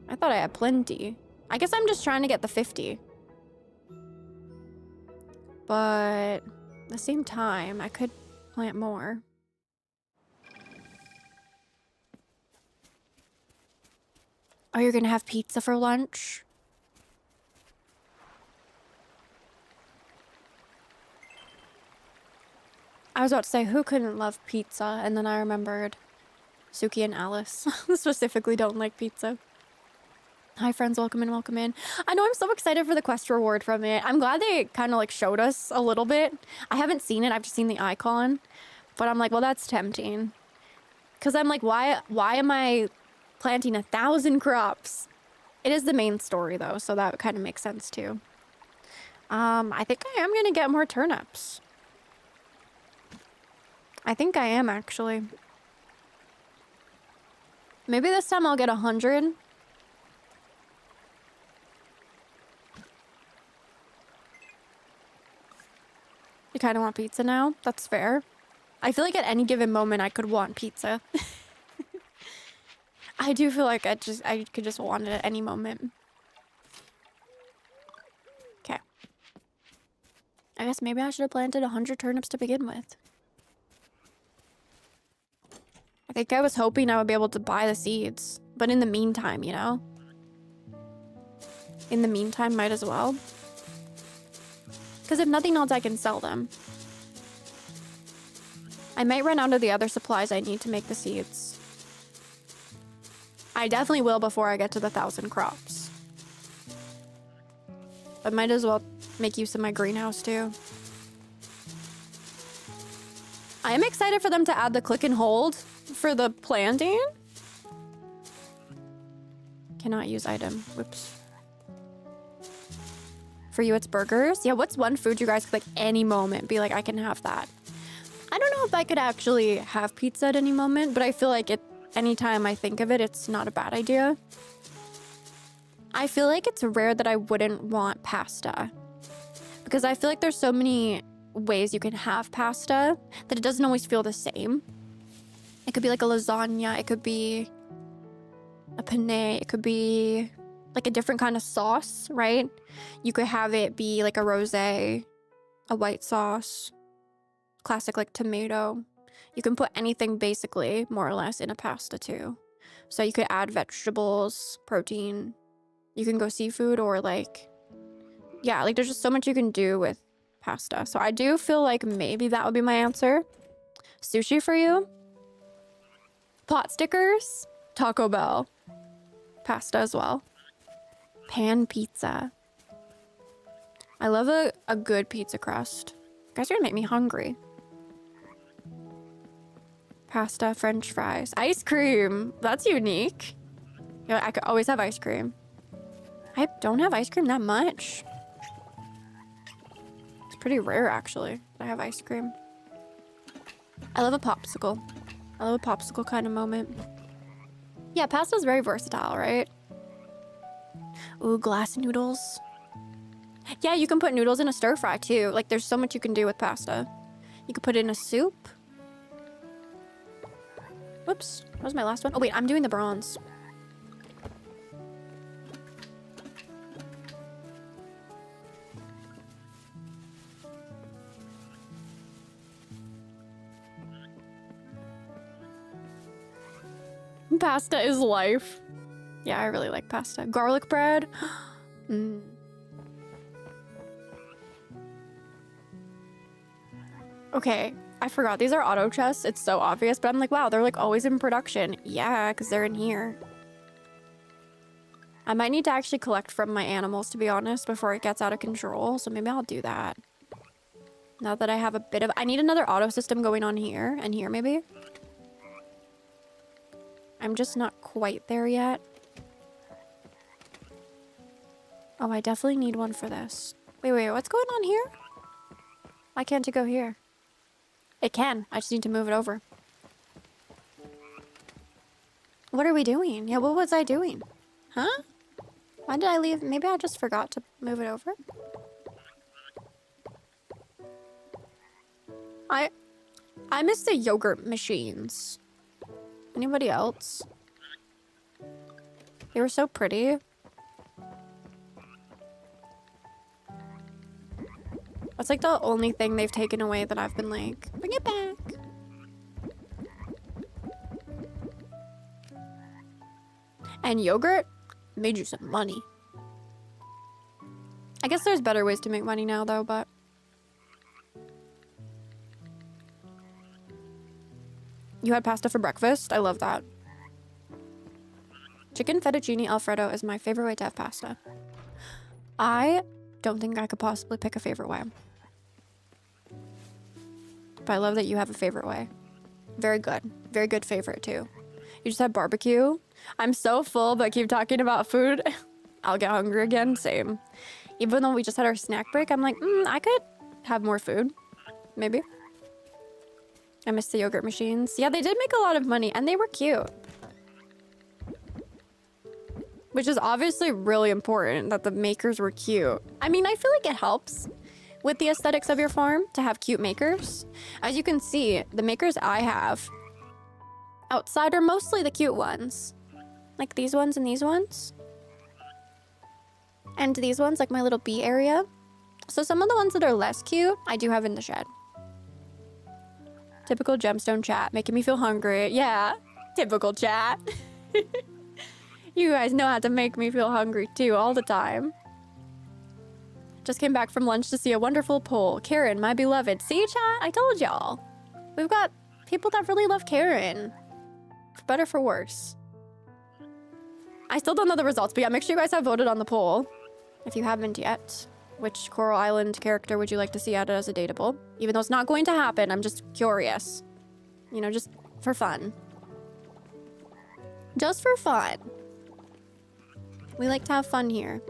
I thought I had plenty. I guess I'm just trying to get the 50. But at the same time, I could plant more. Oh, you're gonna have pizza for lunch? I was about to say, who couldn't love pizza? And then I remembered Suki and Alice specifically don't like pizza. Hi, friends. Welcome in, welcome in. I know I'm so excited for the quest reward from it. I'm glad they kind of like showed us a little bit. I haven't seen it. I've just seen the icon. But I'm like, well, that's tempting. Because I'm like, why am I planting 1,000 crops? It is the main story, though, so that kind of makes sense, too. I think I am going to get more turnips. I think I am, actually. Maybe this time I'll get 100. You kind of want pizza now? That's fair. I feel like at any given moment I could want pizza. I do feel like I could just want it at any moment. Okay. I guess maybe I should have planted 100 turnips to begin with. I think I was hoping I would be able to buy the seeds, but in the meantime, you know? In the meantime, might as well. Because if nothing else, I can sell them. I might run out of the other supplies I need to make the seeds. I definitely will before I get to the 1,000 crops. But might as well make use of my greenhouse too. I am excited for them to add the click and hold for the planting. Cannot use item. Whoops. For you, it's burgers. Yeah, what's one food you guys could like any moment be like, I can have that? I don't know if I could actually have pizza at any moment, but I feel like anytime I think of it, it's not a bad idea. I feel like it's rare that I wouldn't want pasta because I feel like there's so many ways you can have pasta that it doesn't always feel the same. It could be like a lasagna, it could be a penne, it could be like a different kind of sauce, right? You could have it be like a rosé, a white sauce, classic like tomato. You can put anything basically more or less in a pasta too. So you could add vegetables, protein. You can go seafood or like, yeah, like there's just so much you can do with pasta. So I do feel like maybe that would be my answer. Sushi for you. Pot stickers, Taco Bell, pasta as well. Pan pizza. I love a good pizza crust. You guys are gonna make me hungry. Pasta, French fries, ice cream. That's unique. You know, I could always have ice cream. I don't have ice cream that much. It's pretty rare, actually, that I have ice cream. I love a popsicle. I love a popsicle kind of moment. Yeah, pasta's very versatile, right? Ooh, glass noodles. Yeah, you can put noodles in a stir fry too. Like, there's so much you can do with pasta. You could put it in a soup. Whoops. That was my last one. Oh, wait. I'm doing the bronze. Pasta is life. Yeah, I really like pasta. Garlic bread. Mm. Okay, I forgot. These are auto chests. It's so obvious, but I'm like, wow, they're like always in production. Yeah, because they're in here. I might need to actually collect from my animals, to be honest, before it gets out of control. So maybe I'll do that. Now that I have a bit of... I need another auto system going on here and here, maybe. I'm just not quite there yet. Oh, I definitely need one for this. Wait, what's going on here? Why can't it go here? It can. I just need to move it over. What are we doing? Yeah, what was I doing? Huh? Why did I leave? Maybe I just forgot to move it over. I miss the yogurt machines. Anybody else? They were so pretty. That's like the only thing they've taken away that I've been like, bring it back. And yogurt made you some money. I guess there's better ways to make money now though, but... You had pasta for breakfast? I love that. Chicken fettuccine alfredo is my favorite way to have pasta. I don't think I could possibly pick a favorite way. But I love that you have a favorite way. Very good. Very good favorite too. You just had barbecue. I'm so full, but keep talking about food. I'll get hungry again. Same. Even though we just had our snack break, I'm like, I could have more food. Maybe. I miss the yogurt machines. Yeah, they did make a lot of money and they were cute. Which is obviously really important that the makers were cute. I mean, I feel like it helps with the aesthetics of your farm to have cute makers. As you can see, the makers I have outside are mostly the cute ones. Like these ones and these ones. And these ones, like my little bee area. So some of the ones that are less cute, I do have in the shed. Typical gemstone chat, making me feel hungry. Yeah, typical chat. You guys know how to make me feel hungry too, all the time. Just came back from lunch to see a wonderful poll. Karen, my beloved. See, chat? I told y'all. We've got people that really love Karen. For better, for worse. I still don't know the results, but yeah, make sure you guys have voted on the poll. If you haven't yet. Which Coral Island character would you like to see added as a dateable? Even though it's not going to happen, I'm just curious. You know, just for fun. Just for fun. We like to have fun here.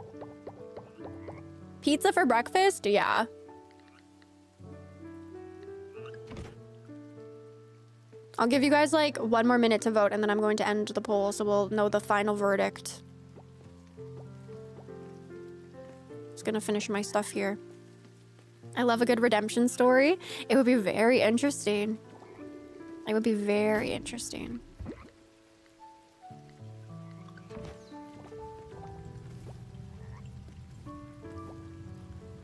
Pizza for breakfast? Yeah. I'll give you guys like 1 more minute to vote and then I'm going to end the poll so we'll know the final verdict. Just gonna finish my stuff here. I love a good redemption story. It would be very interesting. It would be very interesting.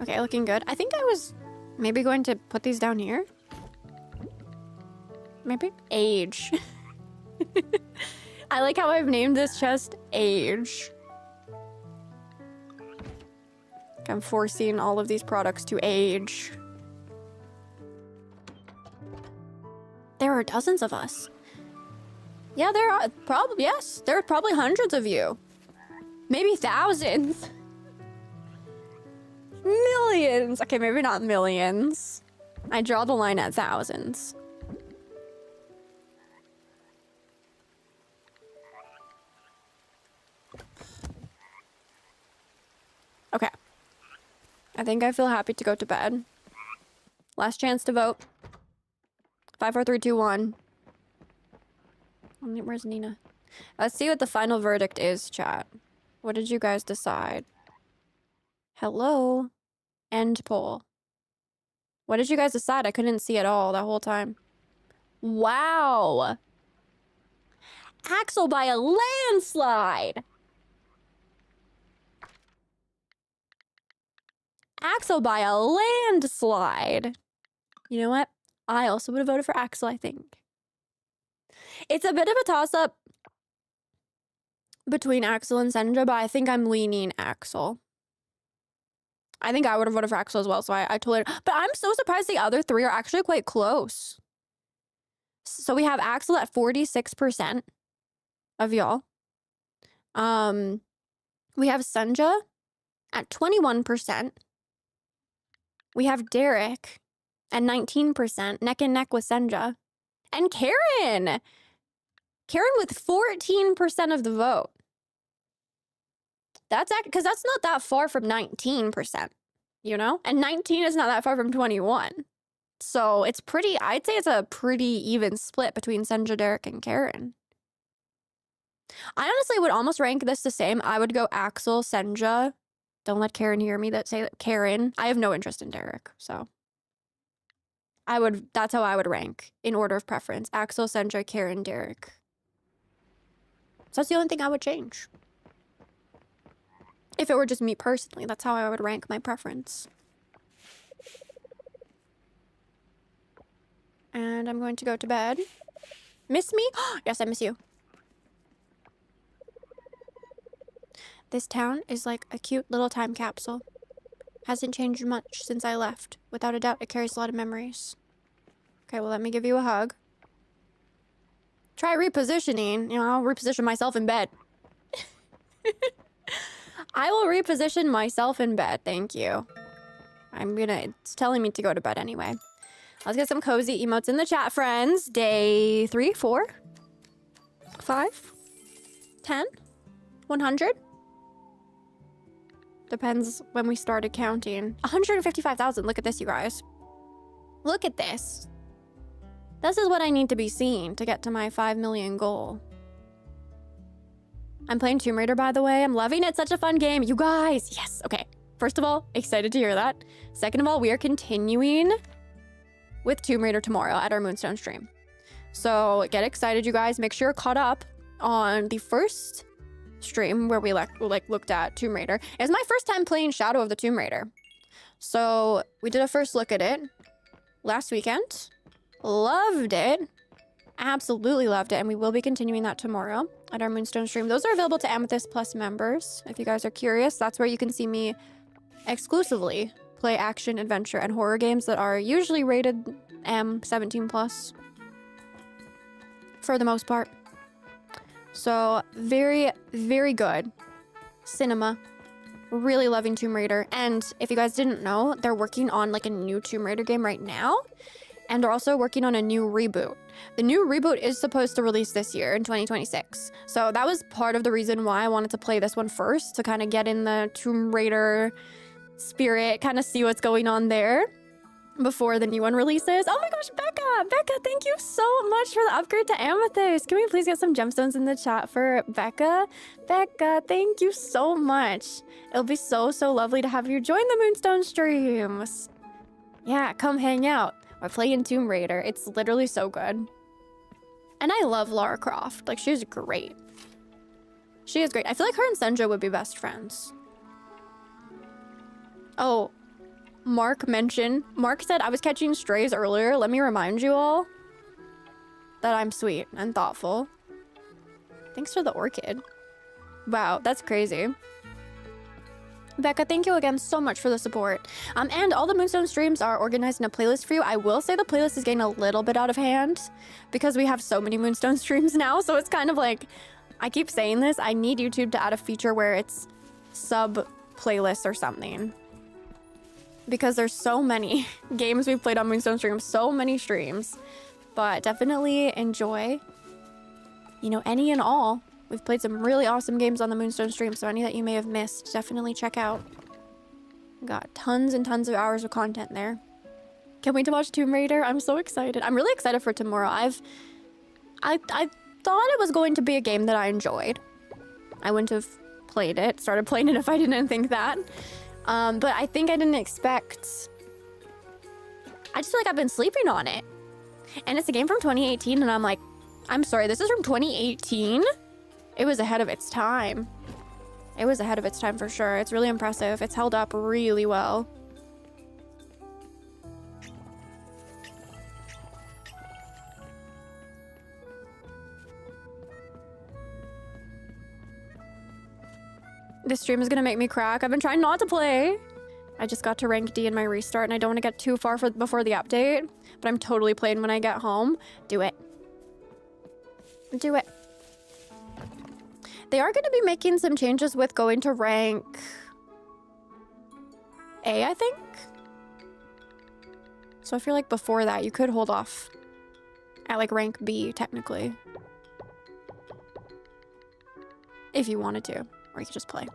Okay, looking good. I think I was maybe going to put these down here. Maybe? Age. I like how I've named this chest Age. I'm forcing all of these products to age. There are dozens of us. Yeah, there are probably, yes, there are probably hundreds of you. Maybe thousands. Millions. Okay, maybe not millions. I draw the line at thousands. Okay. I think I feel happy to go to bed. Last chance to vote. 5, 4, 3, 2, 1. Where's Nina? Let's see what the final verdict is, chat. What did you guys decide? Hello? End poll. What did you guys decide? I couldn't see it all that whole time. Wow! Axel by a landslide. Axel by a landslide. You know what? I also would have voted for Axel, I think. It's a bit of a toss-up between Axel and Senja, but I think I'm leaning Axel. I think I would have voted for Axel as well, so I totally... But I'm so surprised the other three are actually quite close. So we have Axel at 46% of y'all. We have Senja at 21%. We have Derek at 19%, neck and neck with Senja. And Karen! Karen with 14% of the vote. That's because that's not that far from 19%, you know? And 19 is not that far from 21. So it's pretty, I'd say it's a pretty even split between Senja, Derek, and Karen. I honestly would almost rank this the same. I would go Axel, Senja. Don't let Karen hear me that say that Karen. I have no interest in Derek, so. That's how I would rank in order of preference. Axel, Senja, Karen, Derek. So that's the only thing I would change. If it were just me personally, that's how I would rank my preference. And I'm going to go to bed. Miss me? Yes, I miss you. This town is like a cute little time capsule. Hasn't changed much since I left. Without a doubt, it carries a lot of memories. Okay, well, let me give you a hug. Try repositioning. You know, I'll reposition myself in bed. I will reposition myself in bed. Thank you. It's telling me to go to bed anyway. Let's get some cozy emotes in the chat, friends. Day 3, 4, 5, 10, 100. Depends when we started counting. 155,000. Look at this, you guys. Look at this. This is what I need to be seeing to get to my 5 million goal. I'm playing Tomb Raider, by the way. I'm loving it. Such a fun game. You guys. Yes. Okay. First of all, excited to hear that. Second of all, we are continuing with Tomb Raider tomorrow at our Moonstone stream. So get excited, you guys. Make sure you're caught up on the first stream where we looked at Tomb Raider. It's my first time playing Shadow of the Tomb Raider. So we did a first look at it last weekend. Loved it. Absolutely loved it. And we will be continuing that tomorrow at our Moonstone stream. Those are available to Amethyst Plus members. If you guys are curious, that's where you can see me exclusively play action, adventure, and horror games that are usually rated M17 plus for the most part. So very, very good cinema. Really loving Tomb Raider. And if you guys didn't know, they're working on like a new Tomb Raider game right now. And they're also working on a new reboot. The new reboot is supposed to release this year in 2026. So that was part of the reason why I wanted to play this one first, to kind of get in the Tomb Raider spirit, kind of see what's going on there before the new one releases. Oh my gosh, Becca, thank you so much for the upgrade to Amethyst. Can we please get some gemstones in the chat for Becca? Becca, thank you so much. It'll be so, so lovely to have you join the Moonstone streams. Yeah, come hang out. We're playing Tomb Raider. It's literally so good. And I love Lara Croft. Like, she's great. She is great. I feel like her and Senja would be best friends. Oh, Mark said, I was catching strays earlier. Let me remind you all that I'm sweet and thoughtful. Thanks for the orchid. Wow, that's crazy. Becca, thank you again so much for the support. And all the Moonstone streams are organized in a playlist for you. I will say the playlist is getting a little bit out of hand because we have so many Moonstone streams now. So it's kind of like, I keep saying this, I need YouTube to add a feature where it's sub playlists or something. Because there's so many games we've played on Moonstone streams, so many streams. But definitely enjoy, you know, any and all. We've played some really awesome games on the Moonstone stream, so any that you may have missed, definitely check out. Got tons and tons of hours of content there. Can't wait to watch Tomb Raider. I'm so excited. I'm really excited for tomorrow. I thought it was going to be a game that I enjoyed. I wouldn't have started playing it if I didn't think that. But I think I didn't expect... I just feel like I've been sleeping on it. And it's a game from 2018, and I'm like, I'm sorry, this is from 2018? It was ahead of its time. It was ahead of its time for sure. It's really impressive. It's held up really well. This stream is gonna make me crack. I've been trying not to play. I just got to rank D in my restart and I don't want to get too far before the update, but I'm totally playing when I get home. Do it. Do it. They are going to be making some changes with going to rank A, I think. So I feel like before that, you could hold off at like rank B, technically. If you wanted to, or you could just play.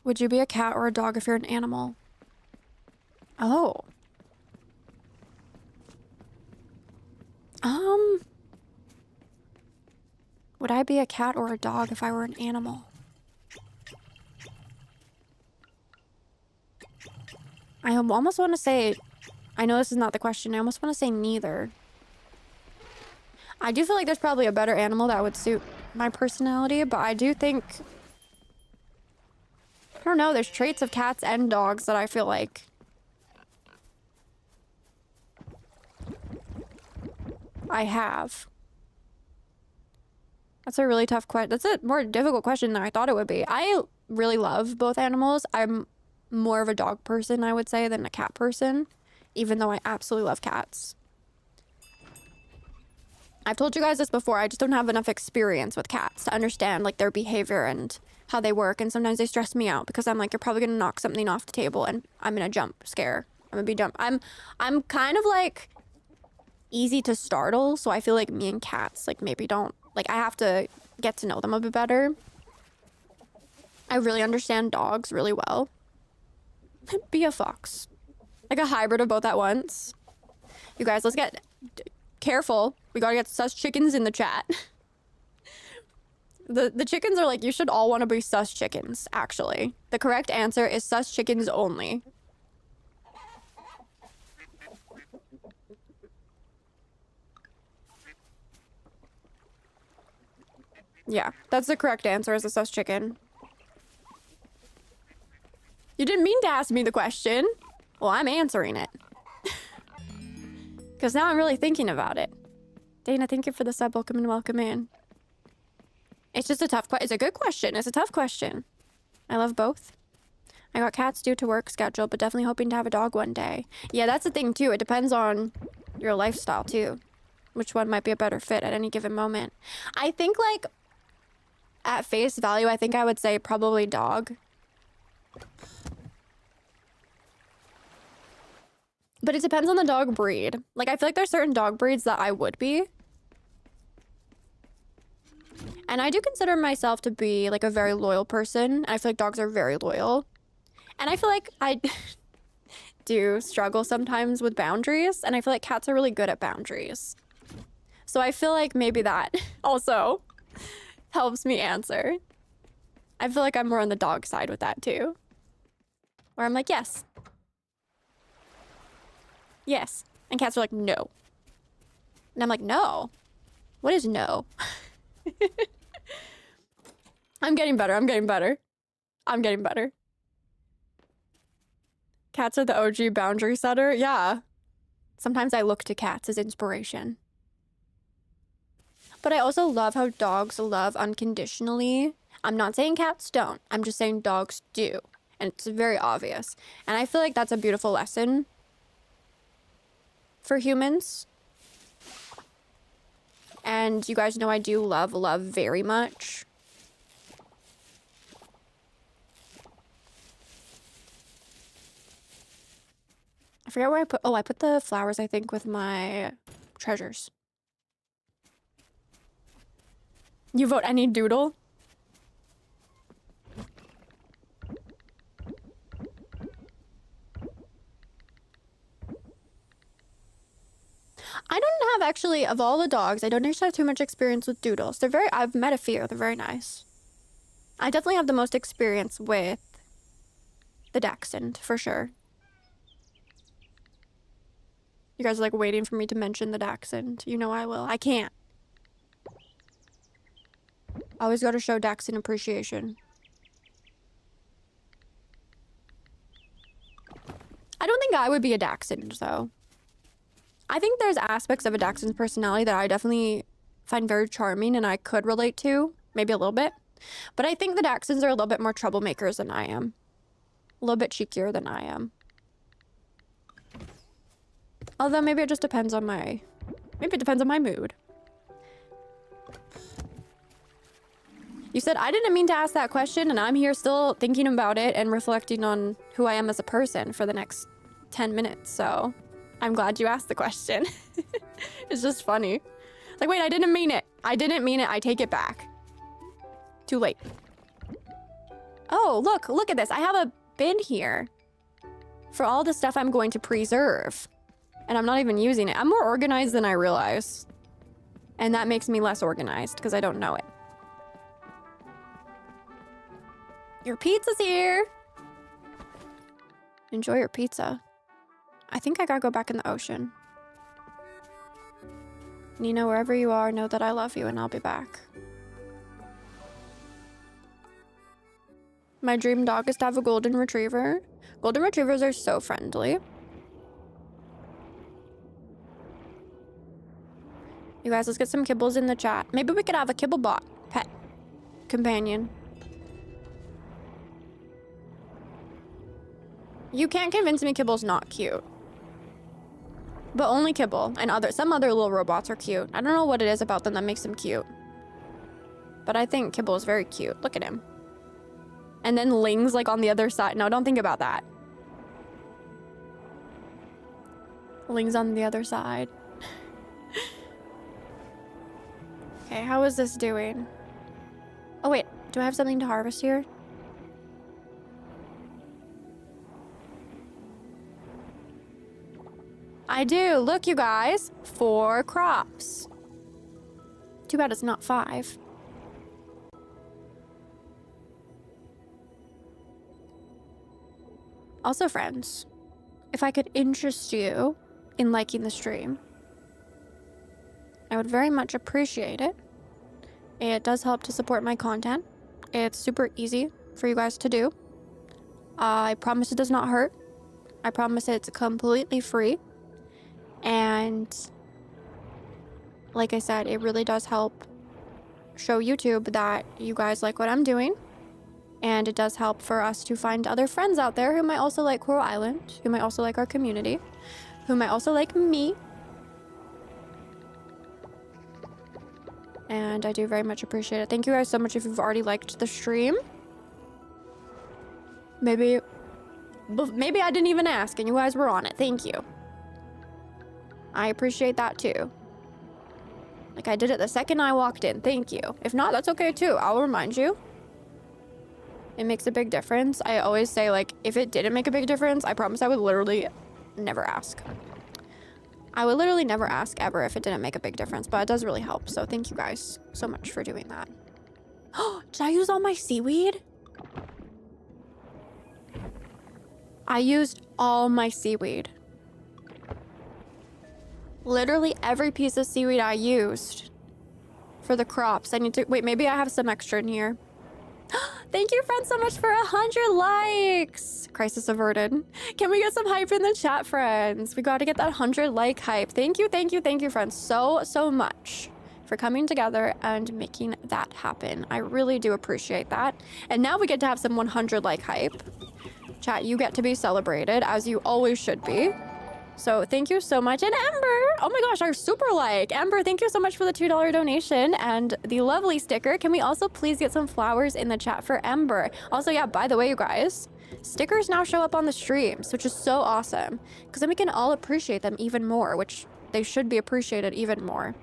Would you be a cat or a dog if you're an animal? Oh. Would I be a cat or a dog if I were an animal? I almost want to say, I know this is not the question, I almost want to say neither. I do feel like there's probably a better animal that would suit my personality, but I do think, I don't know, there's traits of cats and dogs that I feel like I have. That's a really tough question. That's a more difficult question than I thought it would be. I really love both animals. I'm more of a dog person, I would say, than a cat person, even though I absolutely love cats. I've told you guys this before. I just don't have enough experience with cats to understand like their behavior and how they work. And sometimes they stress me out because I'm like, you're probably going to knock something off the table and I'm going to jump scare. I'm going to be jump. I'm kind of like easy to startle. So I feel like me and cats, like maybe don't, like I have to get to know them a bit better. I really understand dogs really well. Be a fox. Like a hybrid of both at once. You guys, let's get careful. We gotta get sus chickens in the chat. The chickens are like, you should all want to be sus chickens, actually. The correct answer is sus chickens only. Yeah, that's the correct answer, is a sus chicken. You didn't mean to ask me the question. Well, I'm answering it. Because now I'm really thinking about it. Dana, thank you for the sub. Welcome in, welcome in. It's just a tough question. It's a good question. It's a tough question. I love both. I got cats due to work schedule, but definitely hoping to have a dog one day. Yeah, that's the thing too. It depends on your lifestyle too. Which one might be a better fit at any given moment. I think like at face value, I think I would say probably dog. But it depends on the dog breed. Like, I feel like there's certain dog breeds that I would be. And I do consider myself to be, like, a very loyal person. I feel like dogs are very loyal. And I feel like I do struggle sometimes with boundaries. And I feel like cats are really good at boundaries. So I feel like maybe that also helps me answer. I feel like I'm more on the dog side with that, too. Where I'm like, yes. Yes. And cats are like, no. And I'm like, no. What is no? I'm getting better. I'm getting better. I'm getting better. Cats are the OG boundary setter. Yeah. Sometimes I look to cats as inspiration. But I also love how dogs love unconditionally. I'm not saying cats don't. I'm just saying dogs do. And it's very obvious. And I feel like that's a beautiful lesson for humans. And you guys know I do love very much. I forget where I put, oh, I put the flowers, I think, with my treasures. You vote any doodle? I don't have actually, of all the dogs, I don't actually have too much experience with doodles. They're very, I've met a few, they're very nice. I definitely have the most experience with the Dachshund, for sure. You guys are like waiting for me to mention the Dachshund. You know I will. I can't. Always gotta show Dachshund appreciation. I don't think I would be a Dachshund, though. I think there's aspects of a Dachshund's personality that I definitely find very charming and I could relate to. Maybe a little bit. But I think the Dachshunds are a little bit more troublemakers than I am. A little bit cheekier than I am. Although maybe it just depends on my... Maybe it depends on my mood. You said I didn't mean to ask that question, and I'm here still thinking about it and reflecting on who I am as a person for the next 10 minutes. So I'm glad you asked the question. It's just funny. It's like, wait, I didn't mean it. I didn't mean it. I take it back. Too late. Oh, look at this. I have a bin here for all the stuff I'm going to preserve. And I'm not even using it. I'm more organized than I realize. And that makes me less organized because I don't know it. Your pizza's here. Enjoy your pizza. I think I gotta go back in the ocean. Nina, wherever you are, know that I love you and I'll be back. My dream dog is to have a golden retriever. Golden retrievers are so friendly. You guys, let's get some kibbles in the chat. Maybe we could have a kibblebot pet companion. You can't convince me Kibble's not cute. But only Kibble and some other little robots are cute. I don't know what it is about them that makes them cute. But I think Kibble is very cute. Look at him. And then Ling's like on the other side. No, don't think about that. Ling's on the other side. Okay, how is this doing? Oh wait, do I have something to harvest here? I do. Look, you guys. 4 crops. Too bad it's not 5. Also, friends, if I could interest you in liking the stream, I would very much appreciate it. It does help to support my content. It's super easy for you guys to do. I promise it does not hurt. I promise it's completely free. And like I said, it really does help show YouTube that you guys like what I'm doing. And it does help for us to find other friends out there who might also like Coral Island, who might also like our community, who might also like me. And I do very much appreciate it. Thank you guys so much if you've already liked the stream. Maybe I didn't even ask and you guys were on it. Thank you. I appreciate that too. Like I did it the second I walked in. Thank you. If not, that's okay too. I'll remind you. It makes a big difference. I always say, like, if it didn't make a big difference, I promise I would literally never ask. I would literally never ask ever if it didn't make a big difference, but it does really help. So thank you guys so much for doing that. Oh, did I use all my seaweed? I used all my seaweed. Literally every piece of seaweed I used for the crops. I need to, wait, maybe I have some extra in here. Thank you, friends, so much for 100 likes. Crisis averted. Can we get some hype in the chat, friends? We got to get that 100 like hype. Thank you, friends, so much for coming together and making that happen. I really do appreciate that. And now we get to have some 100 like hype. Chat, you get to be celebrated, as you always should be. So thank you so much. And Ember, oh my gosh, our super like. Ember, thank you so much for the $2 donation and the lovely sticker. Can we also please get some flowers in the chat for Ember? Also, yeah, by the way, you guys, stickers now show up on the streams, which is so awesome. Because then we can all appreciate them even more, which they should be appreciated even more.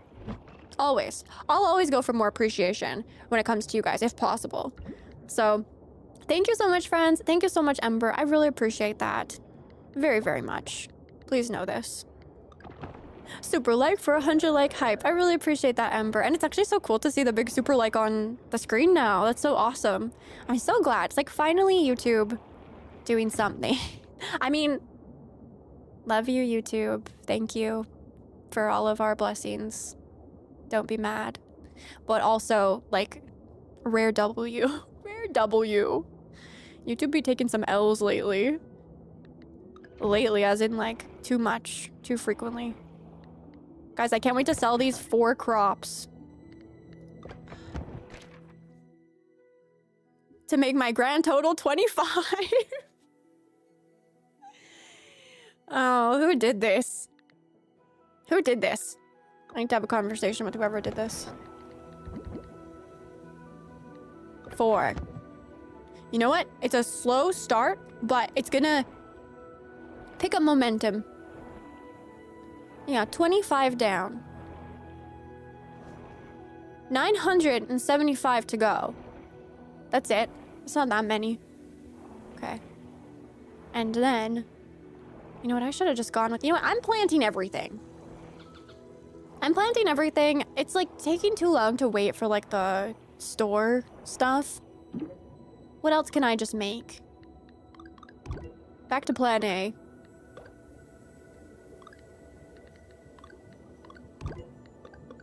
Always. I'll always go for more appreciation when it comes to you guys, if possible. So thank you so much, friends. Thank you so much, Ember. I really appreciate that. Very, very much. Please know this. Super like for 100 like hype. I really appreciate that, Ember. And it's actually so cool to see the big super like on the screen now. That's so awesome. I'm so glad. It's like finally YouTube doing something. I mean, Love you, YouTube. Thank you for all of our blessings. Don't be mad. But also, like, rare W. Rare W. YouTube be taking some L's lately. Lately, as in, like, too much. Too frequently. Guys, I can't wait to sell these 4 crops. To make my grand total 25. Oh, who did this? Who did this? I need to have a conversation with whoever did this. 4. You know what? It's a slow start, but it's gonna pick up momentum. Yeah, 25 down. 975 to go. That's it. It's not that many. Okay. And then, you know what? I should have just gone with, you know what? I'm planting everything. I'm planting everything. It's like taking too long to wait for like the store stuff. What else can I just make? Back to plan A.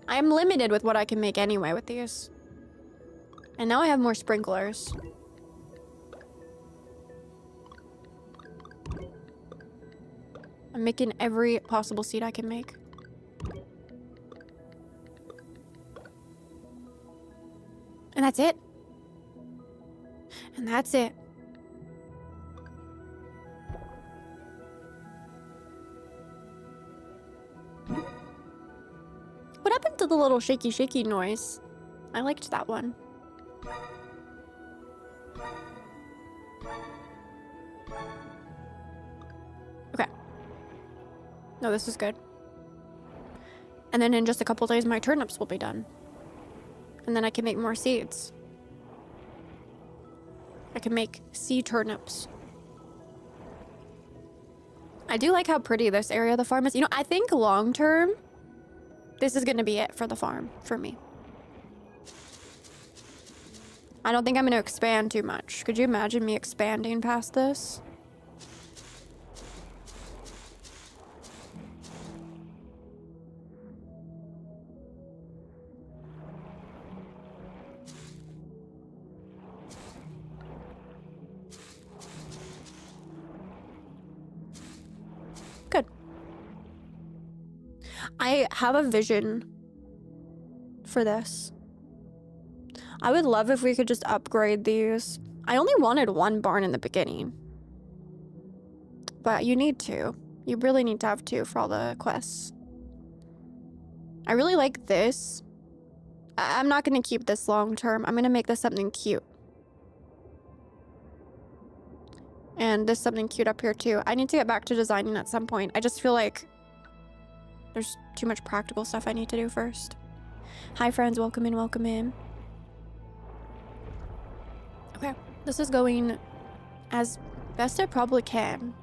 I'm limited with what I can make anyway with these. And now I have more sprinklers. I'm making every possible seed I can make. And that's it. And that's it. What happened to the little shaky shaky noise? I liked that one. Okay. No, this is good. And then in just a couple days, my turnips will be done. And then I can make more seeds. I can make seed turnips. I do like how pretty this area of the farm is. You know, I think long term, this is going to be it for the farm, for me. I don't think I'm going to expand too much. Could you imagine me expanding past this? Good. I have a vision for this. I would love if we could just upgrade these. I only wanted 1 barn in the beginning. But you need 2. You really need to have 2 for all the quests. I really like this. I'm not going to keep this long term. I'm going to make this something cute. And this something cute up here too. I need to get back to designing at some point. I just feel like there's too much practical stuff I need to do first. Hi friends, welcome in, welcome in. Okay, this is going as best it probably can.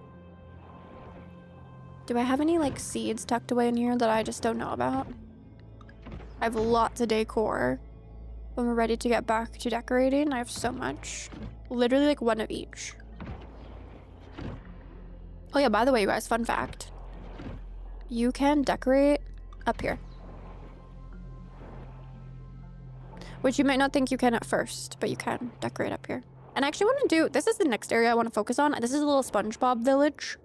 Do I have any like seeds tucked away in here that I just don't know about? I have lots of decor. When we're ready to get back to decorating, I have so much. Literally like 1 of each. Oh yeah, by the way, you guys, fun fact. You can decorate up here. Which you might not think you can at first, but you can decorate up here. And I actually want to do, this is the next area I want to focus on. This is a little SpongeBob village.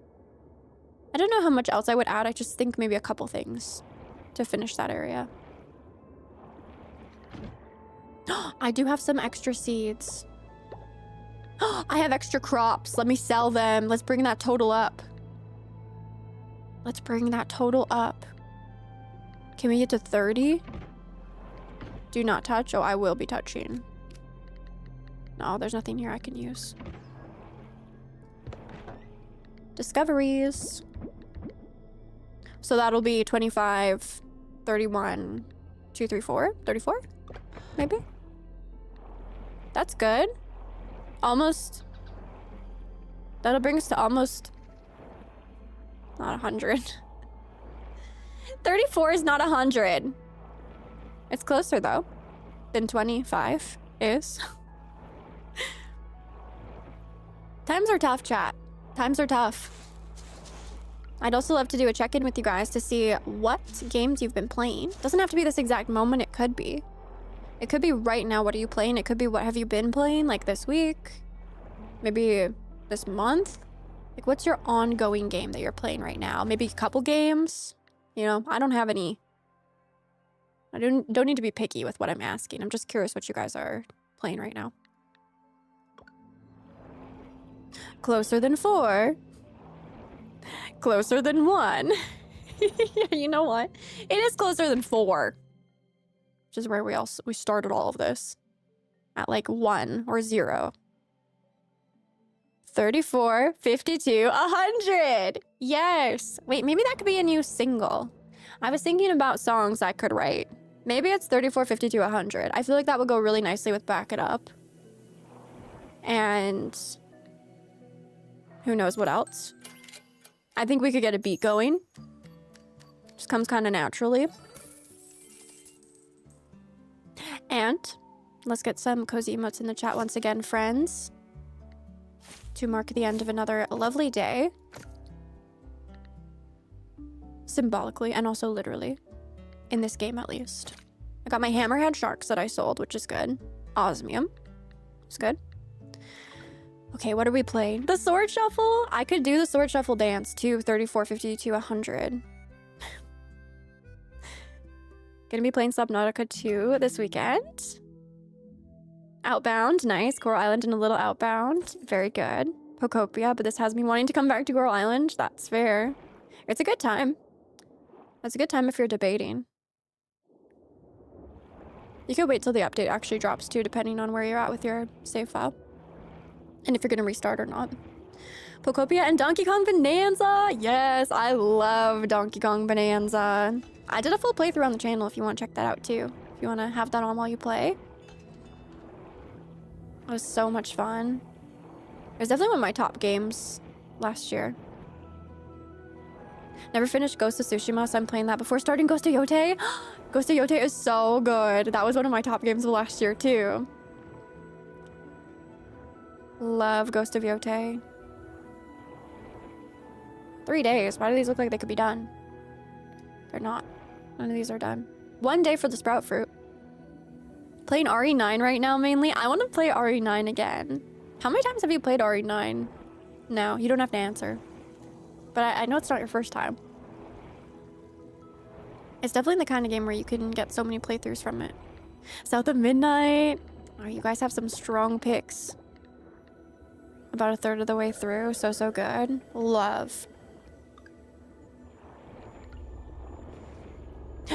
I don't know how much else I would add. I just think maybe a couple things to finish that area. I do have some extra seeds. I have extra crops. Let me sell them. Let's bring that total up. Let's bring that total up. Can we get to 30? Do not touch. Oh, I will be touching. No, there's nothing here I can use. Discoveries. So that'll be 25, 31, 2, 3, 4, 34, maybe? That's good. Almost. That'll bring us to almost. Not 100. 34 is not 100. It's closer though than 25 is. Times are tough, chat. Times are tough. I'd also love to do a check-in with you guys to see what games you've been playing. Doesn't have to be this exact moment, it could be. It could be right now, what are you playing? It could be what have you been playing, like this week? Maybe this month? Like, what's your ongoing game that you're playing right now? Maybe a couple games? You know, I don't have any. I don't need to be picky with what I'm asking. I'm just curious what you guys are playing right now. Closer than 4. Closer than 1. You know what? It is closer than 4. Which is where we started all of this. At like 1 or 0. 34, 52, 100. Yes. Wait, maybe that could be a new single. I was thinking about songs I could write. Maybe it's 34, 52, 100. I feel like that would go really nicely with Back It Up. And who knows what else. I think we could get a beat going. Just comes kind of naturally. And let's get some cozy emotes in the chat once again, friends. To mark the end of another lovely day. Symbolically and also literally. In this game, at least. I got my hammerhead sharks that I sold, which is good. Osmium. It's good. Okay, what are we playing? The sword shuffle? I could do the sword shuffle dance too. 34, 52, 100. Gonna be playing Subnautica 2 this weekend. Outbound, nice. Coral Island and a little Outbound. Very good. Pocopia, but this has me wanting to come back to Coral Island. That's fair. It's a good time. That's a good time if you're debating. You could wait till the update actually drops too, depending on where you're at with your save file. And if you're gonna restart or not. Pocopia and Donkey Kong Bonanza! Yes, I love Donkey Kong Bonanza. I did a full playthrough on the channel if you want to check that out too. If you want to have that on while you play. It was so much fun. It was definitely one of my top games last year. Never finished Ghost of Tsushima, so I'm playing that before starting Ghost of Yote. Ghost of Yote is so good. That was one of my top games of last year too. Love Ghost of Yote. 3 days. Why do these look like they could be done? They're not. None of these are done. 1 day for the sprout fruit. Playing RE9 right now mainly. I want to play RE9 again. How many times have you played RE9? No, you don't have to answer. But I know it's not your first time. It's definitely the kind of game where you can get so many playthroughs from it. South of Midnight. Oh, you guys have some strong picks. About a third of the way through. So good. Love.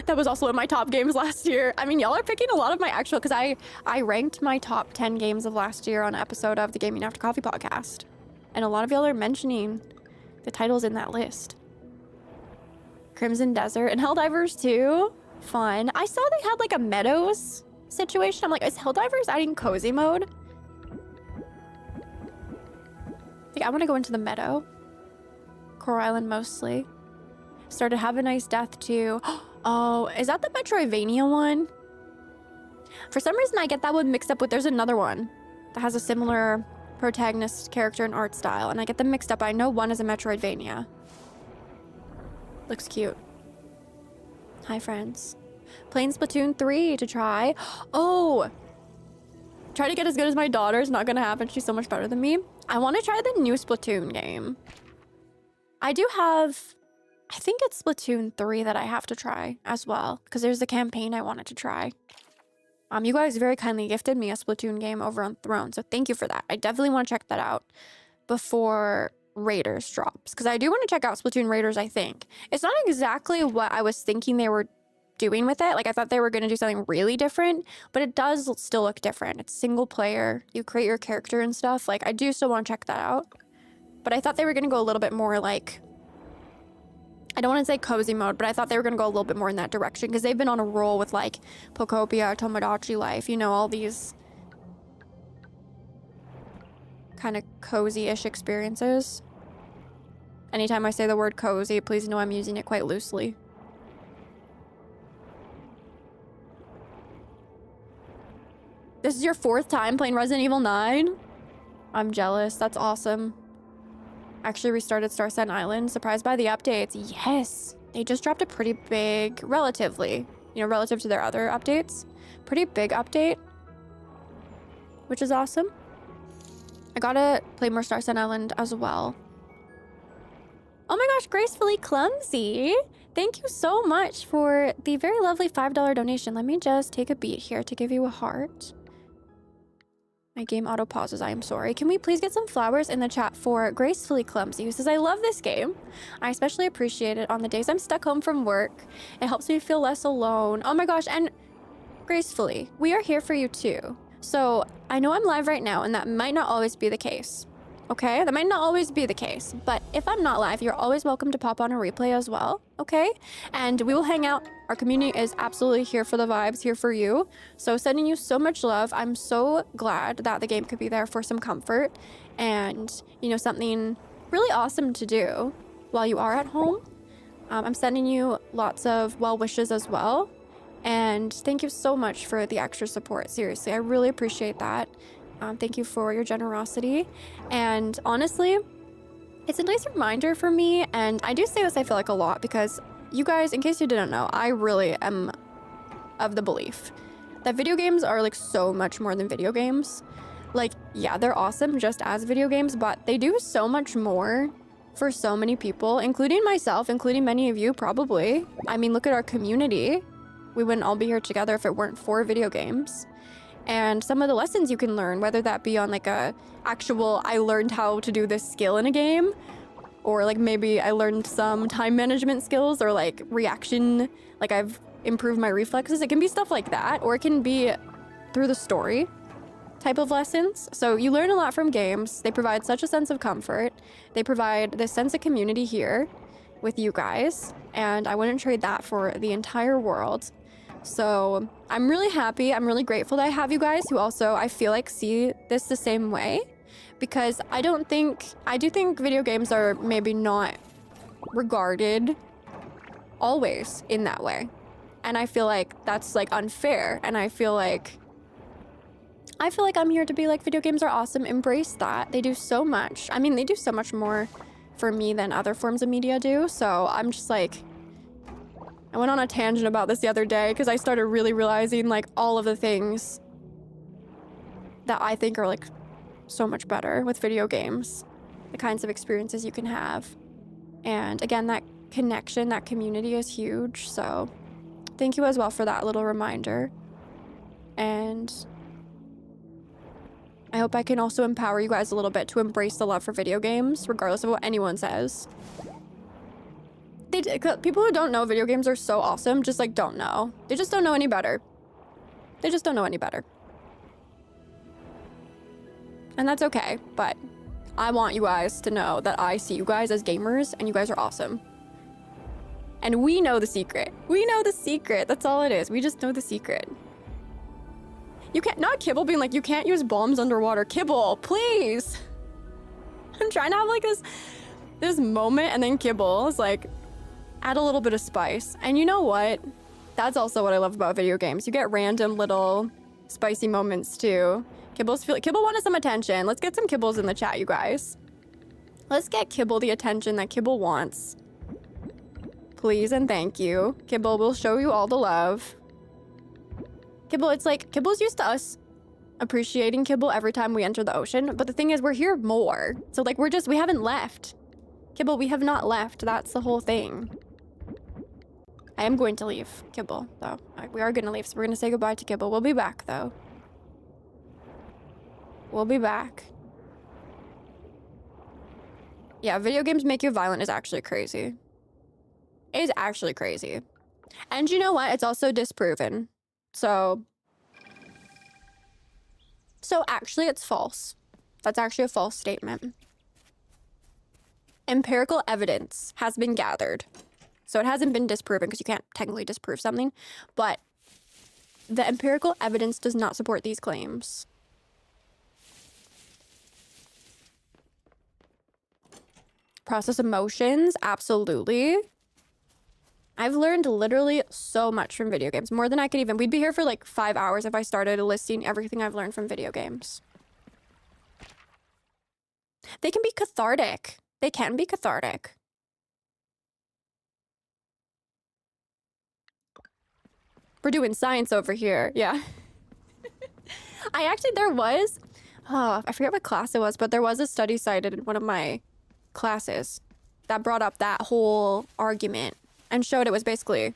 That was also in my top games last year. I mean, y'all are picking a lot of my actual... Because I ranked my top 10 games of last year on an episode of the Gaming After Coffee podcast. And a lot of y'all are mentioning the titles in that list. Crimson Desert and Helldivers 2. Fun. I saw they had like a Meadows situation. I'm like, is Helldivers adding cozy mode? Like, I want to go into the meadow. Coral Island mostly. Started Have a Nice Death too. Oh, is that the Metroidvania one? For some reason, I get that one mixed up with... There's another one that has a similar protagonist character and art style, and I get them mixed up. I know one is a Metroidvania. Looks cute. Hi, friends. Playing Splatoon 3 to try. Oh! Try to get as good as my daughter's not gonna happen. She's so much better than me. I want to try the new Splatoon game. I do have... I think it's Splatoon 3 that I have to try as well, because there's the campaign I wanted to try. You guys very kindly gifted me a Splatoon game over on Throne, so thank you for that. I definitely want to check that out before Raiders drops, because I do want to check out Splatoon Raiders, I think. It's not exactly what I was thinking they were doing with it. Like, I thought they were going to do something really different, but it does still look different. It's single player. You create your character and stuff. Like, I do still want to check that out. But I thought they were going to go a little bit more like... I don't want to say cozy mode, but I thought they were going to go a little bit more in that direction because they've been on a roll with like Pocopia, Tomodachi Life, you know, all these kind of cozy-ish experiences. Anytime I say the word cozy, please know I'm using it quite loosely. This is your 4th time playing Resident Evil 9? I'm jealous. That's awesome. Actually restarted Star Sun Island. Surprised by the updates. Yes. They just dropped a pretty big, relatively, you know, relative to their other updates. Pretty big update. Which is awesome. I gotta play more Star Sun Island as well. Oh my gosh, Gracefully Clumsy. Thank you so much for the very lovely $5 donation. Let me just take a beat here to give you a heart. My game auto pauses, I am sorry. Can we please get some flowers in the chat for Gracefully Clumsy, who says, I love this game. I especially appreciate it on the days I'm stuck home from work. It helps me feel less alone. Oh my gosh, and Gracefully, we are here for you too. So I know I'm live right now, and that might not always be the case. Okay, that might not always be the case, but if I'm not live, you're always welcome to pop on a replay as well, okay? And we will hang out. Our community is absolutely here for the vibes, here for you. So sending you so much love. I'm so glad that the game could be there for some comfort and, you know, something really awesome to do while you are at home. I'm sending you lots of well wishes as well. And thank you so much for the extra support. Seriously, I really appreciate that. Thank you for your generosity. And honestly, it's a nice reminder for me. And I do say this, I feel like, a lot, because you guys, in case you didn't know, I really am of the belief that video games are like so much more than video games. Like, yeah, they're awesome just as video games, but they do so much more for so many people, including myself, including many of you probably. I mean, look at our community. We wouldn't all be here together if it weren't for video games. And some of the lessons you can learn, whether that be on like a actual, I learned how to do this skill in a game, or like maybe I learned some time management skills, or like reaction, like I've improved my reflexes. It can be stuff like that, or it can be through the story type of lessons. So you learn a lot from games. They provide such a sense of comfort. They provide this sense of community here with you guys, and I wouldn't trade that for the entire world. So I'm really happy. I'm really grateful that I have you guys who also, I feel like, see this the same way, because I do think video games are maybe not regarded always in that way. And I feel like that's like unfair. And I feel like I'm here to be like, video games are awesome. Embrace that. They do so much. I mean, they do so much more for me than other forms of media do. So I'm just like, I went on a tangent about this the other day because I started really realizing like all of the things that I think are like so much better with video games, the kinds of experiences you can have. And again, that connection, that community is huge. So thank you as well for that little reminder. And I hope I can also empower you guys a little bit to embrace the love for video games, regardless of what anyone says. People who don't know video games are so awesome, just like don't know. They just don't know any better. They just don't know any better. And that's okay, but I want you guys to know that I see you guys as gamers and you guys are awesome. And we know the secret. We know the secret. That's all it is. We just know the secret. You can't, not Kibble being like, you can't use bombs underwater. Kibble, please. I'm trying to have like this moment, and then Kibble is like, add a little bit of spice. And you know what? That's also what I love about video games. You get random little spicy moments too. Kibble wanted some attention. Let's get some Kibbles in the chat, you guys. Let's get Kibble the attention that Kibble wants. Please and thank you. Kibble will show you all the love. Kibble, it's like, Kibble's used to us appreciating Kibble every time we enter the ocean. But the thing is, we're here more. So like, we haven't left. Kibble, we have not left. That's the whole thing. I am going to leave Kibble, though. We are going to leave, so we're going to say goodbye to Kibble. We'll be back, though. We'll be back. Yeah, video games make you violent is actually crazy. It is actually crazy. And you know what? It's also disproven. So actually, it's false. That's actually a false statement. Empirical evidence has been gathered. So it hasn't been disproven because you can't technically disprove something, but the empirical evidence does not support these claims. Process emotions, absolutely. I've learned literally so much from video games, more than I could even. We'd be here for like 5 hours if I started listing everything I've learned from video games. They can be cathartic. They can be cathartic. We're doing science over here. Yeah. There was, I forget what class it was, but there was a study cited in one of my classes that brought up that whole argument and showed it was basically,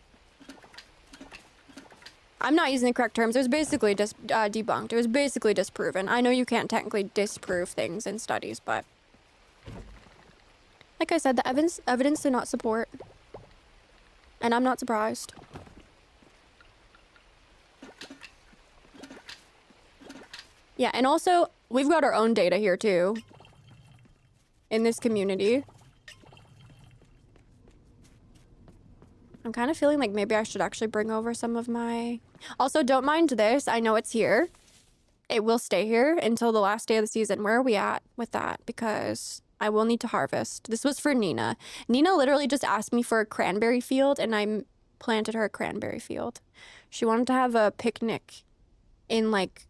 I'm not using the correct terms, it was basically just debunked. It was basically disproven. I know you can't technically disprove things in studies, but like I said, the evidence did not support, and I'm not surprised. Yeah, and also, we've got our own data here, too. In this community. I'm kind of feeling like maybe I should actually bring over some of my... Also, don't mind this. I know it's here. It will stay here until the last day of the season. Where are we at with that? Because I will need to harvest. This was for Nina. Nina literally just asked me for a cranberry field, and I planted her a cranberry field. She wanted to have a picnic in, like,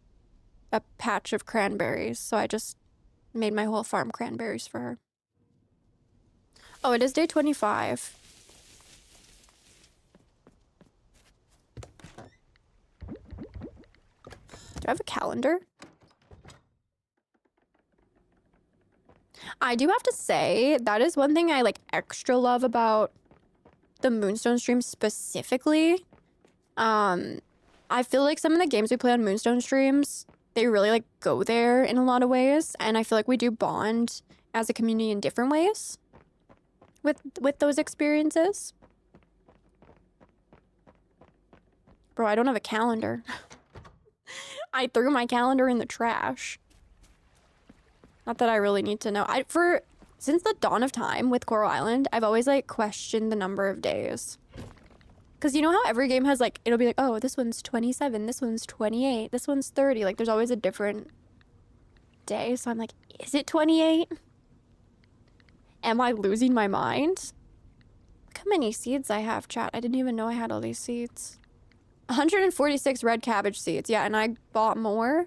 a patch of cranberries, so I just made my whole farm cranberries for her. Oh, it is day 25. Do I have a calendar? I do have to say, that is one thing I like extra love about the Moonstone stream specifically. I feel like some of the games we play on Moonstone streams, they really like go there in a lot of ways, and I feel like we do bond as a community in different ways with those experiences. Bro, I don't have a calendar. I threw my calendar in the trash. Not that I really need to know. Since the dawn of time with Coral Island, I've always like questioned the number of days. Because you know how every game has like, it'll be like, oh, this one's 27, this one's 28, this one's 30. Like there's always a different day. So I'm like, is it 28? Am I losing my mind? Look how many seeds I have, chat. I didn't even know I had all these seeds. 146 red cabbage seeds. Yeah, and I bought more.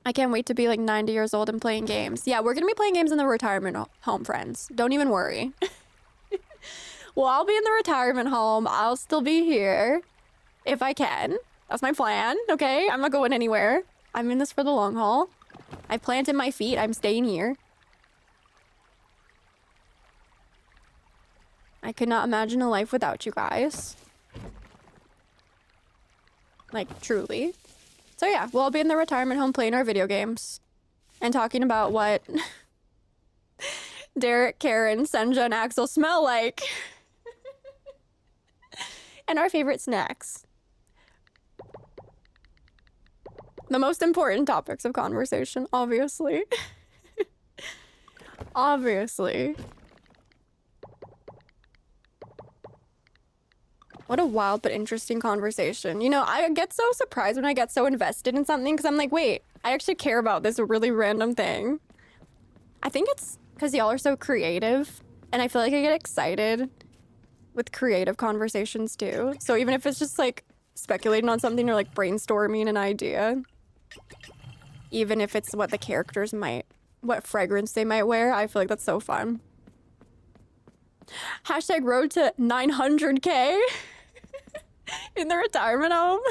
I can't wait to be like 90 years old and playing games. Yeah, we're gonna be playing games in the retirement home, friends. Don't even worry. Well, I'll be in the retirement home. I'll still be here if I can. That's my plan, okay? I'm not going anywhere. I'm in this for the long haul. I planted my feet. I'm staying here. I could not imagine a life without you guys. Like, truly. So yeah, we'll all be in the retirement home playing our video games and talking about what Derek, Karen, Senja, and Axel smell like. And our favorite snacks. The most important topics of conversation, obviously. Obviously. What a wild but interesting conversation. You know, I get so surprised when I get so invested in something because I'm like, wait, I actually care about this really random thing. I think it's because y'all are so creative, and I feel like I get excited with creative conversations too. So even if it's just like speculating on something or like brainstorming an idea, even if it's what the characters what fragrance they might wear, I feel like that's so fun. Hashtag road to 900K in the retirement home.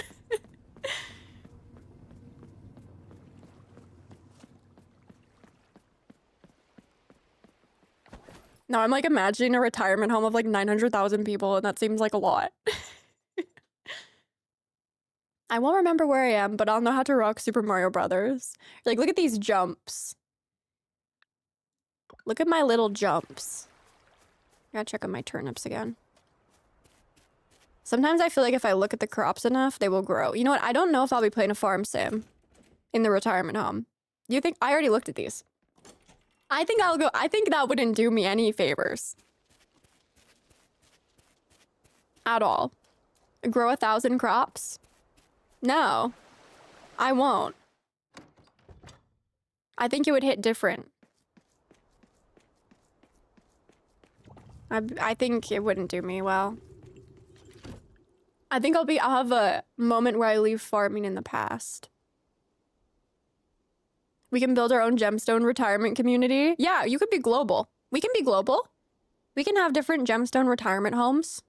Now I'm like imagining a retirement home of like 900,000 people, and that seems like a lot. I won't remember where I am, but I'll know how to rock Super Mario Brothers. Like, look at these jumps. Look at my little jumps. I gotta check on my turnips again. Sometimes I feel like if I look at the crops enough, they will grow. You know what? I don't know if I'll be playing a farm sim in the retirement home. You think? I already looked at these. I think I'll go. I think that wouldn't do me any favors. At all. Grow 1,000 crops? No. I won't. I think it would hit different. I think it wouldn't do me well. I think I'll have a moment where I leave farming in the past. We can build our own gemstone retirement community. Yeah, you could be global. We can be global. We can have different gemstone retirement homes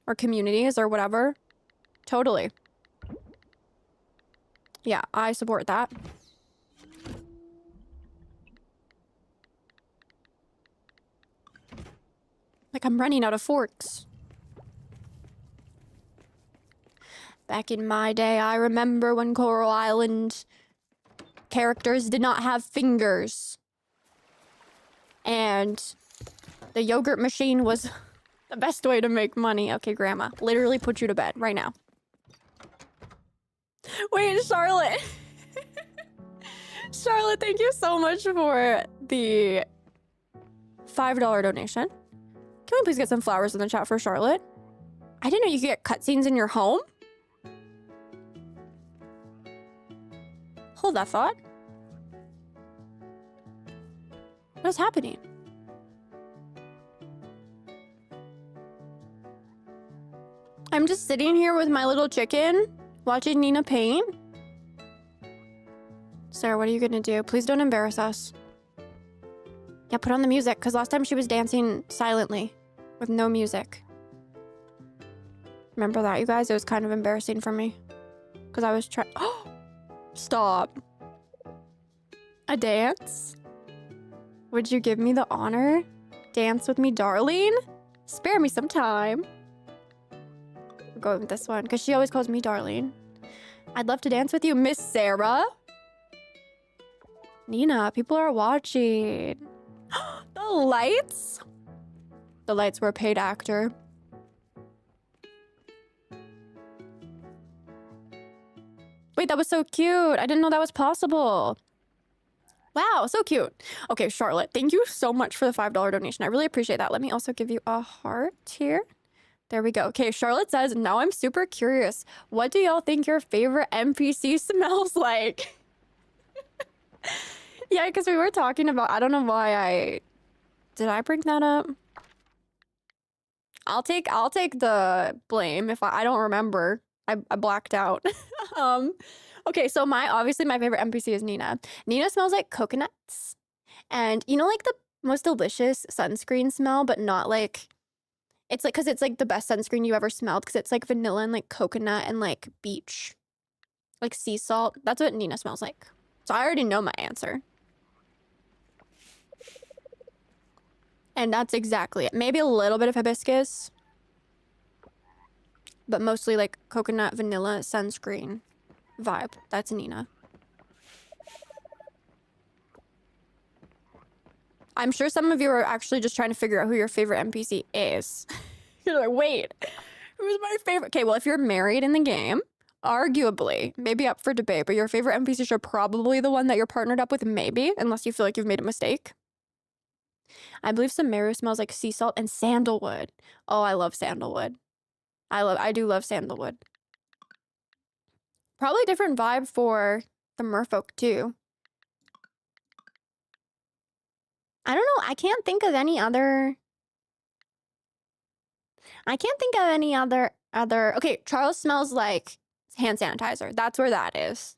or communities or whatever. Totally. Yeah, I support that. Like, I'm running out of forks. Back in my day, I remember when Coral Island characters did not have fingers. And the yogurt machine was the best way to make money. Okay, Grandma, literally put you to bed right now. Wait, Charlotte. Charlotte, thank you so much for the $5 donation. Can we please get some flowers in the chat for Charlotte? I didn't know you could get cutscenes in your home. Hold that thought. What is happening? I'm just sitting here with my little chicken, watching Nina paint. Sarah, what are you gonna do? Please don't embarrass us. Yeah, put on the music, because last time she was dancing silently with no music. Remember that, you guys? It was kind of embarrassing for me. Because I was trying... Oh! Stop. A dance? Would you give me the honor? Dance with me, darling? Spare me some time. We're going with this one, because she always calls me darling. I'd love to dance with you, Miss Sarah. Nina, people are watching. The lights? The lights were a paid actor. Wait, that was so cute. I didn't know that was possible. Wow, so cute. Okay, Charlotte, thank you so much for the $5 donation. I really appreciate that. Let me also give you a heart here. There we go. Okay, Charlotte says, now I'm super curious. What do y'all think your favorite NPC smells like? Yeah, because we were talking about, I don't know why did I bring that up? I'll take the blame if I don't remember. I blacked out. Okay, so obviously my favorite NPC is Nina. Nina smells like coconuts. And you know, like the most delicious sunscreen smell, but not like, it's like, because it's like the best sunscreen you ever smelled, because it's like vanilla and like coconut and like beach, like sea salt. That's what Nina smells like. So I already know my answer. And that's exactly it. Maybe a little bit of hibiscus, but mostly like coconut, vanilla, sunscreen vibe. That's Nina. I'm sure some of you are actually just trying to figure out who your favorite NPC is. You're like, wait, who's my favorite? Okay, well, if you're married in the game, arguably, maybe up for debate, but your favorite NPC should probably the one that you're partnered up with, maybe, unless you feel like you've made a mistake. I believe Samaru smells like sea salt and sandalwood. Oh, I love sandalwood. I do love sandalwood. Probably a different vibe for the Merfolk too. I don't know. I can't think of any other. Okay, Charles smells like hand sanitizer. That's where that is.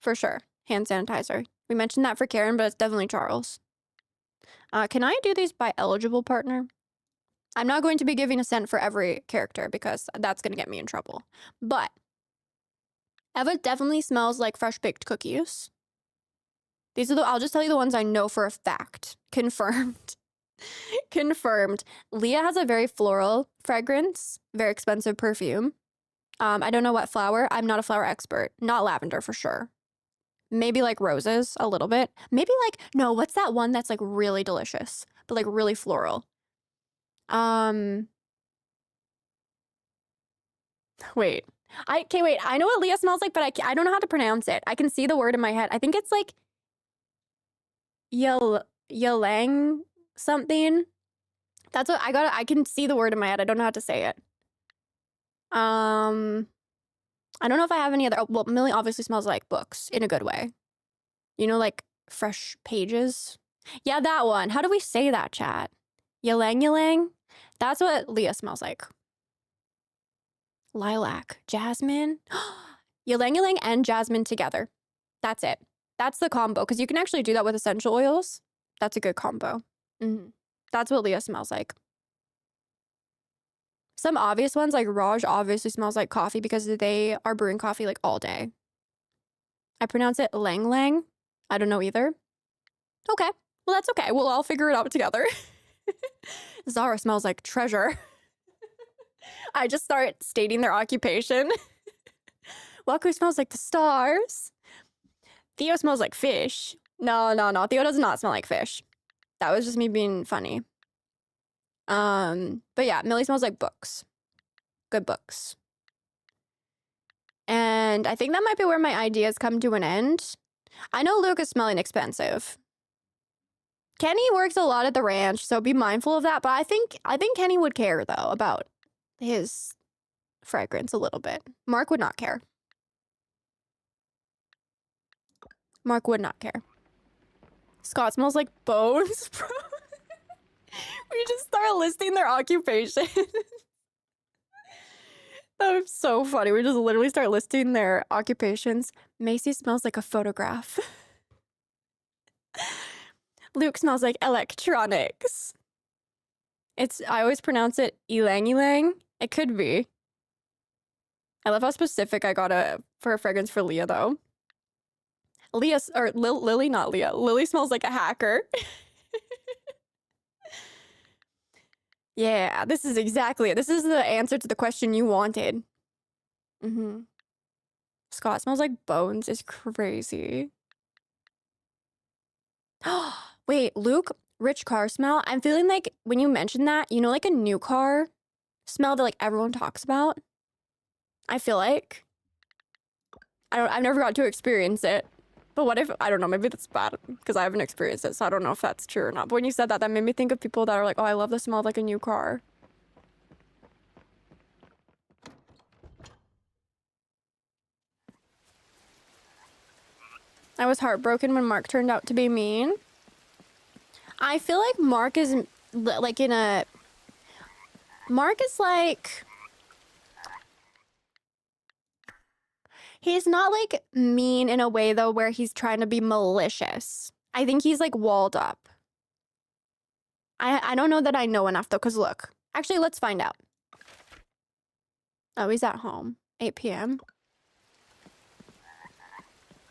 For sure. Hand sanitizer. We mentioned that for Karen, but it's definitely Charles. Can I do these by eligible partner? I'm not going to be giving a cent for every character because that's going to get me in trouble. But Eva definitely smells like fresh baked cookies. These are I'll just tell you the ones I know for a fact. Confirmed. Confirmed. Leah has a very floral fragrance, very expensive perfume. I don't know what flower. I'm not a flower expert. Not lavender for sure. Maybe like roses a little bit. Maybe like, no, what's that one that's like really delicious, but like really floral? Wait. Wait. I know what Leah smells like, but I don't know how to pronounce it. I can see the word in my head. I think it's like Ylang something. That's what I can see the word in my head. I don't know how to say it. I don't know if I have any other. Oh, well, Millie obviously smells like books in a good way. You know, like fresh pages. Yeah, that one. How do we say that, chat? Ylang. That's what Leah smells like. Lilac. Jasmine. Ylang and jasmine together. That's it. That's the combo, because you can actually do that with essential oils. That's a good combo. That's what Leah smells like. Some obvious ones, like Raj obviously smells like coffee because they are brewing coffee like all day. I pronounce it lang lang. I don't know either. Okay, well that's okay. We'll all figure it out together. Zara smells like treasure. I just start stating their occupation. Waku smells like the stars. Theo smells like fish. No. Theo does not smell like fish. That was just me being funny. But yeah, Millie smells like books. Good books. And I think that might be where my ideas come to an end. I know Luke is smelling expensive. Kenny works a lot at the ranch, so be mindful of that. But I think Kenny would care though about his fragrance a little bit. Mark would not care. Mark would not care. Scott smells like bones, bro. We just start listing their occupation. That was so funny. We just literally start listing their occupations. Macy smells like a photograph. Luke smells like electronics. I always pronounce it ylang ylang. It could be. I love how specific I got for a fragrance for Leah though. Lily, not Leah. Lily smells like a hacker. Yeah, this is exactly it. This is the answer to the question you wanted. Scott smells like bones is crazy. Wait, Luke, rich car smell. I'm feeling like when you mentioned that, you know, like a new car smell that like everyone talks about. I feel like I've never got to experience it. But what if, I don't know, maybe that's bad because I haven't experienced it, so I don't know if that's true or not. But when you said that, that made me think of people that are like, oh, I love the smell of like a new car. I was heartbroken when Mark turned out to be mean. I feel like Mark is like Mark is like, he's not like mean in a way though where he's trying to be malicious. I think he's like walled up. I don't know that I know enough though, because look. Actually, let's find out. Oh, he's at home. 8 p.m.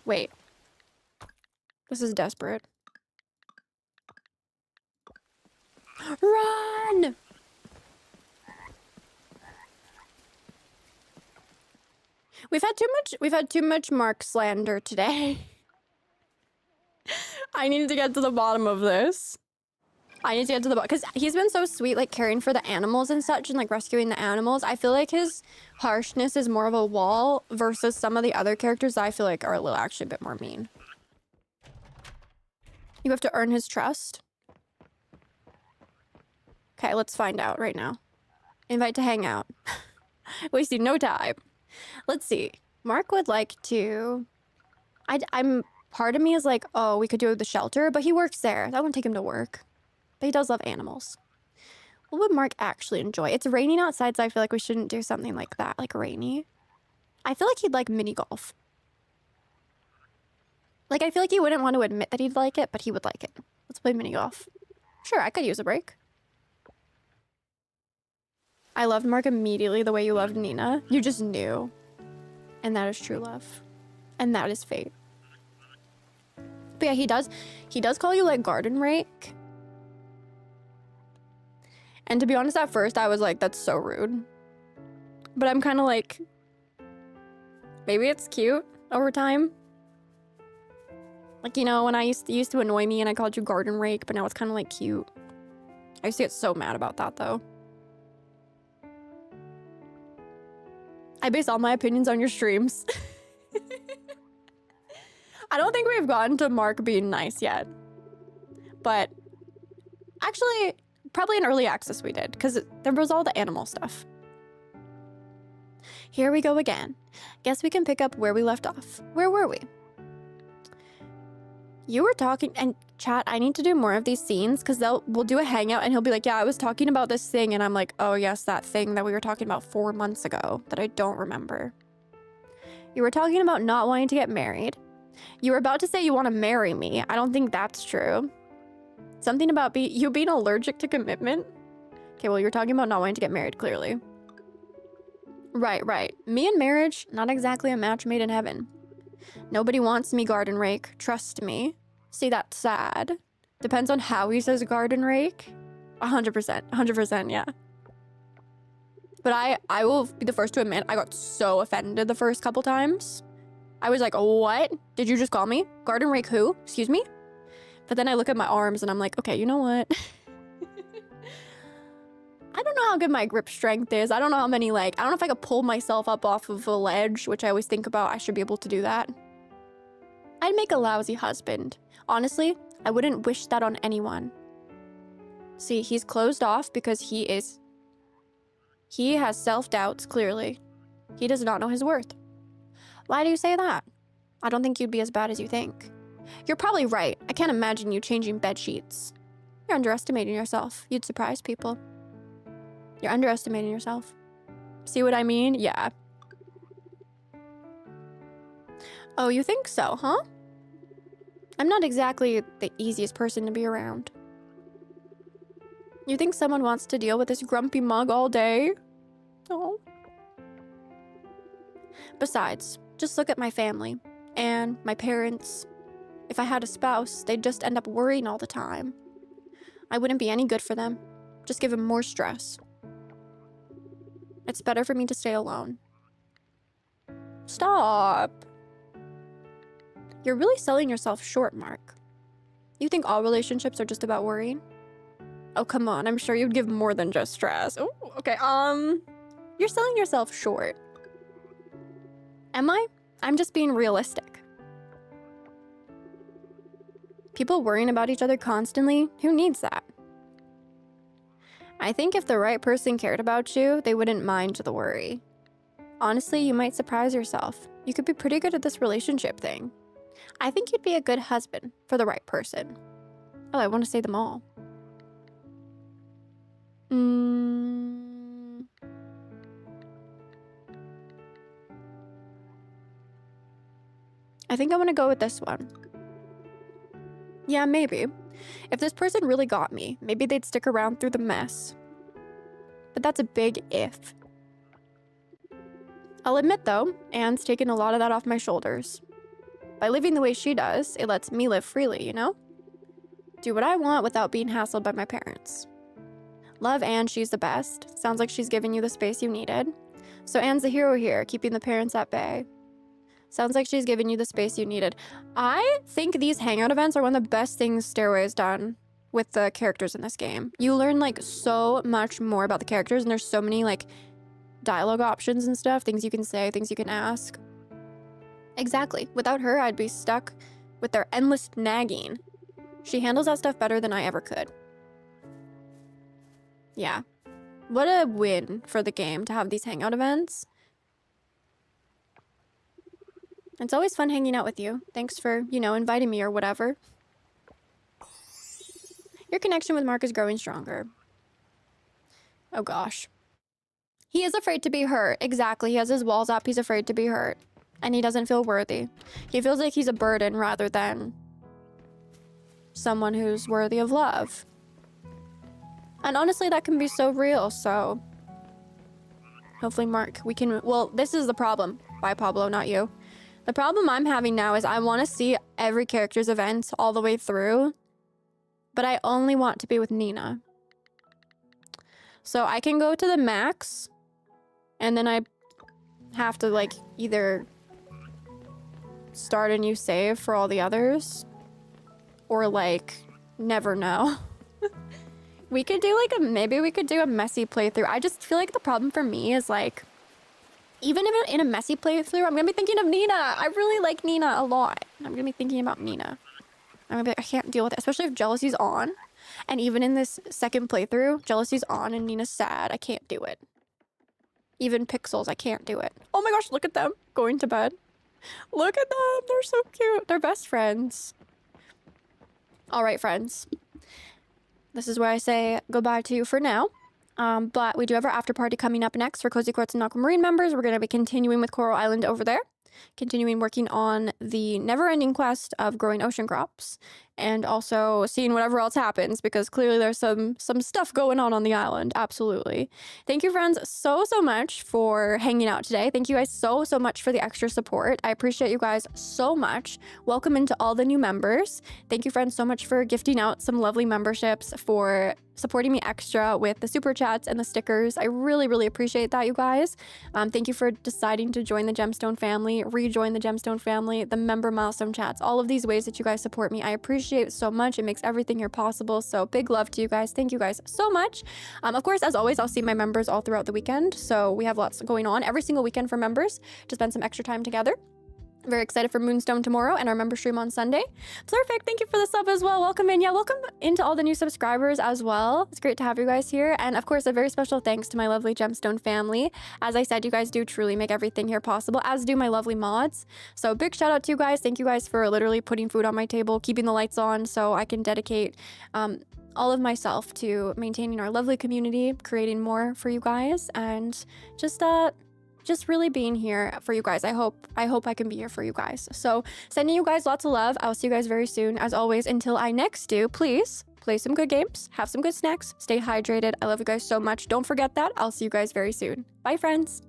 Wait. This is desperate. Run! We've had too much Mark slander today. I need to get to the bottom of this. I need to get to the bottom, because he's been so sweet, like caring for the animals and such, and like rescuing the animals. I feel like his harshness is more of a wall versus some of the other characters I feel like are a little actually a bit more mean. You have to earn his trust. Okay, let's find out right now. Invite to hang out. Wasting no time. Let's see. Mark would like to... part of me is like, oh, we could do the shelter, but he works there. That wouldn't take him to work. But he does love animals. What would Mark actually enjoy? It's raining outside, so I feel like we shouldn't do something like that, like rainy. I feel like he'd like mini golf. Like, I feel like he wouldn't want to admit that he'd like it, but he would like it. Let's play mini golf. Sure, I could use a break. I loved Mark immediately the way you loved Nina. You just knew. And that is true love. And that is fate. But yeah, he does call you like garden rake. And to be honest, at first I was like, that's so rude. But I'm kind of like, maybe it's cute over time. Like, you know, when I used to annoy me and I called you garden rake, but now it's kind of like cute. I used to get so mad about that though. I base all my opinions on your streams. I don't think we've gotten to Mark being nice yet. But actually, probably in early access we did, because there was all the animal stuff. Here we go again. Guess we can pick up where we left off. Where were we? You were talking, and chat, I need to do more of these scenes because we'll do a hangout and he'll be like, yeah, I was talking about this thing. And I'm like, oh yes, that thing that we were talking about 4 months ago that I don't remember. You were talking about not wanting to get married. You were about to say you want to marry me. I don't think that's true. Something about you being allergic to commitment? Okay, well, you're talking about not wanting to get married, clearly. Right. Me and marriage, not exactly a match made in heaven. Nobody wants me, garden rake. Trust me. See, that's sad. Depends on how he says garden rake. 100%. 100%, yeah. But I will be the first to admit, I got so offended the first couple times. I was like, what? Did you just call me? Garden rake who? Excuse me? But then I look at my arms and I'm like, okay, you know what? I don't know how good my grip strength is. I don't know how many, I don't know if I could pull myself up off of a ledge, which I always think about. I should be able to do that. I'd make a lousy husband. Honestly, I wouldn't wish that on anyone. See, he's closed off because he has self-doubts, clearly. He does not know his worth. Why do you say that? I don't think you'd be as bad as you think. You're probably right. I can't imagine you changing bed sheets. You're underestimating yourself. You'd surprise people. You're underestimating yourself. See what I mean? Yeah. Oh, you think so, huh? I'm not exactly the easiest person to be around. You think someone wants to deal with this grumpy mug all day? Oh. Besides, just look at my family and my parents. If I had a spouse, they'd just end up worrying all the time. I wouldn't be any good for them. Just give them more stress. It's better for me to stay alone. Stop. You're really selling yourself short, Mark. You think all relationships are just about worrying? Oh, come on. I'm sure you'd give more than just stress. Oh, okay. You're selling yourself short. Am I? I'm just being realistic. People worrying about each other constantly? Who needs that? I think if the right person cared about you, they wouldn't mind the worry. Honestly, you might surprise yourself. You could be pretty good at this relationship thing. I think you'd be a good husband for the right person. Oh, I want to say them all. I think I want to go with this one. Yeah, maybe. If this person really got me, maybe they'd stick around through the mess. But that's a big if. I'll admit though, Anne's taken a lot of that off my shoulders. By living the way she does, it lets me live freely, you know? Do what I want without being hassled by my parents. Love Anne, she's the best. Sounds like she's giving you the space you needed. So Anne's the hero here, keeping the parents at bay. Sounds like she's giving you the space you needed. I think these hangout events are one of the best things Stairway's done with the characters in this game. You learn so much more about the characters, and there's so many dialogue options and stuff, things you can say, things you can ask. Exactly. Without her, I'd be stuck with their endless nagging. She handles that stuff better than I ever could. Yeah. What a win for the game to have these hangout events. It's always fun hanging out with you. Thanks for, inviting me or whatever. Your connection with Mark is growing stronger. Oh gosh. He is afraid to be hurt. Exactly. He has his walls up. He's afraid to be hurt. And he doesn't feel worthy. He feels like he's a burden rather than someone who's worthy of love. And honestly, that can be so real, so... Hopefully, Mark, we can... Well, this is the problem. Bye, Pablo, not you. The problem I'm having now is I want to see every character's events all the way through, but I only want to be with Nina. So I can go to the max, and then I have to, either start a new save for all the others, or, never know. We could do, maybe we could do a messy playthrough. I just feel like the problem for me is, even if in a messy playthrough, I'm gonna be thinking of Nina. I really like Nina a lot. I'm gonna be thinking about Nina. I'm gonna be I can't deal with it, especially if jealousy's on. And even in this second playthrough, jealousy's on and Nina's sad. I can't do it. Even Pixels, I can't do it. Oh my gosh, look at them going to bed. Look at them, they're so cute. They're best friends. All right, friends. This is where I say goodbye to you for now. But we do have our after party coming up next for Cozy Quartz and Aquamarine members. We're going to be continuing with Coral Island over there. continuing working on the never-ending quest of growing ocean crops, and also seeing whatever else happens, because clearly there's some stuff going on the island. Absolutely. Thank you, friends, so much for hanging out today. Thank you guys so much for the extra support. I appreciate you guys so much. Welcome into all the new members. Thank you, friends, so much for gifting out some lovely memberships, for supporting me extra with the super chats and the stickers. I really appreciate that, you guys. Thank you for deciding to join the Gemstone family, rejoin the Gemstone family, the member milestone chats, all of these ways that you guys support me. I appreciate it so much. It makes everything here possible. So big love to you guys. Thank you guys so much. Of course, as always, I'll see my members all throughout the weekend. So we have lots going on every single weekend for members to spend some extra time together. Very excited for Moonstone tomorrow and our member stream on Sunday. Perfect. Thank you for the sub as well. Welcome in. Yeah, welcome into all the new subscribers as well. It's great to have you guys here. And of course, a very special thanks to my lovely Gemstone family. As I said, you guys do truly make everything here possible, as do my lovely mods. So big shout out to you guys. Thank you guys for literally putting food on my table, keeping the lights on so I can dedicate all of myself to maintaining our lovely community, creating more for you guys, and just really being here for you guys. I hope I can be here for you guys. So sending you guys lots of love. I'll see you guys very soon. As always, until I next do, please play some good games, have some good snacks, stay hydrated. I love you guys so much. Don't forget that. I'll see you guys very soon. Bye, friends.